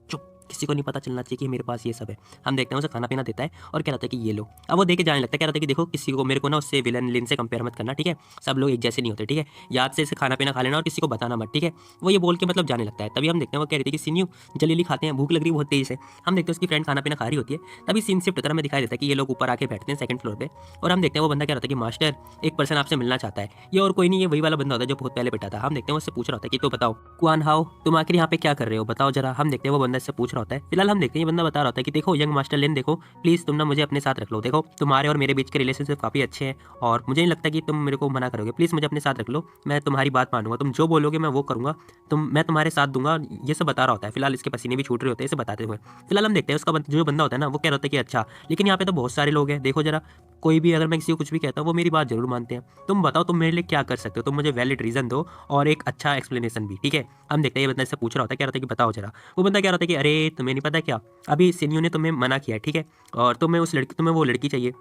चुप, किसी को नहीं पता चलना चाहिए कि मेरे पास ये सब है। हम देखते हैं उसे खाना पीना देता है और कह रहा था कि ये लो। अब वो देके जाने लगता है, कह रहा था कि देखो किसी को मेरे को ना उससे विलन लिन से कंपेयर मत करना, ठीक है, सब लोग एक जैसे नहीं होते, ठीक है, याद से इसे खाना पीना खा लेना और किसी को बताना मत, ठीक है। वो ये बोल के मतलब जाने लगता है। तभी हम देखते हैं वो कह रही थी कि सीनियो जल्दी खाते हैं, भूख लग रही है बहुत तेजी से। हम देखते हैं उसकी फ्रेंड खाना पीना खा रही होती है। तभी सीन शिफ्ट होता है, हमें दिखाई देता है कि ये लोग ऊपर आके बैठते हैं सेकंड फ्लोर पे। और हम देखते हैं वो बंदा कह रहा था कि मास्टर एक पर्सन आपसे मिलना चाहता है। ये और कोई नहीं, ये वही वाला बंदा होता है जो बहुत पहले बैठा था। हम देखते हैं वो उससे पूछ रहा होता है कि तो बताओ कुआन हाउ, तुम आखिर यहाँ पे क्या कर रहे हो, बताओ जरा। हम देखते हैं वो बंदा इससे पूछ रहा होता है। फिलहाल हम देखते हैं ये बंदा बता रहा होता है कि देखो यंग मास्टर लिन, देखो प्लीज तुम ना मुझे अपने साथ रख लो, देखो तुम्हारे और मेरे बीच के रिलेशनशिप काफी अच्छे हैं और मुझे नहीं लगता कि तुम मेरे को मना करोगे, प्लीज मुझे अपने साथ रख लो, मैं तुम्हारी बात मानूंगा, तुम जो बोलोगे मैं वो करूंगा, मैं तुम्हारे साथ दूंगा। ये सब बता रहा होता है। फिलहाल इसके पसीने भी छूट रहे होते हैं इसे बताते हुए। फिलहाल हम देखते हैं उसका जो बंदा होता है ना वो कह रहा होता है कि अच्छा लेकिन यहाँ पे तो बहुत सारे लोग हैं, देखो जरा कोई भी अगर मैं किसी को कुछ भी कहता हूँ वो मेरी बात जरूर मानते हैं, तुम बताओ तुम मेरे लिए क्या कर सकते हो, तुम मुझे वैलिड रीजन दो और एक अच्छा एक्सप्लेनेशन भी, ठीक है। हम देखते हैं ये बंदा इससे पूछ रहा होता है, कह रहा था कि बताओ जरा। वो बंदा कह रहा था कि अरे तुम्हें नहीं पता क्या, अभी सीनियो ने तुम्हें मना किया है, ठीक है, और तुम्हें वो लड़की चाहिए,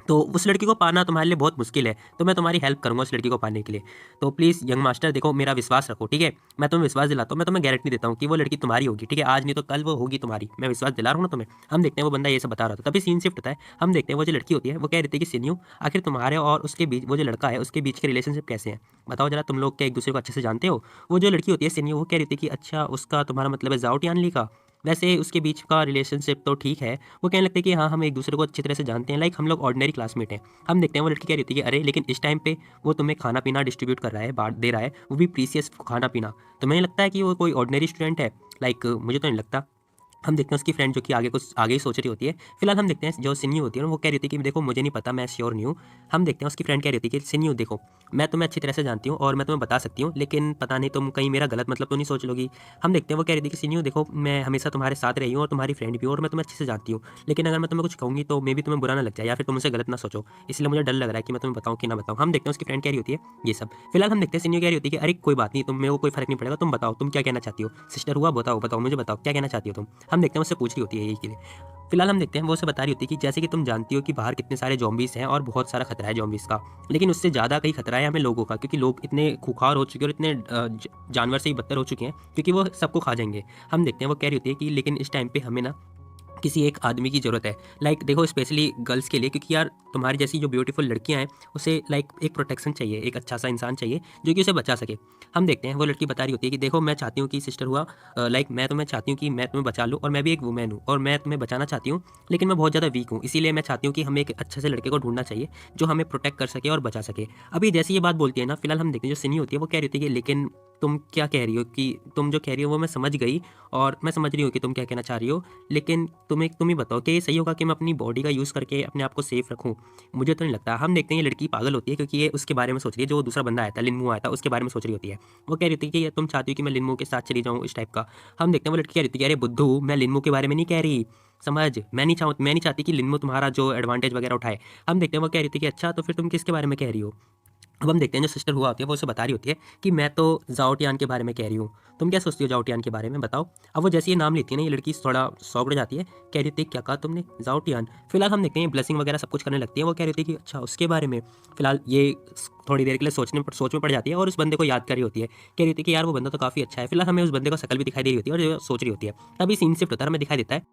तो उस लड़की को पाना तुम्हारे लिए बहुत मुश्किल है, तो मैं तुम्हारी हेल्प करूंगा उस लड़की को पाने के लिए। तो प्लीज़ यंग मास्टर देखो मेरा विश्वास रखो, ठीक है, मैं तुम्हें विश्वास दिलाता हूँ, मैं तुम्हें गारंटी देता हूँ कि वो लड़की तुम्हारी होगी, ठीक है, आज नहीं तो कल वो होगी तुम्हारी, मैं विश्वास दिला रहा हूँ ना तुम्हें। हम देखते हैं वो बंदा ये सब बता रहा था। तभी सीन शिफ्ट होता है, हम देखते हैं वो जो लड़की होती है वो कह रही थी कि सीनियो आखिर तुम्हारे और उसके बीच, वो जो लड़का है उसके बीच के रिलेशनशिप कैसे हैं, बताओ जरा, तुम लोग क्या एक दूसरे को अच्छे से जानते हो। वो जो लड़की होती है सीनियो वो कह रही थी कि अच्छा उसका तुम्हारा मतलब है जाओ टियानली का, वैसे उसके बीच का रिलेशनशिप तो ठीक है। वो कहने लगते हैं कि हाँ हम एक दूसरे को अच्छी तरह से जानते हैं, लाइक हम लोग ऑर्डिनरी क्लासमेट हैं। हम देखते हैं वो लड़की कह रही थी कि अरे लेकिन इस टाइम पे वो तुम्हें खाना पीना डिस्ट्रीब्यूट कर रहा है, बांट दे रहा है, वो भी प्रीसियस खाना पीना, तुम्हें नहीं लगता है कि वो कोई ऑर्डिनरी स्टूडेंट है, लाइक मुझे तो नहीं लगता। हम देखते हैं उसकी फ्रेंड जो कि आगे कुछ आगे ही सोच रही होती है। फिलहाल हम देखते हैं जो सिन्यू होती है ना वो कह रही थी कि देखो मुझे नहीं पता, मैं श्योर नहीं हूँ। हम देखते हैं उसकी फ्रेंड कह रही थी कि सिन्यू देखो मैं तुम्हें अच्छी तरह से जानती हूँ और मैं तुम्हें बता सकती हूँ, लेकिन पता नहीं तुम कहीं मेरा गलत मतलब तो नहीं सोच लोगी। हम देखते हैं वो कह रही थी कि सिन्यू देखो मैं हमेशा तुम्हारे साथ रही हूँ और तुम्हारी फ्रेंड भी हूँ और मैं तुम्हें अच्छे से जानती हूँ, लेकिन अगर मैं तुम्हें कुछ कहूँगी तो मे भी तुम्हें बुरा ना लग जाए या फिर तुम उसे गलत ना सोचो, इसलिए मुझे डर लग रहा है कि मैं तुम्हें बताऊँ कि ना बताऊँ। हम देखते हैं उसकी फ्रेंड कह रही होती है ये सब। फिलहाल हम देखते हैं सिन्यू कह रही होती है कि अरे कोई बात नहीं, तुम मेरे को कोई फर्क नहीं पड़ेगा, तुम बताओ तुम क्या कहना चाहती हो, सिस्टर हुआ बताओ बताओ मुझे बताओ क्या कहना चाहती हो तुम। हम देखते हैं उससे पूछ रही होती है यही के लिए। फिलहाल हम देखते हैं वो उसे बता रही होती है कि जैसे कि तुम जानती हो कि बाहर कितने सारे ज़ॉम्बीज़ हैं और बहुत सारा खतरा है ज़ॉम्बीज़ का, लेकिन उससे ज़्यादा कहीं खतरा है हमें लोगों का, क्योंकि लोग इतने खुखार हो चुके हैं और इतने जानवर से ही बदतर हो चुके हैं क्योंकि वो सबको खा जाएंगे। हम देखते हैं वो कह रही होती है कि लेकिन इस टाइम पे हमें ना किसी एक आदमी की ज़रूरत है, लाइक देखो स्पेशली गर्ल्स के लिए, क्योंकि यार तुम्हारी जैसी जो ब्यूटीफुल लड़कियां हैं उसे लाइक एक प्रोटेक्शन चाहिए, एक अच्छा सा इंसान चाहिए जो कि उसे बचा सके। हम देखते हैं वो लड़की बता रही होती है कि देखो मैं चाहती हूँ कि सिस्टर हुआ, लाइक मैं तुम्हें चाहती हूँ कि मैं तुम्हें बचा लूँ और मैं भी एक वुमेन हूँ और मैं तुम्हें बचाना चाहती हूँ, लेकिन मैं बहुत ज़्यादा वीक हूँ, इसीलिए मैं चाहती हूँ कि हमें एक अच्छे से लड़के को ढूंढना चाहिए जो हमें प्रोटेक्ट कर सके और बचा सके। अभी जैसे ये बात बोलती है ना, फिलहाल हम देखते हैं जो सिनी होती है वो कह रही होती है कि लेकिन तुम क्या कह रही हो, कि तुम जो कह रही हो वो मैं समझ गई और मैं समझ रही हूँ कि तुम क्या कहना चाह रही हो, लेकिन तुम ही बताओ कि ये सही होगा कि मैं अपनी बॉडी का यूज़ करके अपने आप को सेफ रखूँ। मुझे तो नहीं लगता। हम देखते हैं ये लड़की पागल होती है क्योंकि ये उसके बारे में सोच रही है, जो दूसरा बंदा आया था लिनमू आया था उसके बारे में सोच रही होती है। वो कह रही थी कि ये तुम चाहती हो कि मैं लिनमू के साथ चली जाऊँ, इस टाइप का। हम देखते हैं वो लड़की कह रही थी कि अरे बुद्धू मैं लिनमू के बारे में नहीं कह रही, समझ, मैं नहीं चाहती कि लिनमू तुम्हारा जो एडवांटेज वगैरह उठाए। हम देखते हैं वो कह रही थी कि अच्छा तो फिर तुम किसके बारे में कह रही हो। अब हम देखते हैं जो सिस्टर हुआ होती है वो उसे बता रही होती है कि मैं तो जाओटियान के बारे में कह रही हूँ, तुम क्या सोचती हो जाओटियान के बारे में बताओ। अब वो जैसे ये नाम लेती है ना ये लड़की थोड़ा सौगड़ जाती है, कह रही थी क्या कहा तुमने जाओटियान। फिलहाल हम देखते हैं ब्लेसिंग वगैरह सब कुछ करने लगती है, वो कह रही थी कि अच्छा उसके बारे में। फिलहाल ये थोड़ी देर के लिए सोच में पड़ जाती है और उस बंदे को याद कर रही होती है, कह रही थी कि यार वो बंदा तो काफ़ी अच्छा है। फिलहाल हमें उस बंदे को शकल भी दिखाई दे रही होती है और जो सोच रही होती है। तभी सीन शिफ्ट होता है, हमें दिखाई देता है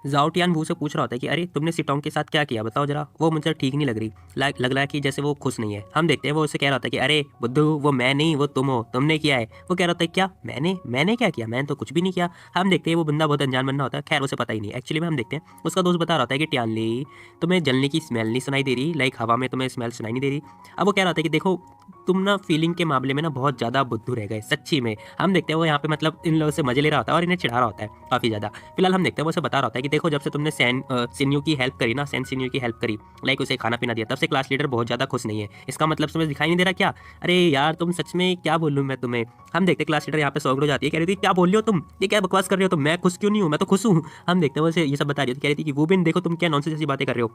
ज़ाओ टियान वू से पूछ रहा होता है कि अरे तुमने सिटोंग के साथ क्या किया बताओ जरा, वो मुझे ठीक नहीं लग रही, लग रहा है कि जैसे वो खुश नहीं है। हम देखते हैं वो उसे कह रहा होता है कि अरे बुद्धू वो मैं नहीं वो तुम हो, तुमने किया है। वो कह रहा होता है क्या मैंने क्या किया, मैंने तो कुछ भी नहीं किया। हम देखते हैं वो बंदा बहुत अनजान बंदा होता है, खैर उसे पता ही नहीं। एक्चुअली में हम देखते हैं उसका दोस्त बता रहा होता है कि टियानली तुम्हें जलने की स्मेल नहीं सुनाई दे रही, लाइक हवा में तुम्हें स्मेल सुनाई नहीं दे रही। अब वो कह रहा होता है कि देखो तुम ना फीलिंग के मामले में ना बहुत ज़्यादा बुद्धू रह गए सच्ची में। हम देखते हैं वो यहाँ पे मतलब इन लोगों से मजे ले रहा होता है और इन्हें चिढ़ा रहा होता है काफ़ी ज़्यादा। फिलहाल हम देखते हैं वो उसे बता रहा होता है कि देखो जब से तुमने सिन्यू की हेल्प करी ना, सैन सिन्यू की हेल्प करी, लाइक उसे खाना पीना दिया, तब से क्लास लीडर बहुत ज़्यादा खुश नहीं है। इसका मतलब तुम्हें दिखाई नहीं दे रहा क्या? अरे यार तुम सच में क्या बोलूँ मैं तुम्हें। हम देखते हैं क्लास लीडर यहाँ पे सौगड़ हो जाती है, कह रही थी क्या बोल रही हो तुम, ये क्या बकवास कर रहे हो तुम, मैं खुश क्यों नहीं हूँ, मैं तो खुश हूँ। हम देखते हैं वो उसे ये सब बता रही थी, कह रही थी कि वो भी देखो तुम क्या नॉनसेंस जैसी बातें कर रहे हो।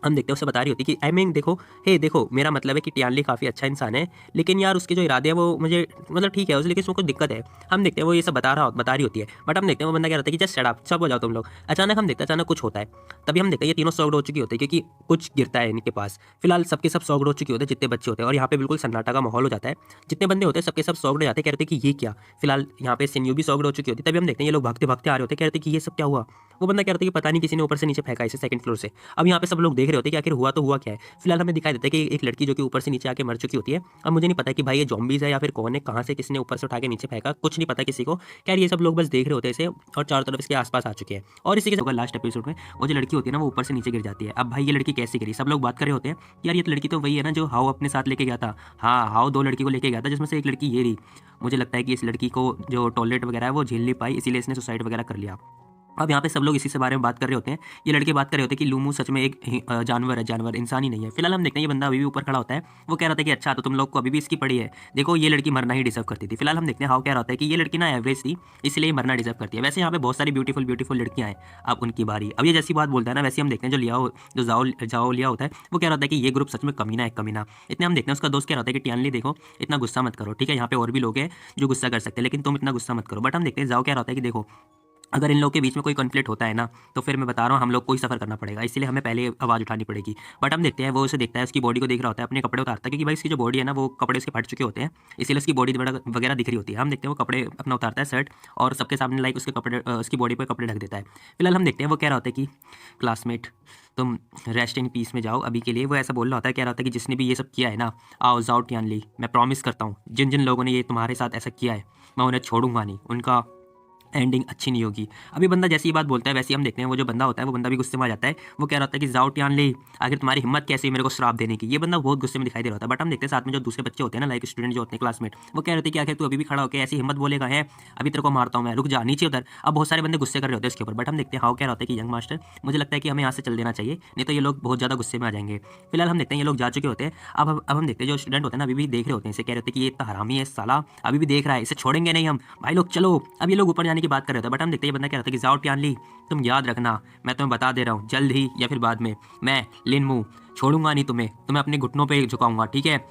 हम देखते हैं उसे बता रही होती कि आई मीन देखो, हे देखो मेरा मतलब है कि टियानली काफ़ी अच्छा इंसान है, लेकिन यार उसके जो इरादे हैं वो मुझे मतलब ठीक है उसे, लेकिन उसमें कुछ दिक्कत है। हम देखते हैं वो ये सब बता रही होती है, बट हम देखते हैं वो बंदा क्या रहता है कि जस्ट शट अप, सब हो जाओ तुम लोग। अचानक हम देखते हैं अचानक कुछ होता है, तभी हम देखते हैं ये तीनों सॉग्ड हो चुकी होती है क्योंकि कुछ गिरता है इनके पास। फिलहाल सबके सब सॉग्ड हो चुके होते हैं जितने बच्चे होते हैं, और यहाँ पे बिल्कुल सन्नाटा का माहौल हो जाता है। जितने बंदे होते हैं सबके सब सॉग्ड हो जाते हैं, कहते हैं कि ये क्या। फिलहाल यहाँ पे सिन्यू भी सॉग्ड हो चुकी होती है, तभी हम देखते हैं ये लोग भागते भागते आ रहे होते हैं, कहते हैं कि ये सब क्या हुआ। वो बंदा कह रहा था कि पता नहीं किसी ने ऊपर से नीचे फेंका इसे सेकंड फ्लोर से। अब यहाँ पे सब लोग देख रहे होते हैं कि आखिर हुआ तो हुआ क्या है। फिलहाल हमें दिखाई देता है कि एक लड़की जो कि ऊपर से नीचे आके मर चुकी होती है। अब मुझे नहीं पता कि भाई ये जॉम्बीज है या फिर कौन है, कहाँ से किसने ऊपर से उठा के नीचे फेंका, कुछ नहीं पता किसी को। खैर ये सब लोग बस देख रहे होते हैं इसे और चारों तरफ इसके आसपास आ चुके हैं। और इसी के लास्ट एपिसोड में वो जो लड़की होती है ना वो ऊपर से नीचे गिर जाती है। अब भाई ये लड़की कैसे गिरी, सब लोग बात कर रहे होते हैं कि यार ये लड़की तो वही है ना जो हाउ अपने साथ लेके गया था। हाँ हाउ दो लड़की को लेके गया था जिसमें से एक लड़की ये रही। मुझे लगता है कि इस लड़की को जो टॉयलेट वगैरह है वो झेल नहीं पाई, इसीलिए इसने सुसाइड वगैरह कर लिया। अब यहाँ पे सब लोग इसी से बारे में बात कर रहे होते हैं। ये लड़के बात कर रहे होते हैं कि लूमू सच में एक जानवर है, जानवर इंसान ही नहीं है। फिलहाल हम देखते हैं ये बंदा अभी भी ऊपर खड़ा होता है। वो कह रहा था कि अच्छा तो तुम लोग को अभी भी इसकी पड़ी है, देखो ये लड़की मरना ही डिजर्व करती थी। फिलहाल हम देखते हैं हाउ कह रहा होता है कि ये लड़की ना एवरेज थी इसलिए मरना डिजर्व करती है। वैसे यहाँ पे बहुत सारी ब्यूटीफुल ब्यूटीफुल लड़कियाँ हैं, अब उनकी बारी। अब ये जैसी बात बोलता है ना वैसे हम देखते हैं जो जाओ लिया होता है वो कह रहा था कि ये ग्रुप सच में कमीना है कमीना। इतने हम देखते हैं उसका दोस्त कह रहा था कि टियानली देखो इतना गुस्सा मत करो, ठीक है यहाँ पे और भी लोग हैं जो गुस्सा कर सकते हैं लेकिन तुम इतना गुस्सा मत करो। बट हम देखते हैं जाओ कह रहा होता है कि देखो अगर इन लोगों के बीच में कोई कॉन्फ्लिक्ट होता है ना तो फिर मैं बता रहा हूँ हम लोग को ही सफ़र करना पड़ेगा, इसलिए हमें पहले आवाज़ उठानी पड़ेगी। बट हम देखते हैं वो उसे देखता है, उसकी बॉडी को देख रहा होता है, अपने कपड़े उतारता है क्योंकि भाई इसकी जो बॉडी है ना वो कपड़े उसके फट चुके होते हैं, इसीलिए उसकी बॉडी वगैरह दिख रही होती है। हम देखते हैं वो कपड़े अपना उतारता है शर्ट और सबके सामने लाइक उसके कपड़े उसकी बॉडी पर कपड़े ढक देता है। फिलहाल हम देखते हैं वो कह रहा होता है कि क्लासमेट तुम रेस्ट इन पीस में जाओ अभी के लिए। वो ऐसा बोल रहा होता है, कह रहा होता है कि जिसने भी ये सब किया है ना आओ जाओ टियानली, मैं प्रॉमिस करता हूँ जिन जिन लोगों ने ये तुम्हारे साथ ऐसा किया है मैं उन्हें छोड़ूंगा नहीं, उनका एंडिंग अच्छी नहीं होगी। अभी बंदा जैसी बात बोलता है वैसे हम देखते हैं वो जो बंदा होता है वो बंदा भी गुस्से में आ जाता है। वो कह रहा होता है कि जाओ टियानली आखिर तुम्हारी हिम्मत कैसी है मेरे को श्राप देने की। ये बंदा बहुत गुस्से में दिखाई दे रहा होता है। बट हम देखते हैं साथ में जो दूसरे बच्चे होते हैं ना लाइक स्टूडेंट जो होते हैं क्लासमेट, वो कह रहे थे कि आखिर तू अभी भी खड़ा होकर ऐसी हिम्मत बोलेगा है, अभी तेरे को मारता हूँ मैं, रुक जा नीचे उतर। अब बहुत सारे बंदे गुस्से कर रहे होते हैं इसके ऊपर। बट हम देखते हैं हाउ कह रहा होता है कि यंग मास्टर मुझे लगता है कि हमें यहाँ से चल देना चाहिए, नहीं तो ये लोग बहुत ज़्यादा गुस्से में आ जाएंगे। फिलहाल हम देखते हैं ये लोग जा चुके होते हैं। अब हम देखते हैं जो स्टूडेंट होते हैं ना अभी भी देख रहे होते हैं इसे, कह रहे होते हैं कि ये इतना हरामी है साला, अभी भी देख रहा है, इसे छोड़ेंगे नहीं हम, भाई लोग चलो। अब ये लोग ऊपर जाने की बात कर रहे होते हैं। बट हम देखते हैं ये बंदा कह रहा था कि जाओ टियानली तुम याद रखना मैं तुम्हें बता दे रहा हूँ जल्द ही या फिर बाद में मैं लिनमू छोड़ूंगा नहीं तुम्हें, तुम्हें अपने घुटनों पे झुकाऊंगा, ठीक है।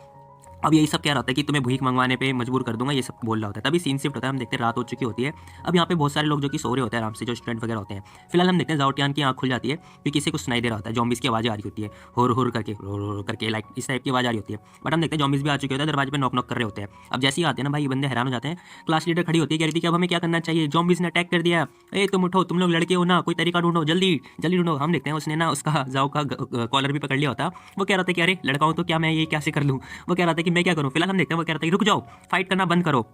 अब यही सब कह रहा था कि तुम्हें भीख मंगवाने पे मजबूर कर दूंगा, ये सब बोल रहा होता है। तभी सीन शिफ्ट होता है, हम देखते हैं रात हो चुकी होती है। अब यहाँ पे बहुत सारे लोग जो कि सो रहे होते हैं आराम से, जो स्टूडेंट वगैरह होते हैं। फिलहाल हम देखते हैं जाओटियान की आँख खुल जाती है क्योंकि किसी को सुनाई दे रहा होता है, जॉम्बिस की आवाज़ आ रही होती है, हुर हुर करके हुर हुर करके, लाइक इस टाइप की आवाज़ आ रही होती है। बट हम देखते हैं जॉम्बिस भी आ चुके होते हैं, दरवाजे पर नॉक नॉक कर रहे होते हैं। अब जैसे ही आते हैं ना भाई ये बंदे हैरान हो जाते हैं। क्लास लीडर खड़ी होती है, कह रही थी कि अब हमें क्या करना चाहिए, जॉम्बिस ने अटैक कर दिया, ए तुम उठो, तुम लोग लड़के हो ना, कोई तरीका ढूंढो, जल्दी जल्दी ढूंढो। हम देखते हैं उसने ना उसका जाओ का कॉलर भी पकड़ लिया होता। वो कह रहा था कि अरे लड़का हूँ तो क्या मैं ये कैसे कर लूँ। वो कह रहा था कि मैं क्या करूँ। फिलहाल हम देखते हैं वो कह रहा था कि रुक जाओ, फाइट करना बंद करो।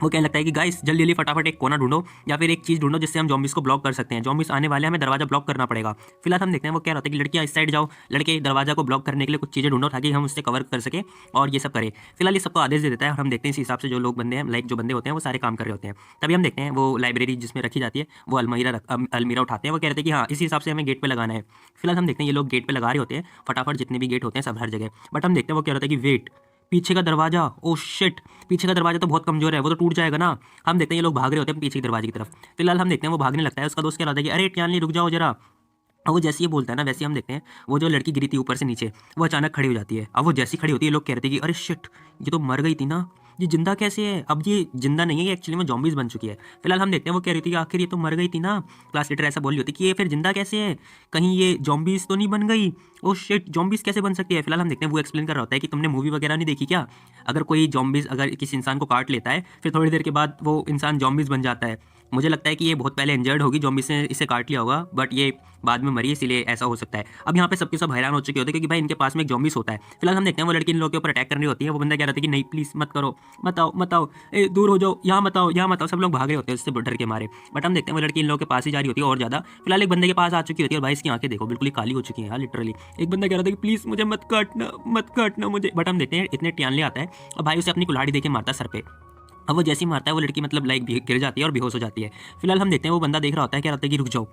वो कहने लगता है कि गाइस जल्दी जल्दी फटाफट एक कोना ढूंढो या फिर एक चीज़ ढूंढो जिससे हम जॉम्बिस को ब्लॉक कर सकते हैं, जॉम्बिस आने वाले हैं, हमें दरवाजा ब्लॉक करना पड़ेगा। फिलहाल हम देखते हैं वो कह रहा था कि लड़कियां इस साइड जाओ, लड़के दरवाजा को ब्लॉक करने के लिए कुछ चीज़ें ढूंढो ताकि हम उससे कवर कर सके और ये सब करें। फिलहाल ये सबको आदेश दे देता है और हम देखते हैं इस हिसाब से जो लोग बंदे हैं लाइक जो बंदे होते हैं वो सारे काम कर रहे होते हैं। तभी हम देखते हैं वो लाइब्रेरी जिसमें रखी जाती है वो अलमीरा उठाते हैं। वो कह रहे थे कि हाँ इसी हिसाब से हमें गेट पर लगाना है। फिलहाल हम देखते हैं ये लोग गेट पर लगा रहे होते हैं फटाफट, जितने भी गेट होते हैं सब हर जगह। बट हम देखते हैं वो कह रहा था कि वेट, पीछे का दरवाजा, ओ शिट, पीछे का दरवाजा तो बहुत कमजोर है, वो तो टूट जाएगा ना। हम देखते हैं ये लोग भाग रहे होते हैं पीछे के दरवाजे की तरफ। फिलहाल हम देखते हैं वो भागने लगता है, उसका दोस्त कह रहा था कि अरे टियानली रुक जाओ जरा। अब वो जैसे ही बोलता है ना वैसे ही हम देखते हैं वो जो लड़की गिरी थी ऊपर से नीचे वो अचानक खड़ी हो जाती है। अब वो जैसी खड़ी होती है लोग कह रहे थे कि अरे शिट ये तो मर गई थी ना, ये जिंदा कैसे है। अब ये जिंदा नहीं है, ये एक्चुअली में जॉम्बीज बन चुकी है। फिलहाल हम देखते हैं वो कह रही थी कि आखिर ये तो मर गई थी ना। क्लास लीडर ऐसा बोल रही होती कि ये फिर जिंदा कैसे है, कहीं ये जॉम्बीज तो नहीं बन गई, ओ शिट जॉम्बीज कैसे बन सकती है। फिलहाल हम देखते हैं वो एक्सप्लेन कर रहा होता है कि तुमने मूवी वगैरह नहीं देखी क्या, अगर कोई जॉम्बीज अगर किसी इंसान को काट लेता है फिर थोड़ी देर के बाद वो इंसान जॉम्बीज बन जाता है, मुझे लगता है कि ये बहुत पहले इंजर्ड होगी, ज़ॉम्बीज़ ने इसे काट लिया होगा, बट ये बाद में मरी, इसीलिए ऐसा हो सकता है। अब यहाँ पे सबके सब हैरान हो चुके होते हैं क्योंकि भाई इनके पास में एक ज़ॉम्बीज़ होता है। फिलहाल हम देखते हैं वो लड़की इन लोगों के ऊपर अटैक करनी होती है। वो बंदा कह रहा था कि नहीं प्लीज़ मत करो, मत आओ, ए दूर हो जाओ, यहाँ मत आओ, यहाँ मत आओ। सब लोग भाग रहे होते हैं उससे डर के मारे। बट हम देखते हैं वो लड़की इन लोगों के पास ही जा रही होती है और ज़्यादा। फिलहाल एक बंदे के पास आ चुकी होती है और भाई इसकी आंखें देखो बिल्कुल ही काली हो चुकी हैं यार, लिटरली। एक बंदा कह रहा था कि प्लीज़ मुझे मत काटना मुझे। बट हम देखते हैं इतने टियानले आता है और भाई उसे अपनी कुल्हाड़ी देके मारता है सर पे। अब वो जैसे ही मारता है वो लड़की मतलब लाइक गिर जाती है और बेहोश हो जाती है। फिलहाल हम देखते हैं वो बंदा देख रहा होता है, कह रहा होता है कि रुक जाओ।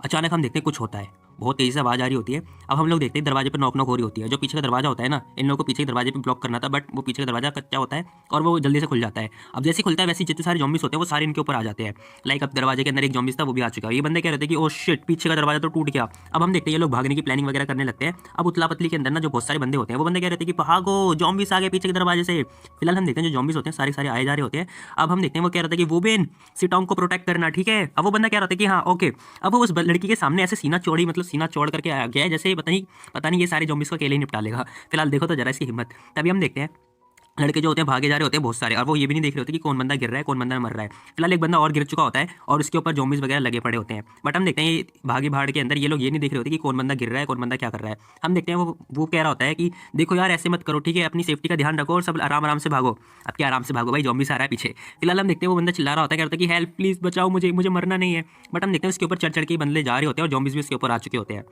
अचानक हम देखते हैं कुछ होता है, बहुत तेज़ी से आवाज़ आ रही होती है। अब हम लोग देखते हैं दरवाजे पर नॉक नॉक हो रही होती है। जो पीछे का दरवाजा होता है ना, इन लोगों को पीछे के दरवाजे पे ब्लॉक करना था, बट वो पीछे का दरवाजा कच्चा होता है और वो जल्दी से खुल जाता है। अब जैसे ही खुलता है वैसे जितने सारे ज़ॉम्बीज़ होते हैं वो सारे इनके ऊपर आ जाते हैं। लाइक अब दरवाजे के अंदर एक ज़ॉम्बीज़ था वो भी आ चुका है। ये बंदे कह रहे थे कि ओ शिट, पीछे का दरवाजा तो टूट गया। अब हम देखते हैं ये लोग भागने की प्लानिंग वगैरह करने लगते हैं। अब उतला पतली के अंदर ना जो बहुत सारे बंदे होते हैं वो बंदे कह रहे थे कि भागो, ज़ॉम्बीज़ आ गए पीछे के दरवाजे से। फिलहाल हम देखते हैं जो ज़ॉम्बीज़ होते हैं सारे सारे आए जा रहे होते हैं। अब हम देखते हैं वो कह रहा था कि वुमेन सिटोंग को प्रोटेक्ट करना, ठीक है। अब वो बंदा कह रहा था कि हाँ ओके। अब वो उस लड़की के सामने ऐसे सीना चौड़ी मतलब सीना चौड़ करके आ गया है जैसे पता नहीं ये सारे ज़ॉम्बीज़ को अकेले ही निपटा लेगा। फिलहाल देखो तो जरा इसकी हिम्मत। तभी हम देखते हैं लड़के जो होते हैं भागे जा रहे होते हैं बहुत सारे, और वो ये भी नहीं देख रहे होते कि कौन बंदा गिर रहा है कौन बंदा मर रहा है। फिलहाल एक बंदा और गिर चुका होता है और उसके ऊपर ज़ॉम्बीज़ वगैरह लगे पड़े होते हैं। बट हम देखते हैं ये भागे भाड़ के अंदर ये लोग ये नहीं देख रहे होते कि कौन बंदा गिर रहा है कौन बंदा क्या कर रहा है। हम देखते हैं वो कह रहा होता है कि देखो यार ऐसे मत करो, ठीक है, अपनी सेफ्टी का ध्यान रखो और सब आराम आराम से भागो। अब क्या आराम से भागो भाई, ज़ॉम्बीज़ आ रहा है पीछे। फिलहाल हम देखते हैं वो बंदा चिल्ला रहा होता है, कहता है कि हेल्प प्लीज़ बचाओ मुझे मरना नहीं है। बट हम देखते हैं उसके ऊपर चढ़ के बंदे जा रहे होते हैं और ज़ॉम्बीज़ भी उसके ऊपर आ चुके होते हैं।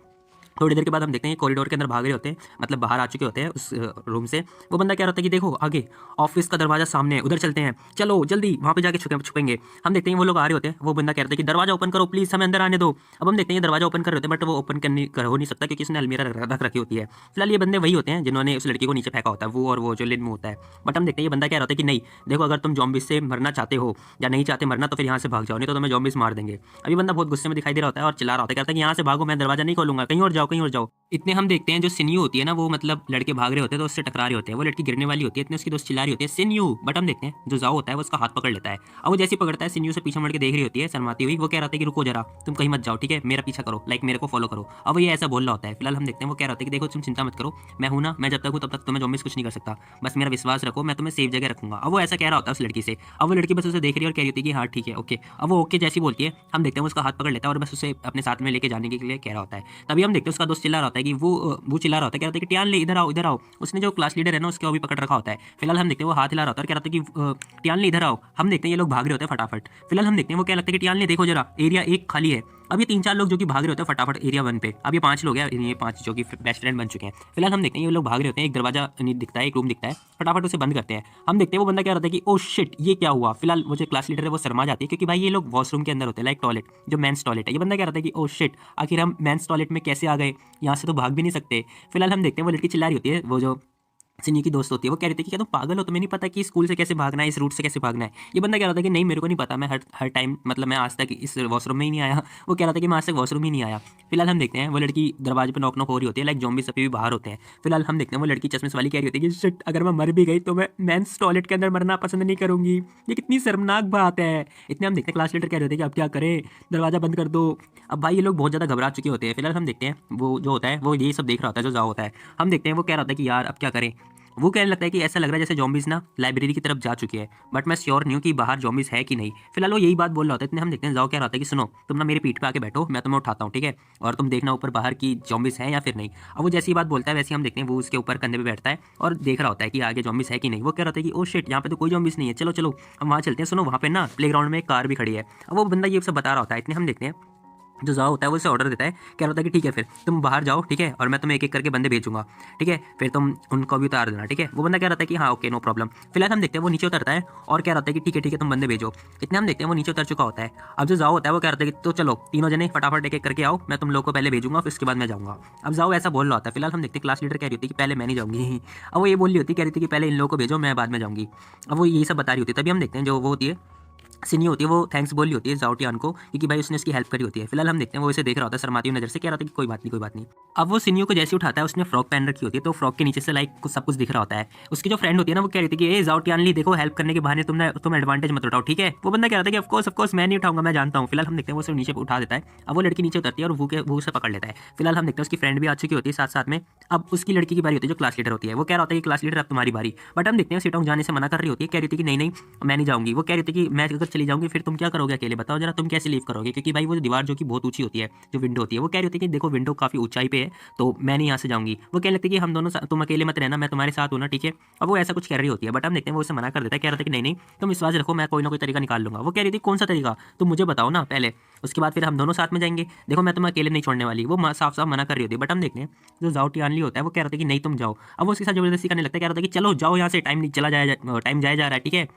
थोड़ी देर के बाद हम देखते हैं कॉरिडोर के अंदर भाग रहे होते हैं, मतलब बाहर आ चुके होते हैं उस रूम से। वो बंदा क्या रहता है कि देखो आगे ऑफिस का दरवाजा सामने है, उधर चलते हैं, चलो जल्दी वहाँ पे जाके छुपेंगे। हम देखते हैं वो लोग आ रहे होते हैं। वो बंदा कह रहा है कि दरवाजा ओपन करो प्लीज़, हमें अंदर आने दो। अब हम देखते हैं ये दरवाजा ओपन कर रहे होते हैं बट वो ओपन हो नहीं सकता क्योंकि उसने अलमीरा रख रखी होती है। फिलहाल ये बंदे वही होते हैं जिन्होंने उस लड़की को नीचे फेंका होता है, वो और वो जो लिन में होता है। बट हम देखते हैं ये बंदा कह रहा होता है कि नहीं देखो अगर तुम ज़ॉम्बीज़ से मरना चाहते हो या नहीं चाहते मरना तो फिर यहाँ से भाग जाओ, नहीं तो तुम्हें ज़ॉम्बीज़ मार देंगे। अभी बंदा बहुत गुस्से में दिखाई दे रहा होता है और चिल्ला रहा होता है, कहता है कि यहाँ से भागो, मैं दरवाजा नहीं खोलूंगा, कहीं और जाओ कहीं और जाओ। इतने हम देखते हैं जो सिन्यू होती है ना, वो मतलब लड़के भाग रहे होते हैं तो उससे टकरा रहे होते हैं, वो लड़की गिरने वाली होती है, इतने उसकी दोस्त चिल्ला रही होती है सिन्यू। बट हम देखते हैं जो जाओ होता है वो उसका हाथ पकड़ लेता है। अब वो जैसे ही पकड़ता है सिन्यू से पीछे मुड़ के देख रही होती है शर्माती हुई। वो कह रहा था कि रुको जरा, तुम कहीं मत जाओ, ठीक है, मेरा पीछा करो, लाइक मेरे को फॉलो करो। अब ये ऐसा बोल रहा होता है। फिलहाल हम देखते हैं वो कह रहा था कि देखो तुम चिंता मत करो, मैं हूँ ना, मैं जब तक हूँ तब तक तुम्हें ज़ॉम्बीज़ कुछ नहीं कर सकता, बस मेरा विश्वास रखो, मैं तुम्हें सेफ जगह रखूंगा। अब वो ऐसा कह रहा होता है उस लड़की से। अब वो लड़की बस उसे देख रही है और कह रही होती है कि हाँ ठीक है ओके। अब वो ओके जैसी बोलती है, हम देखते हैं वो उसका हाथ पकड़ लेता है और बस उसे अपने साथ में लेके जाने के लिए कह रहा होता है। तभी हम देखते हैं उसका दोस्त चिल्ला रहा होता है कि वो चिल्ला रहा होता है, कह रहा था कि टियान ले इधर आओ इधर आओ। उसने जो क्लास लीडर है ना उसके वो भी पकड़ रखा होता है। फिलहाल हम देखते हैं वो हाथ हिला रहा होता है और कह रहा था कि टियान ले इधर आओ। हम देखते हैं ये लोग भाग रहे होते हैं फटाफट। फिलहाल हम देखते हैं वो क्या लगता है कि टियान ले देखो जरा, एरिया 1 खाली है। अब ये 3-4 लोग जो कि भाग रहे होते हैं फटाफट एरिया 1 पे। अब ये 5 लोग हैं, ये 5 जो कि बेस्ट फ्रेंड बन चुके हैं। फिलहाल हम देखते हैं ये लोग भाग रहे होते हैं, एक दरवाजा दिखता है, एक रूम दिखता है, फटाफट उसे बंद करते हैं। हम देखते हैं वो बंदा क्या रहता है कि ओ शिट ये क्या हुआ। फिलहाल वो जो क्लास लीडर है वो शर्मा जाती है क्योंकि भाई ये लोग वॉशरूम के अंदर होते हैं, लाइक टॉयलेट जो मेंस टॉयलेट है। ये बंदा क्या रहता है कि ओ शिट आखिर हम मेंस टॉयलेट में कैसे आ गए, यहाँ से तो भाग भी नहीं सकते। फिलहाल हम देखते हैं वो लड़की चिल्ला रही होती है, वो जो सिन्यू की दोस्त होती है, वो कह रही थी कि क्या तुम पागल हो, तुम्हें नहीं पता कि स्कूल से कैसे भागना है, इस रूट से कैसे भागना है। ये बंदा कह रहा था कि नहीं मेरे को नहीं पता, मैं हर टाइम मतलब मैं आज तक इस वॉशरूम में ही नहीं आया। वो कह रहा था कि मैं आज तक वॉशरूम ही नहीं आया। फिलहाल हम देखते हैं वो लड़की दरवाजे पर नॉक नॉक हो रही होती है, लाइक ज़ॉम्बीज़ अभी भी बाहर होते हैं। फिलहाल हम देखते हैं वो लड़की चश्मे वाली कह रही होती है कि शिट अगर मैं मर भी गई तो मैं मेंस टॉयलेट के अंदर मरना पसंद नहीं करूंगी। ये कितनी शर्मनाक बात है। इतने हम देखते हैं क्लास लीडर कह रहे होते हैं कि अब क्या करें, दरवाजा बंद कर दो। अब भाई ये लोग बहुत ज़्यादा घबरा चुके होते हैं। फिलहाल हम देखते हैं वो जो होता है वो ये सब देख रहा होता है जो जाओ होता है। हम देखते हैं वो कह रहा था कि यार अब क्या करें। वो कहने लगता है कि ऐसा लग रहा है जैसे ज़ॉम्बीज़ ना लाइब्रेरी की तरफ जा चुके हैं, बट मैं श्योर नहीं हूँ कि बाहर ज़ॉम्बीज़ है कि नहीं। फिलहाल वो यही बात बोल रहा होता है। इतने हम देखते हैं जाओ क्या रहता है कि सुनो तुम ना मेरी पीठ पे आके बैठो, मैं तुम्हें उठाता हूँ, ठीक है, और तुम देखना ऊपर बाहर की ज़ॉम्बीज़ है या फिर नहीं। अब वो जैसी बात बोलता है वैसे हम देखते हैं वो उसके ऊपर कंधे पे बैठता है और देख रहा होता है कि आगे ज़ॉम्बीज़ है कि नहीं। वो कह रहा था कि ओ शिट यहाँ पे तो कोई ज़ॉम्बीज़ नहीं है, चलो चलो हम वहाँ चलते हैं। सुनो वहाँ पे ना प्लेग्राउंड में एक कार भी खड़ी है। अब वो बंदा ये सब बता रहा होता है। इतने हम देखते हैं जो जाओ होता है वो उसे ऑर्डर देता है, कह रहा था कि ठीक है फिर तुम बाहर जाओ, ठीक है, और मैं तुम्हें एक एक करके बंदे भेजूंगा, ठीक है, फिर तुम उनको भी उतार देना, ठीक है। वो बंदा कह रहा था कि हाँ ओके नो प्रॉब्लम। फिलहाल हम देखते हैं वो नीचे उतरता है और कह रहा था कि ठीक है तुम बंदे भेजो। इतने हम देखते हैं वो नीचे उतर चुका होता है। अब जो जाओ होता है वो कह रहा था कि तो चलो तीनों जने फटाफट एक एक करके आओ, मैं तुम लोग को पहले भेजूंगा फिर उसके बाद मैं जाऊँगा। अब जाओ ऐसा बोल रहा होता है। फिलहाल हम देखते हैं क्लास लीडर कह रही होती है कि पहले मैं नहीं जाऊँगी। अब वो ये बोल रही होती, कह रही थी कि पहले इन लोगों को भेजो मैं बाद में जाऊँगी। अब वो यही सब बता रही होती है। तभी हम देखते हैं जो वो होती है सिनी होती है वो थैंक्स बोल रही होती है जाओटियान को क्योंकि भाई उसने उसकी हेल्प करी होती है। फिलहाल हम देखते हैं वो इसे देख रहा होता है शर्माती हुई नजर से, कह रहा था कि कोई बात नहीं। अब वो सिनियो को जैसे उठाता है उसने फ्रॉक पहन रखी होती है तो फ्रॉक के नीचे से लाइक कुछ सब कुछ दिख रहा होता है। उसकी जो फ्रेंड होती है ना वो कह रही थी कि ए जाओटियान ली देखो हेल्प करने के बहाने तुम एडवांटेज मत उठाओ, ठीक है। वो बंदा कह रहा था कि ऑफकोर्स मैं नहीं उठाऊंगा, मैं जानता हूँ। फिलहाल हम देखते हैं वो उसे नीचे उठा देता है। अब वो लड़की नीचे उतरती है और वो उसे पकड़ लेता है। फिलहाल हम देखते हैं उसकी फ्रेंड भी आ चुकी होती है साथ साथ में। अब उसकी लड़की की बारी होती है जो क्लास लीडर होती है। वो कह रहा होता है कि क्लास लीडर अब तुम्हारी बारी। बट हम देखते हैं सिटोंग जाने से मना कर रही होती है, कह रही थी कि नहीं मैं नहीं जाऊँगी। वो कह रही थी कि मैं अगर चली जाऊंगी, फिर तुम क्या करोगे अकेले? बताओ जरा, तुम कैसे लीव करोगे? क्योंकि भाई वो दीवार जो कि बहुत ऊंची होती है, जो विंडो होती है, वो कह रही होती है कि देखो विंडो काफ़ी ऊंचाई पे है, तो मैं नहीं यहाँ से जाऊंगी। वो कहने लगती है कि हम दोनों तुम अकेले मत रहना, मैं तुम्हारे साथ हूँ ना, ठीक है। अब वो ऐसा कुछ कह रही होती है, बट हम देखते हैं वो उसे मना कर देता है, कह रहा था कि नहीं नहीं, तुम विश्वास रखो, मैं कोई ना कोई तरीका निकाल लूंगा। वो कह रही थी कौन सा तरीका, तुम मुझे बताओ ना पहले, उसके बाद फिर हम दोनों साथ में जाएंगे। देखो मैं तुम्हें अकेले नहीं छोड़ने वाली, वो साफ साफ मना कर रही होती है। बट हम देखते हैं जो जाओ टियानली होता है वो कह रहा था कि नहीं तुम जाओ। अब वो उसके साथ जबरदस्ती करने लगता है, कह रहा था कि चलो जाओ यहाँ से, टाइम चला जाए, टाइम जाया जा रहा है, ठीक है।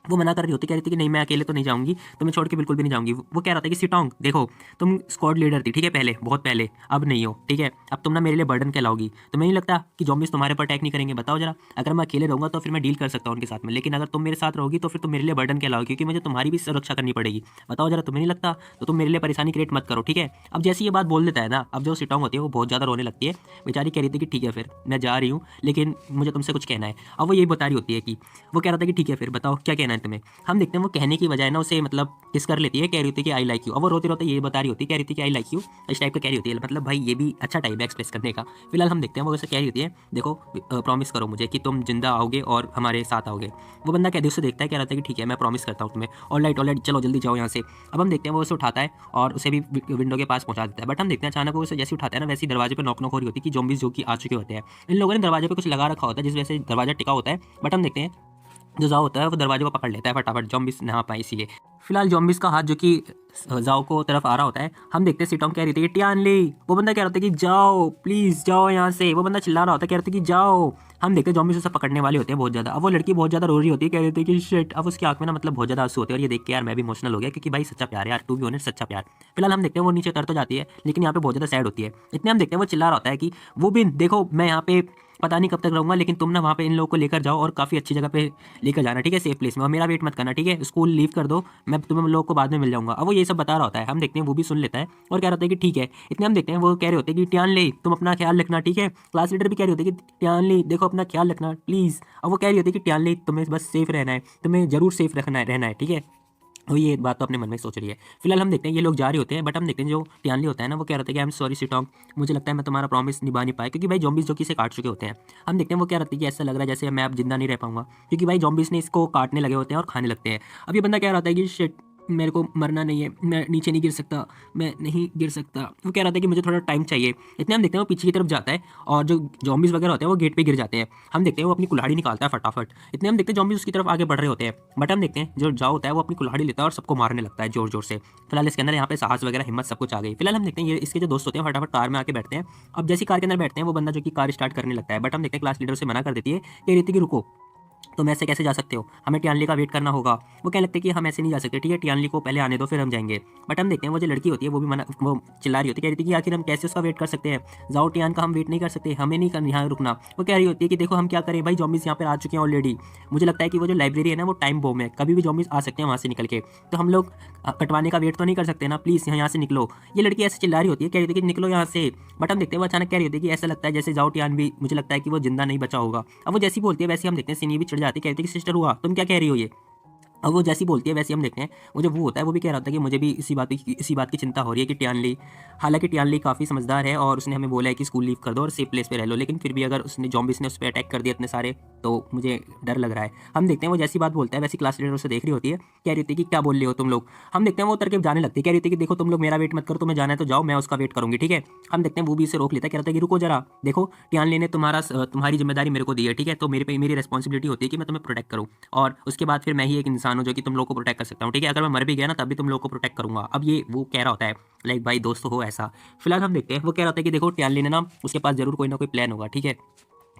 वो मना कर रही होती, कह रही थी कि नहीं मैं अकेले तो नहीं जाऊंगी, तुम्हें छोड़ के बिल्कुल भी नहीं जाऊंगी। वो कह रहा था कि सिटोंग देखो, तुम स्क्वाड लीडर थी, ठीक है, पहले, बहुत पहले, अब नहीं हो, ठीक है। अब तुम ना मेरे लिए बर्डन कहलाओगी। तुम्हें नहीं लगता कि ज़ॉम्बीज़ तुम्हारे पर अटैक नहीं करेंगे? बताओ जरा, अगर मैं अकेले रहूंगा तो फिर मैं डील कर सकता हूँ उनके साथ में, लेकिन अगर तुम मेरे साथ रहोगी तो फिर तुम मेरे लिए बर्डन कहलाओगी, क्योंकि मुझे तुम्हारी भी सुरक्षा करनी पड़ेगी। बताओ जरा, तुम्हें नहीं लगता? तो तुम मेरे लिए परेशानी क्रिएट मत करो, ठीक है। अब जैसे ये बात बोल देता है ना, अब जो सिटोंग होती है वो बहुत ज़्यादा रोने लगती है। बेचारी कह रही थी कि ठीक है फिर मैं जा रही हूँ, लेकिन मुझे तुमसे कुछ कहना है। अब वो यही बता रही होती है कि, वो कह रहा था कि ठीक है फिर बताओ क्या कहना है तुम्हें। हम देखते हैं वो कहने की बजाय ना उसे मतलब किस कर लेती है, कह रही होती है कि आई लाइक यू। अब वो रोते रोते ये बता रही होती है, कह रही थी कि आई लाइक यू, इस टाइप का कह रही होती है। मतलब भाई ये भी अच्छा टाइप है एक्सप्रेस करने का। फिलहाल हम देखते हैं वो उसे कह रही होती है, देखो प्रॉमिस करो मुझे कि तुम जिंदा आओगे और हमारे साथ आओगे। वो बंदा कह दे उसे देखता है, कह रहा था कि ठीक है मैं प्रॉमिस करता हूँ तुम्हें, ऑलराइट ऑलराइट, चलो जल्दी जाओ यहाँ से। अब हम देखते हैं वो उसे उठाता है और उसे भी विंडो के पास पहुंचा देता है। बट हम देखते हैं अचानक वो उसे जैसे उठाता है ना, वैसे ही दरवाजे पर नॉक नॉक हो रही होती है कि ज़ॉम्बीज़ जो कि आ चुके होते हैं। इन लोगों ने दरवाजे पर कुछ लगा रखा होता है जिस वजह से दरवाजा टिका होता है। बट हम देखते हैं जो जाओ होता है वो दरवाजे को पकड़ लेता है फटाफट, ज़ॉम्बीज़ ना पाए इसीलिए। फिलहाल ज़ॉम्बीज़ का हाथ जो कि जाओ को तरफ आ रहा होता है, हम देखते हैं सिटोंग कह रही थी कि टियानली, वो बंदा कह रहा था कि जाओ प्लीज़ जाओ यहाँ से। वो बंदा चिल्ला रहा होता है, कह रहा था कि जाओ। हम देखते हैं ज़ॉम्बीज़ उसे पकड़ने वाले होते हैं बहुत ज़्यादा। अब वो लड़की बहुत ज़्यादा रो रही होती है, कह रही थी कि शिट। अब उसकी आँख में ना मतलब बहुत ज़्यादा आंसू होते हैं और ये देख के यार मैं भी इमोशनल हो गया, क्योंकि भाई सच्चा प्यार है यार, टू बी ऑनेस्ट सच्चा प्यार। फिलहाल हम देखते हैं वो नीचे उतर तो जाती है, लेकिन यहाँ पे बहुत ज़्यादा सैड होती है। इतने हम देखते हैं वो चिल्ला रहा होता है कि वो बिन देखो मैं यहाँ पे पता नहीं कब तक रहूँगा, लेकिन तुम ना वहाँ पे इन लोगों को लेकर जाओ और काफ़ी अच्छी जगह पे लेकर जाना, ठीक है, सेफ प्लेस में, और मेरा वेट मत करना, ठीक है। स्कूल लीव कर दो, मैं तुम्हें लोगों को बाद में मिल जाऊँगा। अब वो ये सब बता रहा होता है, हम देखते हैं वो भी सुन लेता है और कह रहा होता है कि ठीक है। इतने हम देखते हैं वो कह रहे होते हैं कि टियानली तुम अपना ख्याल रखना, ठीक है। क्लास लीडर भी कह रही होती है कि टियानली देखो अपना ख्याल रखना प्लीज़। अब वो कह रही होती है कि टियानली तुम्हें बस सेफ रहना है, तुम्हें जरूर सेफ रहना है, ठीक है। वो ये बात तो अपने मन में सोच रही है। फिलहाल हम देखते हैं ये लोग जा रहे होते हैं, बट हम देखते हैं जो टियानली होता है ना, वो कह रहा था कि आई एम सॉरी सिटोंग, मुझे लगता है मैं तुम्हारा प्रॉमिस निभा नहीं पाया, क्योंकि भाई ज़ॉम्बीज़ जो कि इसे काट चुके होते हैं। हम देखते हैं वो कह रहा था कि ऐसा लग रहा है जैसे मैं अब जिंदा नहीं रह पाऊंगा, क्योंकि भाई ज़ॉम्बीज़ ने इसको काटने लगे होते हैं और खाने लगते हैं। अब ये बंदा कह रहा था कि शिट मेरे को मरना नहीं है, मैं नीचे नहीं गिर सकता, मैं नहीं गिर सकता। वो कह रहा था कि मुझे थोड़ा टाइम चाहिए। इतने हम देखते हैं वो पीछे की तरफ जाता है और जो ज़ॉम्बीज़ वगैरह होते हैं वो गेट पे गिर जाते हैं। हम देखते हैं वो अपनी कुल्हाड़ी निकालता है फटाफट। इतने हम देखते हैं ज़ॉम्बीज़ उसकी तरफ आगे बढ़ रहे होते हैं, बट हम देखते हैं जो जाओ होता है वो अपनी कुल्हाड़ी लेता है और सबको मारने लगता है जोर जोर से। फिलहाल इसके अंदर यहाँ पे साहस वगैरह हिम्मत सब कुछ आ गई। फिलहाल हम देखते हैं ये इसके जो दोस्त होते हैं फटाफट कार में आके बैठते हैं। अब जैसी कार के अंदर बैठते हैं वो बंदा जो कि कार स्टार्ट करने लगता है, बट हम देखते हैं क्लास लीडर से मना कर देती है, कह रही थी कि रुको तुम ऐसे कैसे जा सकते हो, हमें टियानली का वेट करना होगा। वो कहने लगते हैं कि हम ऐसे नहीं जा सकते, ठीक है, टियानली को पहले आने दो फिर हम जाएंगे। बट हम देखते हैं वो जो लड़की होती है वो भी वो चिल्ला रही होती है, कह रही थी कि आखिर हम कैसे उसका वेट कर सकते हैं, जाओ टियान का हम वेट नहीं कर सकते, हमें नहीं करना यहाँ रुकना। वो कह रही होती है कि देखो हम क्या करें भाई, ज़ॉम्बीज़ यहाँ पर आ चुके हैं ऑलरेडी। मुझे लगता है कि वो जो लाइब्रेरी है ना वो टाइम बॉम्ब है, कभी भी ज़ॉम्बीज़ आ सकते हैं वहाँ से निकल के, तो हम लोग कटवाने का वेट तो नहीं कर सकते ना, प्लीज़ यहाँ से निकलो। ये लड़की ऐसे चिल्ला रही होती है, कह रही थी कि निकलो यहाँ से। बट हम देखते हैं वो अचानक कह रही होती है कि ऐसा लगता है जैसे जाओ टियान भी, मुझे लगता है कि वो जिंदा नहीं बचा होगा। अब वो जैसी बोलती है वैसे हम देखते हैं सिनी भी चढ़ जाती है, कहती है कि सिस्टर हुआ तुम क्या कह रही हो ये। अब वो जैसी बोलती है वैसे हम देखते हैं वो जो वो होता है वो भी कह रहा था कि मुझे भी इसी बात की चिंता हो रही है कि टियानली, हालांकि टियानली काफ़ी समझदार है और उसने हमें बोला है कि स्कूल लीव कर दो और सेफ प्लेस पे रह लो, लेकिन फिर भी अगर उसने ज़ॉम्बीज़ ने उस पर अटैक कर दिया इतने सारे, तो मुझे डर लग रहा है। हम देखते हैं वो जैसी बात बोलता है वैसी क्लास लीडर उसे देख रही होती है, कह रही थी कि क्या बोल रहे हो तुम लोग। हम देखते हैं वो उतर के जाने लगती है, कह रही थी कि देखो तुम लोग मेरा वेट मत करो, तुम्हें जाना है तो जाओ, मैं उसका वेट करूंगी, ठीक है। हम देखते हैं वो भी इसे रोक लेता है, कह रहा था कि रुको जरा, देखो टियानली ने तुम्हारी जिम्मेदारी मेरे को दी है, ठीक है, तो मेरी रिस्पॉन्सिबिलिटी होती है कि मैं तुम्हें प्रोटेक्ट करूँ, और उसके बाद फिर मैं ही एक इंसान हूँ जो कि तुम लोग को प्रोटेक्ट कर सकता हूँ, ठीक है। अगर मैं मर भी गया ना तब भी तुम लोग को प्रोटेक्ट करूंगा। अब ये वो कह रहा होता है लाइक भाई दोस्त हो ऐसा। फिलहाल हम देखते हैं वो कह रहा होता है कि देखो टियानली ने ना उसके पास जरूर कोई ना कोई प्लान होगा, ठीक है,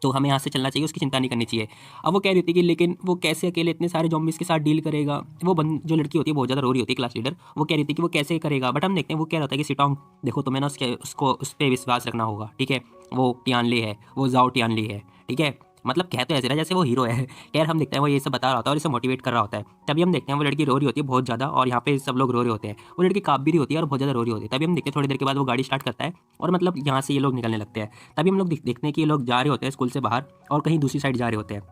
तो हमें यहाँ से चलना चाहिए, उसकी चिंता नहीं करनी चाहिए। अब वो कह रही थी कि लेकिन वो कैसे अकेले इतने सारे ज़ॉम्बीज़ के साथ डील करेगा। वो जो लड़की होती है बहुत ज़्यादा रो रही होती है क्लास लीडर, वो कह रही थी कि वो कैसे करेगा। बट हम देखते हैं वो कह रहा था कि सिटोंग देखो तुम्हें ना उसको उस पर विश्वास रखना होगा, ठीक है, वो टियानली है, वो जाओ टियानली है, ठीक है। मतलब कह तो ऐसे रहा जैसे वो हीरो है। खैर हम देखते हैं वो ये सब बता रहा होता है और इसे मोटिवेट कर रहा होता है। तभी हम देखते हैं वो लड़की रो रही होती है बहुत ज़्यादा और यहाँ पे सब लोग रो रहे होते हैं। वो लड़की काँप भी रही होती है और बहुत ज़्यादा रो रही होती है। तभी हम देखते हैं थोड़ी देर के बाद वो गाड़ी स्टार्ट करता है और मतलब यहाँ से ये लोग निकलने लगते हैं। तभी हम लोग देखते हैं कि ये लोग जा रहे होते हैं स्कूल से बाहर और कहीं दूसरी साइड जा रहे होते हैं।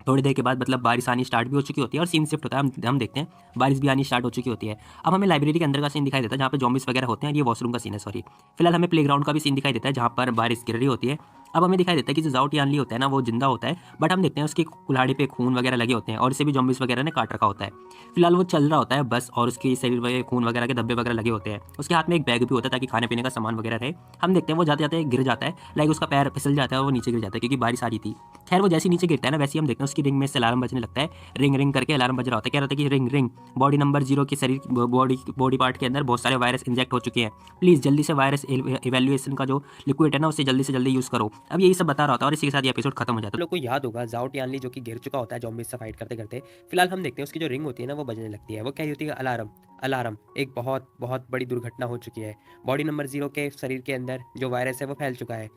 थोड़ी देर के बाद मतलब बारिश आनी स्टार्ट भी हो चुकी होती है और सीन शिफ्ट होता है। हम देखते हैं बारिश भी आनी स्टार्ट हो चुकी होती है। अब हमें लाइब्रेरी के अंदर का सीन दिखाई देता है जहाँ पे ज़ॉम्बीज़ वगैरह होते हैं। ये वॉशरूम का सीन है, सॉरी। फिलहाल हमें प्लेग्राउंड का भी सीन दिखाई देता है जहाँ पर बारिश गिर रही होती है अब हमें दिखाई देता है कि जो ज़ाओ टियानली होता है ना वो जिंदा होता है, बट हम देखते हैं उसकी कुल्हाड़ी पे खून वगैरह लगे होते हैं और इसे भी ज़ॉम्बीज़ वगैरह ने काट रखा होता है। फिलहाल वो चल रहा होता है बस, और उसके शरीर में खून वगैरह के धब्बे वगैरह लगे होते हैं। उसके हाथ में एक बैग भी होता है ताकि खाने पीने का सामान वगैरह रहे। हम देखते हैं वो जाते-जाते गिर जाता है, लाइक उसका पैर फिसल जाता है और वो नीचे गिर जाता है क्योंकि बारिश आ रही थी। खैर वो जैसे ही नीचे गिरता है ना, वैसे ही हम देखते हैं उसकी रिंग में से अलार्म बजने लगता है। रिंग रिंग करके अलार्म बज रहा होता है। कह रहा था कि रिंग रिंग, बॉडी नंबर 0 के शरीर बॉडी पार्ट के अंदर बहुत सारे वायरस इंजेक्ट हो चुके हैं। प्लीज़ जल्दी से वायरस इवैल्यूएशन का जो लिक्विड है ना उसे जल्दी से जल्दी यूज़ करो। अब यही सब बता रहा होता है और इसी के साथ ये एपिसोड खत्म हो जाता है। लोग को याद होगा ज़ाओ टियानली जो कि गिर चुका होता है ज़ॉम्बीज़ से फाइट करते-करते। फिलहाल हम देखते हैं उसकी जो रिंग होती है ना वो बजने लगती है। वो कह रही होती है अलार्म, अलार्म, एक बहुत बहुत बड़ी दुर्घटना हो चुकी है। बॉडी नंबर 0 के शरीर के अंदर जो वायरस है वो फैल चुका है।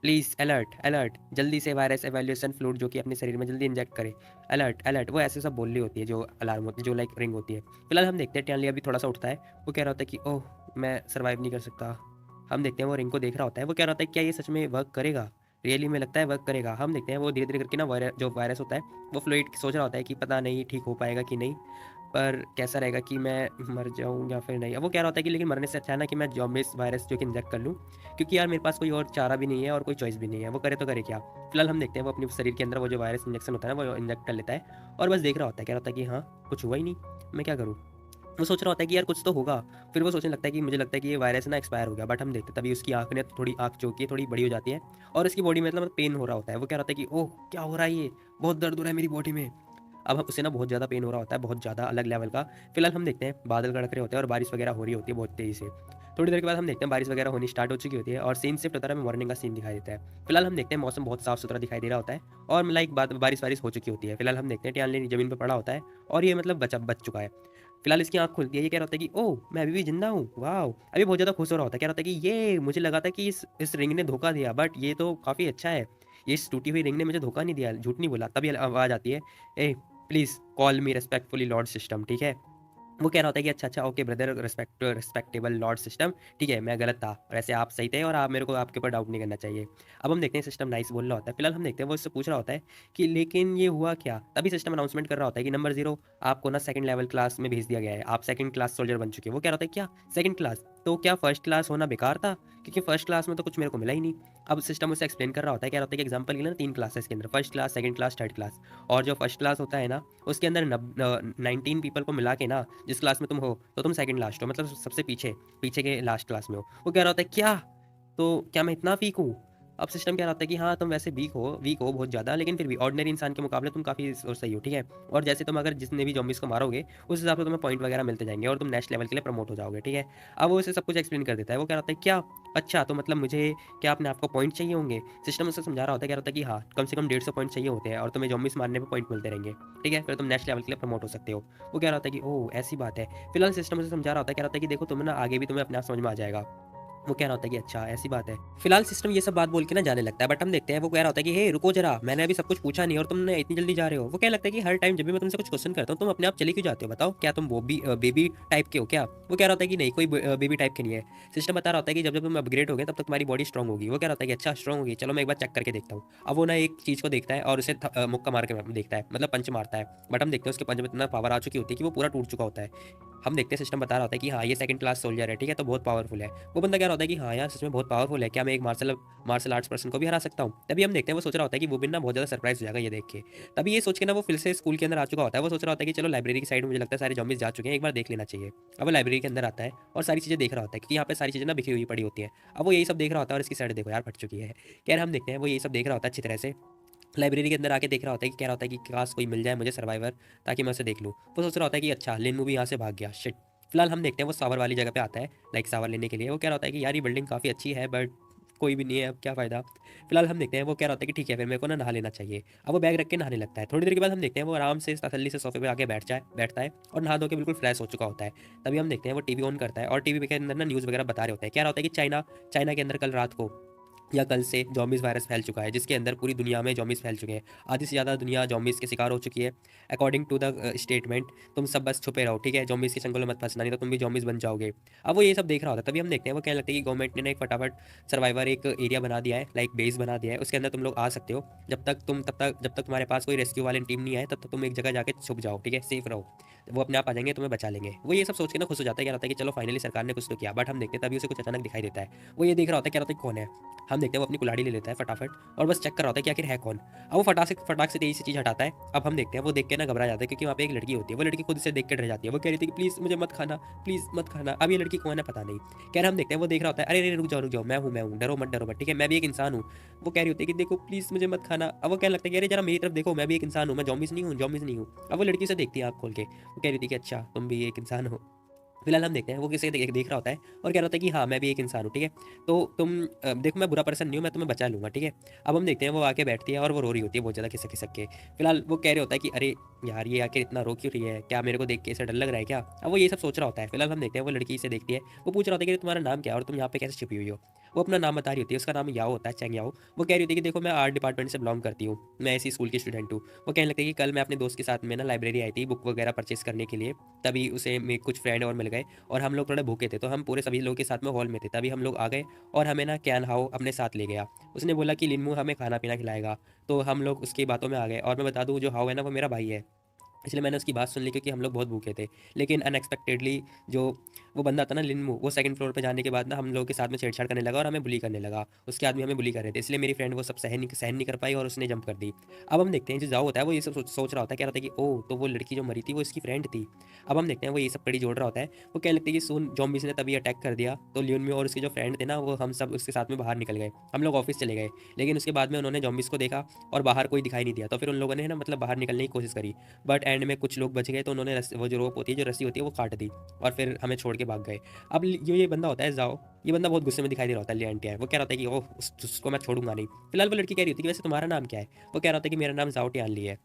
प्लीज़ अलर्ट अलर्ट, जल्दी से वायरस एवेल्यूएशन फ्लूइड जो कि अपने शरीर में जल्दी इंजेक्ट करे। अलर्ट अलर्ट, वो ऐसे सब बोल रही होती है जो अलार्म होती है, जो लाइक रिंग होती है। फिलहाल हम देखते हैं टियानली अभी थोड़ा सा उठता है। वो कह रहा होता है कि ओह, मैं सर्वाइव नहीं कर सकता। हम देखते हैं वो रिंग को देख रहा होता है। वो कह रहा होता है क्या ये सच में वर्क करेगा? रियली में लगता है वर्क करेगा। हम देखते हैं वो धीरे-धीरे करके ना जो वायरस होता है वो फ्लूइड सोच रहा होता है कि पता नहीं ठीक हो पाएगा कि नहीं, पर कैसा रहेगा कि मैं मर जाऊँ या फिर नहीं। अब वो कह रहा होता है कि लेकिन मरने से अच्छा है ना कि मैं ज़ॉम्बीज़ वायरस जो कि इंजेक्ट कर लूँ, क्योंकि यार मेरे पास कोई और चारा भी नहीं है और कोई चॉइस भी नहीं है। वो करे तो करे क्या? फिलहाल हम देखते हैं वो अपने शरीर के अंदर वो जो वायरस इंजेक्शन होता है ना वो इंजेक्ट कर लेता है और बस देख रहा होता है। कह रहा होता है कि हाँ, कुछ हुआ ही नहीं, मैं क्या करूँ? वो सोच रहा होता है कि यार कुछ तो होगा। फिर वो सोचने लगता है कि मुझे लगता है कि ये वायरस ना एक्सपायर हो गया, बट हम देखते हैं तभी उसकी आँख ने थोड़ी, आँख जो होती है थोड़ी बड़ी हो जाती है और उसकी बॉडी में मतलब पेन हो रहा होता है। वो कह रहा होता है कि ओह! क्या हो रहा है ये? बहुत दर्द हो रहा है मेरी बॉडी में। अब उसे ना बहुत ज़्यादा पेन हो रहा होता है, बहुत ज़्यादा अलग लेवल का। फिलहाल हम देखते हैं बादल गड़क रहे होते हैं और बारिश वगैरह हो रही होती है बहुत तेज़ी से। थोड़ी देर के बाद हम देखते हैं बारिश वगैरह होनी स्टार्ट हो चुकी होती है और सीन शिफ्ट होता है, हमें मॉर्निंग का सीन दिखाई देता है। फिलहाल हम देखते हैं मौसम बहुत साफ सुथरा दिखाई दे रहा होता है और लाइक बारिश वारिश हो चुकी होती है। फिलहाल हम देखते हैं टियानली ज़मीन पर पड़ा होता है और ये मतलब बच चुका है। फिलहाल इसकी आँख खुलती है, ये कह रहा होता है कि ओह! मैं अभी भी ज़िंदा हूँ, वॉव! अभी बहुत ज़्यादा खुश हो रहा होता है, कह रहा होता है कि ये मुझे लगा था कि इस रिंग ने धोखा दिया, बट ये तो काफ़ी अच्छा है। ये इस टूटी हुई रिंग ने मुझे धोखा नहीं दिया, झूठ नहीं बोला। तभी आवाज़ आती है, ए please call me respectfully lord system, ठीक है? वो कह रहा होता है कि अच्छा okay brother, respectable lord system, ठीक है मैं गलत था, वैसे आप सही थे और आप मेरे को आपके ऊपर डाउट नहीं करना चाहिए। अब हम देखते हैं सिस्टम नाइस बोल रहा होता है। फिलहाल हम देखते हैं वो इससे पूछ रहा होता है कि लेकिन ये हुआ क्या? तभी सिस्टम अनाउंसमेंट कर रहा होता है कि नंबर 0 आपको ना सेकंड लेवल क्लास में भेज दिया गया है, आप सेकंड क्लास सोल्जर बन चुके हैं। वो कह रहा होता है क्या सेकंड क्लास? तो क्या फर्स्ट क्लास होना बेकार था? क्योंकि फर्स्ट क्लास में तो कुछ मेरे को मिला ही नहीं। अब सिस्टम उसे एक्सप्लेन कर रहा होता है, कह रहा होता है कि एग्जाम्पल के लिए ना 3 क्लास है इसके अंदर, first class, second class, third class. और जो फर्स्ट क्लास होता है ना उसके अंदर 19 पीपल को मिला के ना जिस क्लास में तुम हो तो तुम सेकंड लास्ट हो, मतलब सबसे पीछे पीछे के लास्ट क्लास में हो। वो कह रहा होता है क्या? तो क्या मैं इतना वीक हूँ? अब सिस्टम कह रहा होता है कि हाँ तुम वैसे वीक हो बहुत ज़्यादा, लेकिन फिर भी ऑर्डिनरी इंसान के मुकाबले तुम काफ़ी सही हो, ठीक है? और जैसे तुम अगर जितने भी ज़ॉम्बीज़ को मारोगे उस हिसाब से तुम्हें पॉइंट वगैरह मिलते जाएंगे और तुम नेक्स्ट लेवल के लिए प्रमोट हो जाओगे, ठीक है? अब वो उसे सब कुछ एक्सप्लेन कर देता है। वो कह रहा होता है क्या? अच्छा, तो मतलब मुझे क्या अपने आपको पॉइंट चाहिए होंगे? सिस्टम उसे समझा रहा होता है, कह रहा होता है कि हाँ कम से कम 150 पॉइंट चाहिए होते हैं और तुम्हें ज़ॉम्बीज़ मारने पे पॉइंट मिलते रहेंगे, ठीक है? फिर तुम नेक्स्ट लेवल के लिए प्रमोट हो सकते हो। वो कह रहा होता है कि ओह ऐसी बात है। फिलहाल सिस्टम उसे समझा रहा होता है, कह रहा होता है कि देखो तुम्हें ना आगे भी तुम्हें अपने आप समझ में आ जाएगा। वो कह रहा होता है कि अच्छा ऐसी बात है। फिलहाल सिस्टम ये सब बात बोल के ना जाने लगता है, बट हम देखते हैं वो कह रहा होता है कि हे रुको जरा, मैंने अभी सब कुछ पूछा नहीं और तुमने इतनी जल्दी जा रहे हो। वो क्या लगता है कि हर टाइम जब भी मैं तुमसे कुछ क्वेश्चन करता हूँ तुम अपने आप चले क्यों जाते हो? बताओ क्या तुम बेबी टाइप के हो क्या? वो कह रहा होता है कि नहीं, कोई बेबी टाइप के नहीं है। सिस्टम बता रहा होता है कि जब जब तुम अपग्रेड हो गए तब तक तुम्हारी बॉडी स्ट्रॉन्ग होगी। वो कह रहा होता है कि अच्छा स्ट्रॉन्ग होगी, चलो मैं एक बार चेक करके देखता हूँ। अब वो ना एक चीज़ को देखता है और उसे मुक्का मार के देखता है, मतलब पंच मारता है। बट हम देखते हैं उसके पंच में इतना पावर आ चुकी होती है कि वो पूरा टूट चुका होता है। हम देखते हैं सिस्टम बता रहा होता है कि हाँ ये सेकंड क्लास सोल्जर है, ठीक है, तो बहुत पावरफुल है। वो बंदा कह रहा होता है कि हाँ यार सच में बहुत पावरफुल है, क्या मैं एक मार्शल आर्ट्स पर्सन को भी हरा सकता हूँ? तभी हम देखते हैं वो सोच रहा होता है कि वो भी ना बहुत ज़्यादा सरप्राइज हो जाएगा ये देख के। तभी ये सोच के ना वो फिर से स्कूल के अंदर आ चुका होता है। वो सोच रहा होता है कि चलो लाइब्रेरी की साइड में मुझे लगता है सारे ज़ॉम्बीज़ जा चुके हैं, एक बार देख लेना चाहिए। अब वो लाइब्रेरी के अंदर आता है और सारी चीज़ें देख रहा होता है क्योंकि यहाँ पे सारी चीज़ें ना बिखरी हुई पड़ी होती हैं। अब वो यही सब देख रहा होता है और इसकी साइड देखो यार फट चुकी है। खैर हम देखते हैं वो यही सब देख रहा होता है अच्छी तरह से। लाइब्रेरी के अंदर आके देख रहा होता है कि कह रहा होता है कि काश कोई मिल जाए मुझे सर्वाइवर, ताकि मैं उसे देख लूँ। वो सोच रहा होता है कि अच्छा लिन मूवी यहाँ से भाग गया, शिट। फिलहाल हम देखते हैं वो सावर वाली जगह पे आता है, लाइक सावर लेने के लिए। वो कह रहा होता है कि यार ये बिल्डिंग काफ़ी अच्छी है बट कोई भी नहीं है, अब क्या फ़ायदा। फिलहाल हम देखते हैं वो कह रहा होता है कि ठीक है फिर मेरे को ना नहा लेना चाहिए। अब वो बैग रख के नहाने लगता है। थोड़ी देर के बाद हम देखते हैं वो आराम से तसल्ली से सोफे पे आके बैठता है और नहा धो के बिल्कुल फ्रेश हो चुका होता है। तभी हम देखते हैं वो टीवी ऑन करता है और टीवी के अंदर ना न्यूज़ वगैरह बता रहे होते हैं। कह रहा होता है कि चाइना के अंदर कल रात को या कल से जॉम्बीज़ वायरस फैल चुका है, जिसके अंदर पूरी दुनिया में जॉम्बीज़ फैल चुके हैं। आधी से ज़्यादा दुनिया जॉम्बीज़ के शिकार हो चुकी है। अकॉर्डिंग टू द स्टेटमेंट तुम सब बस छुपे रहो, ठीक है? जॉम्बीज़ के चंगुल में मत फंसना, नहीं तो तुम भी जॉम्बीज़ बन जाओगे। अब वो ये सब देख रहा होता है, तभी हम देखते हैं वो कहने लगता है कि गवर्नमेंट ने ना एक फटाफट सर्वाइवर एक एरिया बना दिया है, लाइक बेस बना दिया है। उसके अंदर तुम लोग आ सकते हो। जब तक तुम्हारे पास कोई रेस्क्यू वाली टीम नहीं आए तब तक तुम एक जगह जाके छुप जाओ, ठीक है? सेफ रहो। वो अपने आप आ जाएंगे, तुम्हें बचा लेंगे। वो ये सब सोच के ना खुश हो जाता है, कह रहा होता है कि चलो फाइनली सरकार ने कुछ तो किया। बट हम देखते हैं तभी उसे कुछ अचानक दिखाई देता है। वो ये देख रहा होता है, कह रहा होता है कौन है? हम देखते हैं वो अपनी कुल्हाड़ी ले लेता है फटाफट और बस चेक कर रहा होता है कि आखिर है कौन। अब वो फटाक से तेजी से चीज़ हटाता है। अब हम देखते हैं वो देख के ना घबरा जाता है क्योंकि वहाँ पे एक लड़की होती है। वो लड़की खुद से देख के डर जाती है। वो कह रही थी कि प्लीज़ मुझे मत खाना, प्लीज़ मत खाना। अब ये लड़की कौन है पता नहीं। खैर हम देखते हैं वो देख रहा होता है, अरे अरे रुक जाओ, मैं हूँ, डरो मत, ठीक है, मैं भी एक इंसान हूँ। वो कह रही होती है कि देखो प्लीज़ मुझे मत खाना। अब वो कहने लगता है कि अरे जरा मेरी तरफ देखो, मैं भी एक इंसान हूँ, मैं ज़ॉम्बीज़ नहीं हूँ, ज़ॉम्बीज़ नहीं हूँ। अब वो लड़की उसे देखती है आँख खोल के। वो कह रही थी कि अच्छा तुम भी एक इंसान हो। फिलहाल हम देखते हैं वो किसी देख रहा होता है और कह रहा होता है कि हाँ मैं भी एक इंसान हूँ, ठीक है। तो तुम देखो मैं बुरा पर्सन नहीं हूँ, मैं तुम्हें बचा लूंगा, ठीक है। अब हम देखते हैं वो आके बैठती है और वो रो रही होती है बहुत ज़्यादा खिसक खिसक के। फिलहाल वो कह रहे होता है कि अरे यार ये आखिर इतना रो क्यों रही है, क्या मेरे को देख के ऐसा डर लग रहा है क्या। अब वो ये सब सोच रहा होता है। फिलहाल हम देखते हैं वो लड़की से देखती है। वो पूछ रहा होता है कि तुम्हारा नाम क्या है और तुम यहाँ पे कैसे छिपी हुई हो। वो अपना नाम बता रही होती है, उसका नाम याओ होता है, चैंग याओ। वो कह रही होती है कि देखो मैं आर्ट डिपार्टमेंट से बिलोंग करती हूँ, मैं इसी स्कूल की स्टूडेंट हूँ। वो कहने लगती है कि कल मैं अपने दोस्त के साथ में ना लाइब्रेरी आई थी बुक वगैरह परचेस करने के लिए, तभी उसे मेरे कुछ फ्रेंड और मिल गए और हम लोग थोड़े भूखे थे तो हम पूरे सभी लोगों के साथ में हॉल में थे। तभी हम लोग आ गए और हमें ना कैन हाओ अपने साथ ले गया। उसने बोला कि लिनमू हमें खाना पीना खिलाएगा। तो हम लोग उसकी बातों में आ गए और मैं बता दूं जो हाओ है ना वो मेरा भाई है। इसलिए मैंने उसकी बात सुन ली क्योंकि हम लोग बहुत भूखे थे। लेकिन अनएक्सपेक्टेडली जो वो बंदा था ना लिनमू, वो सेकंड फ्लोर पे जाने के बाद ना हम लोगों के साथ में छेड़छाड़ करने लगा और हमें बुली करने लगा। उसके आदमी हमें बुली कर रहे थे, इसलिए मेरी फ्रेंड वो सब सहन नहीं कर पाई और उसने जंप कर दी। अब हम देखते हैं जो जाओ होता है वो ये सब सोच रहा होता है, कह रहा था कि ओह तो वो लड़की जो मरी थी वो इसकी फ्रेंड थी। अब हम देखते हैं वो ये सब कड़ी जोड़ रहा होता है। वो कहने लगती है कि सुन जॉम्बीज ने तभी अटैक कर दिया तो लियोन और उसके जो फ्रेंड थे ना वो हम सब उसके साथ में बाहर निकल गए, हम लोग ऑफिस चले गए। लेकिन उसके बाद में उन्होंने जॉम्बीज को देखा और बाहर कोई दिखाई नहीं दिया, तो फिर उन लोगों ने ना मतलब बाहर निकलने की कोशिश करी। बट एंड में कुछ लोग बच गए तो उन्होंने वो जो रोप होती है, जो रस्सी होती है वो काट दी और फिर हमें छोड़ के भाग गए। अब जो ये बंदा होता है जाओ, ये बंदा बहुत गुस्से में दिखाई दे रहा होता है लियांटिया है। वो कह रहा होता है कि ओह उसको मैं छोड़ूंगा नहीं। फिलहाल वो लड़की कह रही होती है कि वैसे तुम्हारा नाम क्या है। वो कह रहा होता है कि मेरा नाम जाओ टियान ली है।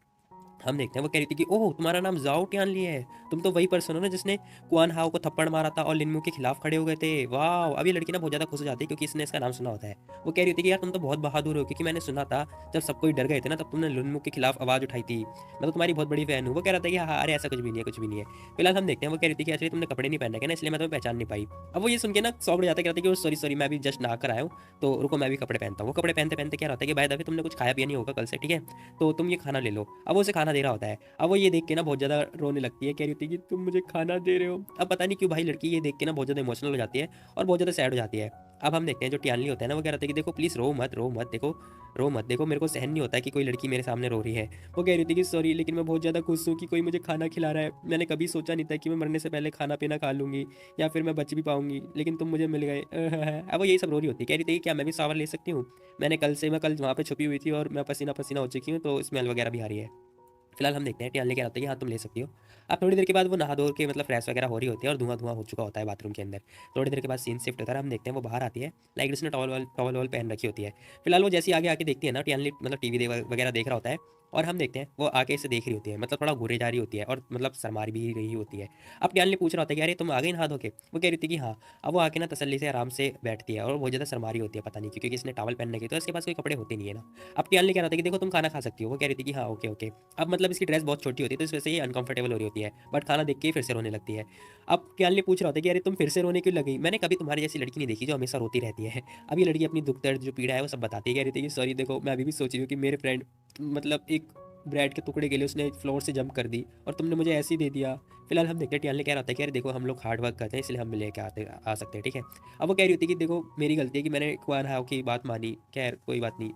हम देखते हैं वो कह रही थी कि ओह तुम्हारा नाम जाओ टियानली है, तुम तो वही पर्सन हो ना जिसने कुआन हाओ को थप्पड़ मारा था और लिनमू के खिलाफ खड़े हो गए थे। वाह। अब ये लड़की ना बहुत ज्यादा खुश हो जाती है क्योंकि इसने इसका नाम सुना होता है। वो कह रही थी कि यार तुम तो बहुत बहादुर हो क्योंकि मैंने सुना था जब सब कोई डर गए थे ना तब तुमने लिनमू के खिलाफ आवाज उठाई थी, मैं तो तुम्हारी बहुत बड़ी फैन हूँ। वो कह रहा था कि हाँ अरे ऐसा कुछ भी नहीं है, कुछ भी नहीं है। फिलहाल हम देखते हैं वो कह रही थी कि एक्चुअली तुमने कपड़े नहीं पहने के ना इसलिए मैं तुम्हें पहचान नहीं पाई। अब वो ये सुन के ना शौक हो जाता है, कहता है कि सॉरी सॉरी मैं अभी जस्ट नहा कर आया हूँ, तो रुको मैं भी कपड़े पहनता हूँ। वो कपड़े पहनते पहनते क्या रहता है कि भाई दफे तुमने कुछ खाया पिया नहीं होगा कल से, ठीक है, तो तुम ये खाना ले लो। अब वो उसे खाना दे रहा होता है। अब वो ये देख के ना बहुत ज़्यादा रोने लगती है, कह रही होती है कि तुम मुझे खाना दे रहे हो। अब पता नहीं क्यों भाई लड़की ये देख के ना बहुत ज़्यादा इमोशनल हो जाती है और बहुत ज़्यादा सैड हो जाती है। अब हम देखते हैं जो टियानली होता है ना वो कह रहा था कि देखो प्लीज़ रो मत, देखो रो मत, देखो मेरे को सहन नहीं होता है कि कोई लड़की मेरे सामने रो रही है। वो कह रही थी कि सॉरी लेकिन मैं बहुत ज़्यादा खुश हूँ कि कोई मुझे खाना खिला रहा है, मैंने कभी सोचा नहीं था कि मैं मरने से पहले खाना पीना खा लूँगी या फिर मैं बच भी पाऊँगी, लेकिन तुम मुझे मिल गए। अब वो यही सब रो रही होती है, कह रही थी कि क्या मैं भी सावर ले सकती हूँ, मैं कल वहाँ पे छुपी हुई थी और मैं पसीना पसीना हो चुकी हूँ तो स्मेल वगैरह भी आ रही है। फिलहाल हम देखते हैं टियान लेके आता है कि हाँ तुम ले सकती हो। अब थोड़ी देर के बाद वो नहा धो के मतलब फ्रेश वगैरह हो रही होती है और धुआं धुआं हो चुका होता है बाथरूम के अंदर। थोड़ी देर के बाद सीन शिफ्ट होता है, हम देखते हैं वो बाहर आती है, लाइक उसने टॉवल वॉल पहन रखी होती है। फिलहाल वो जैसे ही आगे आके देखती है ना टियान मतलब टीवी वगैरह देख रहा होता है और हम देखते हैं वो आके इसे देख रही होती है, मतलब थोड़ा घूरे जा रही होती है और मतलब शर्मा भी रही होती है। अब टियान पूछ रहा होता है कि अरे तुम आ गई नहा धो के। वो कह रही थी कि हाँ। अब वो आके ना तसल्ली से आराम से बैठती है और बहुत ज़्यादा शर्मा रही होती है, पता नहीं क्यों, क्योंकि इसने टॉवल पहन रखी तो इसके पास कोई कपड़े होते नहीं है ना। अब टियान कह रहा था कि देखो तुम खाना खा सकती हो। वो कह रही थी कि हाँ ओके ओके। अब मतलब इसकी ड्रेस बहुत छोटी होती है तो इस वजह से ये अनकंफर्टेबल हो रही होती है, बट खाना देख के ही फिर से रोने लगती है। अब क्याल पूछ रहा होता है कि अरे तुम फिर से रोने क्यों लगी, मैंने कभी तुम्हारी जैसी लड़की नहीं देखी जो हमेशा रोती रहती है। अब ये लड़की अपनी दुख दर्द जो पीड़ा है वो सब बताती है, कह रही थी कि सॉरी देखो मैं अभी भी सोच रही हूँ कि मेरे फ्रेंड मतलब एक ब्रेड के टुकड़े के लिए उसने फ्लोर से जंप कर दी और तुमने मुझे ऐसे ही दे दिया। फिलहाल हम देखते हैं टियाल कह रहा होता है कि अरे देखो हम लोग हार्ड वर्क करते हैं इसलिए हम लेके आते आ सकते हैं, ठीक है। अब वो कह रही होती है कि देखो मेरी गलती है कि मैंने कुआन हाव की बात मानी, खैर कोई बात नहीं।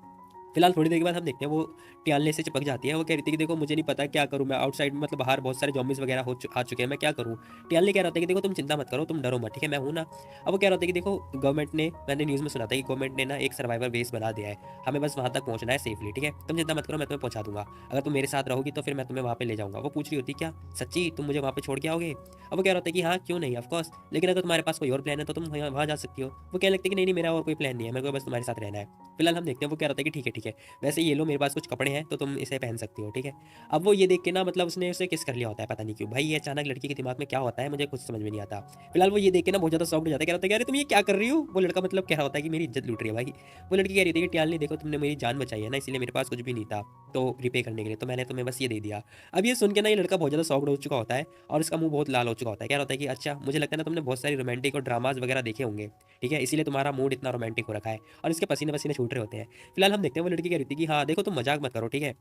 फिलहाल थोड़ी देर के बाद हम देखते हैं वो टियालने से चिपक जाती है। वो कह रही थी कि देखो मुझे नहीं पता क्या करूँ मैं, आउटसाइड मतलब बाहर बहुत सारे जॉम्बिस वगैरह आ चुके हैं, मैं क्या करूँ। टियालने कह रहा था कि देखो तुम चिंता मत करो, तुम डरो मत, ठीक है मैं हूँ ना। अब वो कह रहा था कि देखो गवर्नमेंट ने, मैंने न्यूज़ में सुना था कि गवर्नमेंट ने ना एक सर्वाइवर बेस बना दिया है, हमें बस वहाँ तक पहुँचना है सेफली, ठीक है तुम चिंता मत करो मैं तुम्हें पहुँचा दूंगा, अगर तुम मेरे साथ रहोगी तो फिर मैं तुम्हें वहाँ पे ले जाऊँगा। वो पूछ रही होती क्या सच्ची तुम मुझे वहाँ पे छोड़ के आओगे। अब वो कह रहा था कि हाँ क्यों नहीं ऑफकोर्स, लेकिन अगर तुम्हारे पास कोई और प्लान है तो तुम वहाँ जा सकती हो। वो कहने लगती कि नहीं मेरा और कोई प्लान नहीं है, मेरे को बस तुम्हारे साथ रहना है। फिलहाल हम देखते हैं वो कह रहा था कि ठीक है वैसे ये लो मेरे पास कुछ कपड़े हैं तो तुम इसे पहन सकती हो, ठीक है। अब वो ये देख के ना मतलब उसने उसे किस कर लिया होता है, पता नहीं क्यों भाई ये अचानक लड़की के दिमाग में क्या होता है मुझे कुछ समझ में नहीं आता। फिलहाल वो ये देख के ना बहुत ज्यादा शॉक्ड हो जाता है, कह रहा था कि अरे तुम ये क्या कर रही हो। वो लड़का मतलब कह रहा होता है कि मेरी इज्जत लूट रही है भाई। वो लड़की कह रही थी कि ट्याल नहीं देखो तुमने मेरी जान बचाई है ना इसलिए मेरे पास कुछ भी नहीं था तो रिपे करने के लिए, तो मैंने तुम्हें बस ये दे दिया। अब ये सुन के ना ये लड़का बहुत ज्यादा शॉक्ड हो चुका होता है और इसका मुंह बहुत लाल हो चुका होता है, कह रहा होता है कि अच्छा मुझे लगता है ना तुमने बहुत सारी रोमांटिक और ड्रामाज वगैरह देखे होंगे, ठीक है इसीलिए तुम्हारा मूड इतना रोमांटिक हो रखा है। और इसके पसीने पसीने छूट रहे होते हैं। फिलहाल हम देखते हैं वो लड़की कह रही थी कि हाँ देखो तुम मजाक मत करो, ठीक है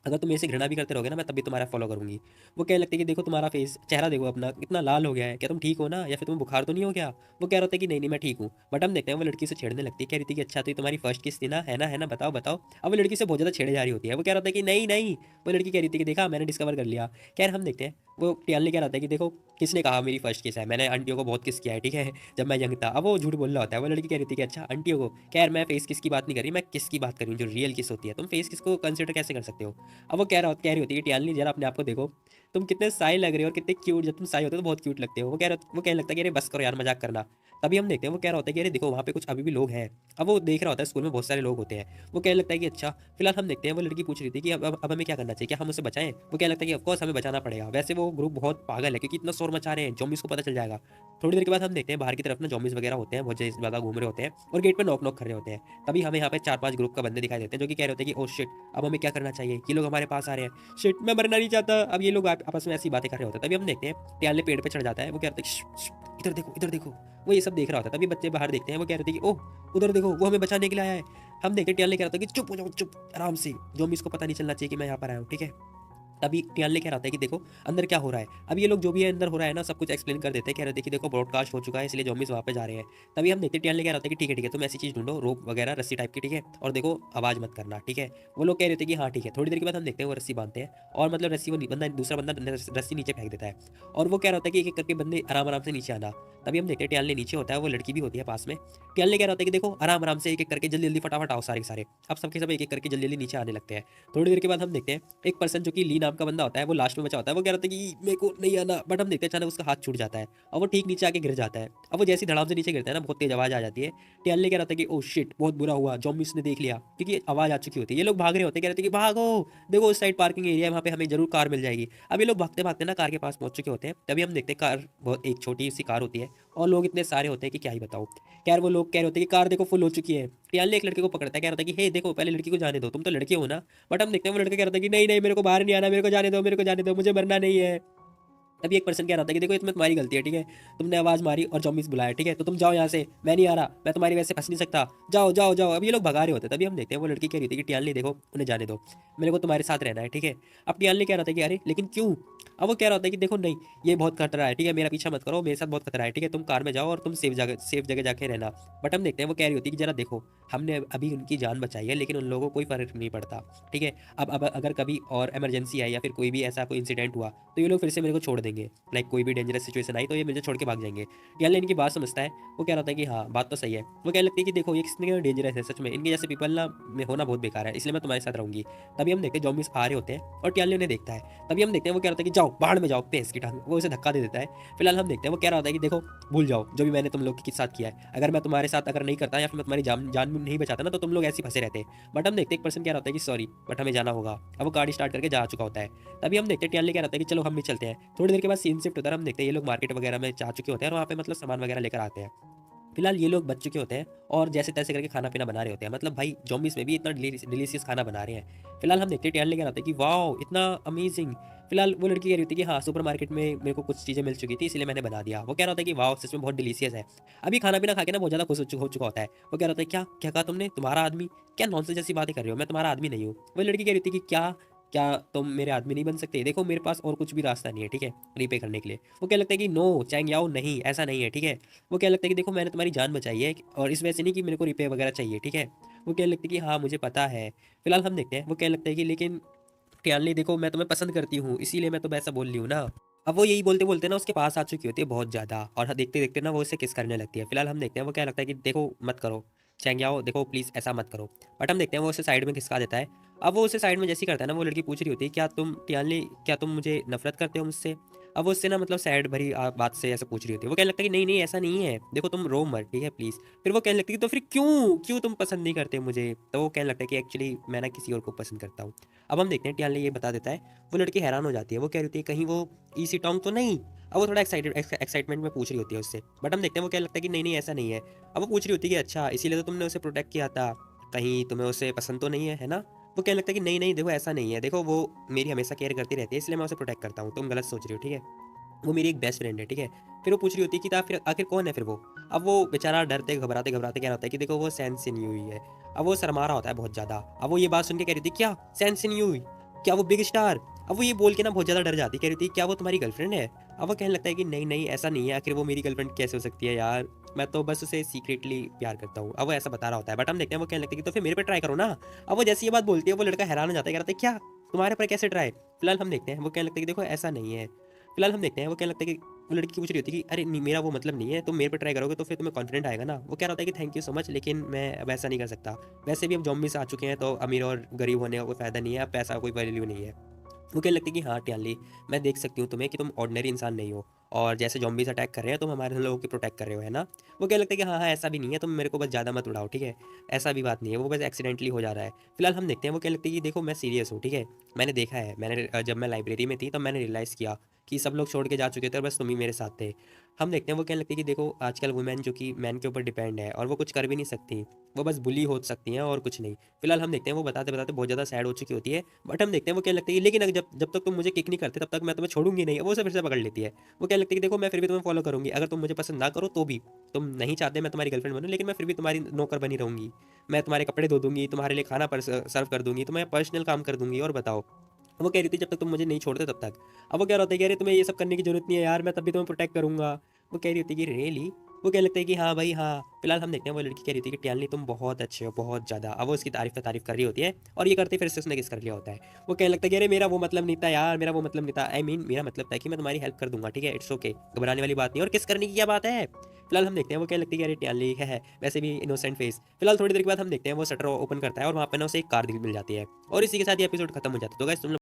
अगर तुम मेरे से घृणा भी करते रहोगे ना, मैं तब भी तुम्हारा फॉलो करूंगी। वो कहने लगती है कि देखो तुम्हारा फेस, चेहरा देखो अपना कितना लाल हो गया है, क्या तुम ठीक हो ना, या फिर तुम्हें बुखार तो नहीं हो गया? वो कह रहा होता है कि नहीं नहीं मैं ठीक हूँ। बट हम देखते हैं वो लड़की से छेड़ने लगती है, कह रही थी कि अच्छा तो ये तुम्हारी फर्स्ट किस थी ना, है ना, बताओ बताओ। अब वो लड़की से बहुत ज़्यादा छेड़े जा रही होती है। वो कह रहा था कि नहीं नहीं। वो लड़की कह रही थी कि देखा मैंने डिस्कवर कर लिया। खैर हम देखते हैं वो टियाली कह रहा था कि देखो किसने कहा मेरी फर्स्ट किस है, मैंने आंटियों को बहुत किस किया है, ठीक है, जब मैं यंग था। अब वो झूठ बोल रहा होता है। वो लड़की कह रही थी कि अच्छा आंटियों को, खैर मैं फेस किस की बात नहीं कर रही, मैं किस की बात कर रही हूँ जो रियल किस होती है, तुम फेस किस को कंसिडर कैसे कर सकते हो? अब वो कह रही होती है कि टियाली जरा अपने आप को देखो, तुम कितने साई लग रहे हो और कितने क्यूट, जब तुम साई होते हो तो बहुत क्यूट लगते हो। वो कहने लगता है कि अरे बस करो यार मजाक करना। तभी हम देखते हैं वो कह रहा होता है कि अरे देखो वहाँ पे कुछ अभी भी लोग हैं। अब वो देख रहा होता है स्कूल में बहुत सारे लोग होते हैं। वो कहने लगता है कि अच्छा, फिलहाल हम देखते हैं वो लड़की पूछ रही थी कि अब हमें क्या करना चाहिए, क्या हम उसे बचाएं? वो कहने लगता है कि ऑफकोर्स हमें बचाना पड़ेगा, वैसे वो ग्रुप बहुत पागल है क्योंकि इतना शोर मचा रहे हैं, जॉम्बीज को पता चल जाएगा। थोड़ी देर के बाद हम देखते हैं बाहर की तरफ ना जॉम्बीज वगैरह होते हैं, बहुत ज़्यादा घूम रहे होते हैं और गेट पे नॉक नॉक कर रहे होते हैं। तभी हमें यहाँ पे 4-5 ग्रुप का बंदे दिखाई देते हैं जो कि कह रहे होते हैं कि ओ शिट, अब हमें क्या करना चाहिए, ये लोग हमारे पास आ रहे हैं, शिट मैं मरना नहीं चाहता। अब ये लोग आपस में ऐसी बातें कर रहे होते हैं। तभी हम देखते हैं टियाले पेड़ पे चढ़ जाता है। वो कहते हैं इधर देखो इधर देखो। वो ये सब देख रहा होता है। तभी बच्चे बाहर देखते हैं। वो कह रहे थे कि ओह उधर देखो वो हमें बचाने के लिए आया है। हम देखते हैं टियाले कह रहा था कि चुप हो जाओ चुप, आराम से, जो इसको पता नहीं चलना चाहिए कि मैं यहाँ पर आया हूँ, ठीक है। तभी टियाले कह रहा था कि देखो अंदर क्या हो रहा है। अब ये लोग जो भी है अंदर हो रहा है ना सब कुछ एक्सप्लेन कर देते हैं। कह रहे थे कि देखो ब्रॉडकास्ट हो चुका है इसलिए ज़ॉम्बीज़ वहाँ पे जा रहे हैं। तभी हम देखते हैं टियाले कह रहा था कि ठीक है तुम ऐसी चीज़ ढूंढो, रोप वगैरह रस्सी टाइप की, ठीक है, और देखो आवाज़ मत करना, ठीक है। वो लोग कह रहे थे कि हाँ ठीक है। थोड़ी देर के बाद हम देखते हैं वो रस्सी बांधते हैं और मतलब रस्सी वो बंदा दूसरा बंदा रस्सी नीचे फेंक देता है और वो कह रहा था कि एक एक करके बंदे आराम आराम से नीचे आना। तभी हम देखते हैं टियाले नीचे होता है, वो लड़की भी होती है पास में। टियाले कह रहा था कि देखो आराम आराम से एक एक करके जल्दी जल्दी फटाफट आओ सारे के सारे। अब सबके सब एक एक करके जल्दी जल्दी नीचे आने लगते हैं। थोड़ी देर के बाद हम देखते हैं एक पर्सन जो कि ली नाम का बंदा होता है वो लास्ट में बचा होता है। वो कह रहा था कि मेरे को नहीं आना, बट हम देखते हैं अचानक उसका हाथ छूट जाता है और वो ठीक नीचे आके गिर जाता है। अब वो जैसी धड़ाम से नीचे गिरता है ना बहुत तेज आवाज आ जाती है। टियाले कह रहा था कि ओ शिट बहुत बुरा हुआ, जॉम्बिस ने देख लिया, क्योंकि आवाज आ चुकी होती है। ये लोग भाग रहे होते हैं, कह रहे थे कि भागो, देखो उस साइड पार्किंग एरिया है, वहाँ पे हमें जरूर कार मिल जाएगी। अब ये लोग भागते भागते ना कार के पास पहुंच चुके होते हैं। तभी हम देखते हैं कार बहुत एक छोटी सी कार होती है और लोग इतने सारे होते हैं कि क्या ही बताओ। खैर वो लोग कह रहे होते हैं कि कार देखो फुल हो चुकी है। टियाले एक लड़के को पकड़ता है, कह रहा था कि हे देखो पहले लड़की को जाने दो, तुम तो लड़के हो ना। बट हम देखते हैं वो लड़का कह रहा था कि नहीं नहीं मेरे को बाहर नहीं आना, मेरे को जाने दो, मेरे को जाने दो, मुझे मरना नहीं है। तभी एक पर्सन कह रहा था कि देखो इसमें तुम्हारी गलती है, ठीक है, तुमने आवाज मारी और जॉम्बीज बुलाया, ठीक है, तो तुम जाओ यहाँ से, मैं नहीं आ रहा, मैं तुम्हारी वजह से फंस नहीं सकता, जाओ जाओ जाओ। अब ये लोग भगा रहे होते हैं। तभी हम देखते हैं वो लड़की कह रही थी कि टियाली देखो उन्हें जाने दो, मेरे को तुम्हारे साथ रहना है, ठीक है। अब टियाली कह रहा था कि अरे लेकिन क्यों? अब वो कह रहा होता है कि देखो नहीं, ये बहुत खतरा है, ठीक है, मेरा पीछा मत करो, मेरे साथ बहुत खतरा है, ठीक है, तुम कार में जाओ और तुम सेफ जगह जाके रहना। बट हम देखते हैं वो कह रही होती है कि जरा देखो हमने अभी उनकी जान बचाई है लेकिन उन लोगों को कोई फर्क नहीं पड़ता, ठीक है। अब अगर कभी और इमरजेंसी आई या फिर कोई भी ऐसा कोई इंसिडेंट हुआ तो ये लोग फिर से मेरे को छोड़ देंगे, लाइक कोई भी डेंजरस सिचुएशन आई तो ये मुझे छोड़ के भाग जाएंगे। यार इनकी बात समझता है। वो कह रहा था कि हाँ बात तो सही है। वो कह लगती है कि देखो ये कितने डेंजरस है सच में, इनके जैसे पीपल ना में होना बहुत बेकार है, इसलिए मैं तुम्हारे साथ रहूंगी। तभी हम देखते हैं जॉम्बिस आ रहे होते हैं और टियाले उन्हें देखता है। तभी हम देखते हैं वो कह रहा था कि जाओ बाहर में जाओ, भैंस की टांग, वो उसे धक्का दे देता है। फिलहाल हम देखते हैं वो कह रहा था कि देखो भूल जाओ जो भी मैंने तुम लोग के साथ किया है, अगर मैं तुम्हारे साथ अगर नहीं करता या फिर मैं तुम्हारी जान भी नहीं बचाता ना तो तुम लोग ऐसे फंसे रहते। बट हम देखते एक पर्सन कह रहा होता है कि सॉरी बट हमें जाना होगा। अब वो गाड़ी स्टार्ट करके जा चुका होता है। तभी हम देखते हैं टियाले कह रहा था कि चलो हम भी चलते हैं। थोड़ी देर के बाद सीन शिफ्ट होता है, हम देखते हैं ये लोग मार्केट वगैरह में जा चुके होते हैं और वहाँ पे मतलब सामान वगैरह लेकर आते हैं। फिलहाल ये लोग बच चुके होते हैं और जैसे तैसे करके खाना पीना बना रहे होते हैं, मतलब भाई जॉम्बिस में भी इतना डिलीशियस खाना बना रहे हैं। फिलहाल हम देखते हैं टियान लेकर आते हैं कि वाओ इतना अमेजिंग। फिलहाल वो लड़की कह रही होती है कि हाँ सुपर मार्केट में मेरे को कुछ चीज़ें मिल चुकी थी इसलिए मैंने बना दिया। वो कह रहा होता है कि वाओ सच में बहुत डिलीशियस है। अभी खाना पीना खा के ना बहुत ज़्यादा खुश हो चुका होता है। वो कह रहा होता है क्या क्या कहा तुमने, तुम्हारा आदमी, क्या नॉनसेंस जैसी बातें कर रहे हो, मैं तुम्हारा आदमी नहीं हूँ। वो लड़की कह रही थी कि क्या क्या तुम मेरे आदमी नहीं बन सकते, देखो मेरे पास और कुछ भी रास्ता नहीं है, ठीक है, रीपे करने के लिए। वो क्या लगता है कि नो चैंग याओ नहीं ऐसा नहीं है, ठीक है। वो क्या लगता है कि देखो मैंने तुम्हारी जान बचाई है और इस वजह से नहीं कि मेरे को रिपेयर वगैरह चाहिए, ठीक है। वो क्या लगता है कि हाँ मुझे पता है। फिलहाल हम देखते हैं वो क्या लगता है कि लेकिन टियाली देखो मैं तुम्हें पसंद करती हूँ इसीलिए मैं तो वैसा बोल रही हूँ ना। अब वो यही बोलते बोलते ना उसके पास आ चुकी होती है बहुत ज़्यादा और देखते देखते ना वो उसे किस करने लगती है। फिलहाल हम देखते हैं वो क्या लगता है कि देखो मत करो चैंग्याओ, देखो प्लीज़ ऐसा मत करो। बट हम देखते हैं वो उसे साइड में खिसका देता है। अब वो उसे साइड में जैसे ही करता है ना वो लड़की पूछ रही होती है क्या तुम टियाली, क्या तुम मुझे नफरत करते हो मुझसे? अब वो उससे ना मतलब सैड भरी बात से ऐसे पूछ रही होती है। वो कहने लगता है कि नहीं नहीं ऐसा नहीं है, देखो तुम रो मत, ठीक है प्लीज़। फिर वो कहने लगती है कि तो फिर क्यों क्यों तुम पसंद नहीं करते मुझे? तो वो कहने लगता है कि एक्चुअली मैं ना किसी और को पसंद करता हूँ। अब हम देखते हैं टियाली ये बता देता है। वो लड़की हैरान हो जाती है। वो कह रही होती है कहीं वो ईसी टोंग तो नहीं? अब वो थोड़ा एक्साइटमेंट में पूछ रही होती है उससे। बट हम देखते हैं वो क्या लगता है कि नहीं नहीं ऐसा नहीं है। अब वो पूछ रही होती है कि अच्छा इसीलिए तो तुमने उसे प्रोटेक्ट किया था, कहीं तुम्हें उसे पसंद तो नहीं है ना? वो कहने लगता है कि नहीं नहीं देखो ऐसा नहीं है, देखो वो मेरी हमेशा केयर करती रहती है इसलिए मैं उसे प्रोटेक्ट करता हूँ, तुम गलत सोच रही हो, ठीक है। वो मेरी एक बेस्ट फ्रेंड है, ठीक है। फिर वो पूछ रही होती है कि फिर आखिर कौन है फिर वो? अब वो बेचारा डरते घबराते घबराते कह रहा होता है कि देखो वो सैन सिन्यूई है। अब वो शर्मा रहा होता है बहुत ज़्यादा। अब वो ये बात सुन के कह रही थी क्या सैन सिन्यूई? क्या वो बिग स्टार? अब वो ये बोल के ना बहुत ज़्यादा डर जाती है, कह रही थी क्या वो तुम्हारी गर्लफ्रेंड है? अब वो कहने लगता है कि नहीं, नहीं ऐसा नहीं है, आखिर वो मेरी गर्लफ्रेंड कैसे हो सकती है यार? मैं तो बस उसे सीक्रेटली प्यार करता हूँ। अब वो ऐसा बता रहा होता है, बट हम देखते हैं वो कहने लगता है कि तो फिर मेरे पे ट्राई करो ना। अब वो जैसे ये बात बोलती है वो लड़का हैरान हो जाता है, कह रहा है क्या? तुम्हारे पर कैसे ट्राई? फिलहाल हम देखते हैं वो कहने लगता है कि देखो ऐसा नहीं है। फिलहाल हम देखते हैं वो कहने लगता है कि वो लड़की पूछ रही होती है कि अरे नहीं मेरा वो मतलब नहीं है, तुम मेरे पे ट्राई करोगे तो फिर तुम्हें कॉन्फिडेंट आएगा ना। वो कह रहा होता है कि थैंक यू सो मच, लेकिन मैं अब ऐसा नहीं कर सकता। वैसे भी अब ज़ॉम्बीज़ आ चुके हैं तो अमीर और गरीब होने का कोई फ़ायदा नहीं है, अब पैसा का कोई वैल्यू नहीं है। वो कहने लगती है कि हाँ टियाली, मैं देख सकती हूँ तुम्हें कि तुम ऑर्डिनरी इंसान नहीं हो, और जैसे ज़ॉम्बीज़ अटैक कर रहे हैं तुम हमारे लोगों की प्रोटेक्ट कर रहे हो, है ना? वो कहने लगता है कि हाँ, हाँ, ऐसा भी नहीं है, तुम मेरे को बस ज़्यादा मत उड़ाओ, ठीक है? ऐसा भी बात नहीं है, वो बस एक्सीडेंटली हो जा रहा है। फिलहाल हम देखते हैं वो कहने लगती है कि देखो मैं सीरियस हूँ, ठीक है? मैंने देखा है, जब मैं लाइब्रेरी में थी तब मैंने रियलाइज़ किया कि सब लोग छोड़ के जा चुके थे और बस तुम ही मेरे साथ थे। हम देखते हैं वो कहने लगती है कि देखो आजकल वुमेन जो कि मैन के ऊपर डिपेंड है और वो कुछ कर भी नहीं सकती, वो बस बुली हो सकती हैं और कुछ नहीं। फिलहाल हम देखते हैं वो बताते-बताते बहुत ज़्यादा सैड हो चुकी होती है, बट हम देखते हैं वो कहने लगती है लेकिन अगर जब जब तक तुम मुझे किक नहीं करते तब तक मैं तुम्हें छोड़ूंगी नहीं। वो उसे फिर से पकड़ लेती है। वो कहने लगती है कि देखो मैं फिर भी तुम्हें फॉलो करूंगी, अगर तुम मुझे पसंद ना करो तो भी, तुम नहीं चाहते मैं तुम्हारी गर्लफ्रेंड बनूं, लेकिन मैं फिर भी तुम्हारी नौकर बनी रहूंगी। मैं तुम्हारे कपड़े धो दूंगी, तुम्हारे लिए खाना पर सर्व कर दूंगी, तुम्हें पर्सनल काम कर दूंगी, और बताओ। वो कह रही थी जब तक तुम मुझे नहीं छोड़ते तब तक। अब वो कह रहा होता है कि अरे तुम्हें ये सब करने की जरूरत नहीं है यार, मैं तब भी तुम्हें प्रोटेक्ट करूंगा। वो कह रही होती है कि रियली? वो कह लगता है कि हाँ भाई हाँ। फिलहाल हम देखते हैं वो लड़की कह रही थी कि टियाली तुम बहुत अच्छे हो, बहुत ज़्यादा। अब वो उसकी तारीफ पे तारीफ कर रही होती है और ये करते फिर से उसने किस कर लिया होता है। वो कहने लगता है कि अरे मेरा वो मतलब नहीं था यार, मेरा वो मतलब नहीं था, आई मीन मेरा मतलब था कि मैं तुम्हारी हेल्प कर दूंगा, ठीक है? इट्स ओके, घबराने वाली बात नहीं, और किस करने की क्या बात है? फिलहाल हम देखते हैं वो कहने लगती है कि अरे टियाली है वैसे भी इनोसेंट फेस। फिलहाल थोड़ी देर के बाद हम देखते हैं वो शटर ओपन करता है और वहाँ पे ना उसे एक कार मिल जाती है, और इसी के साथ ये एपिसोड खत्म हो जाता है। तो गाइस तुम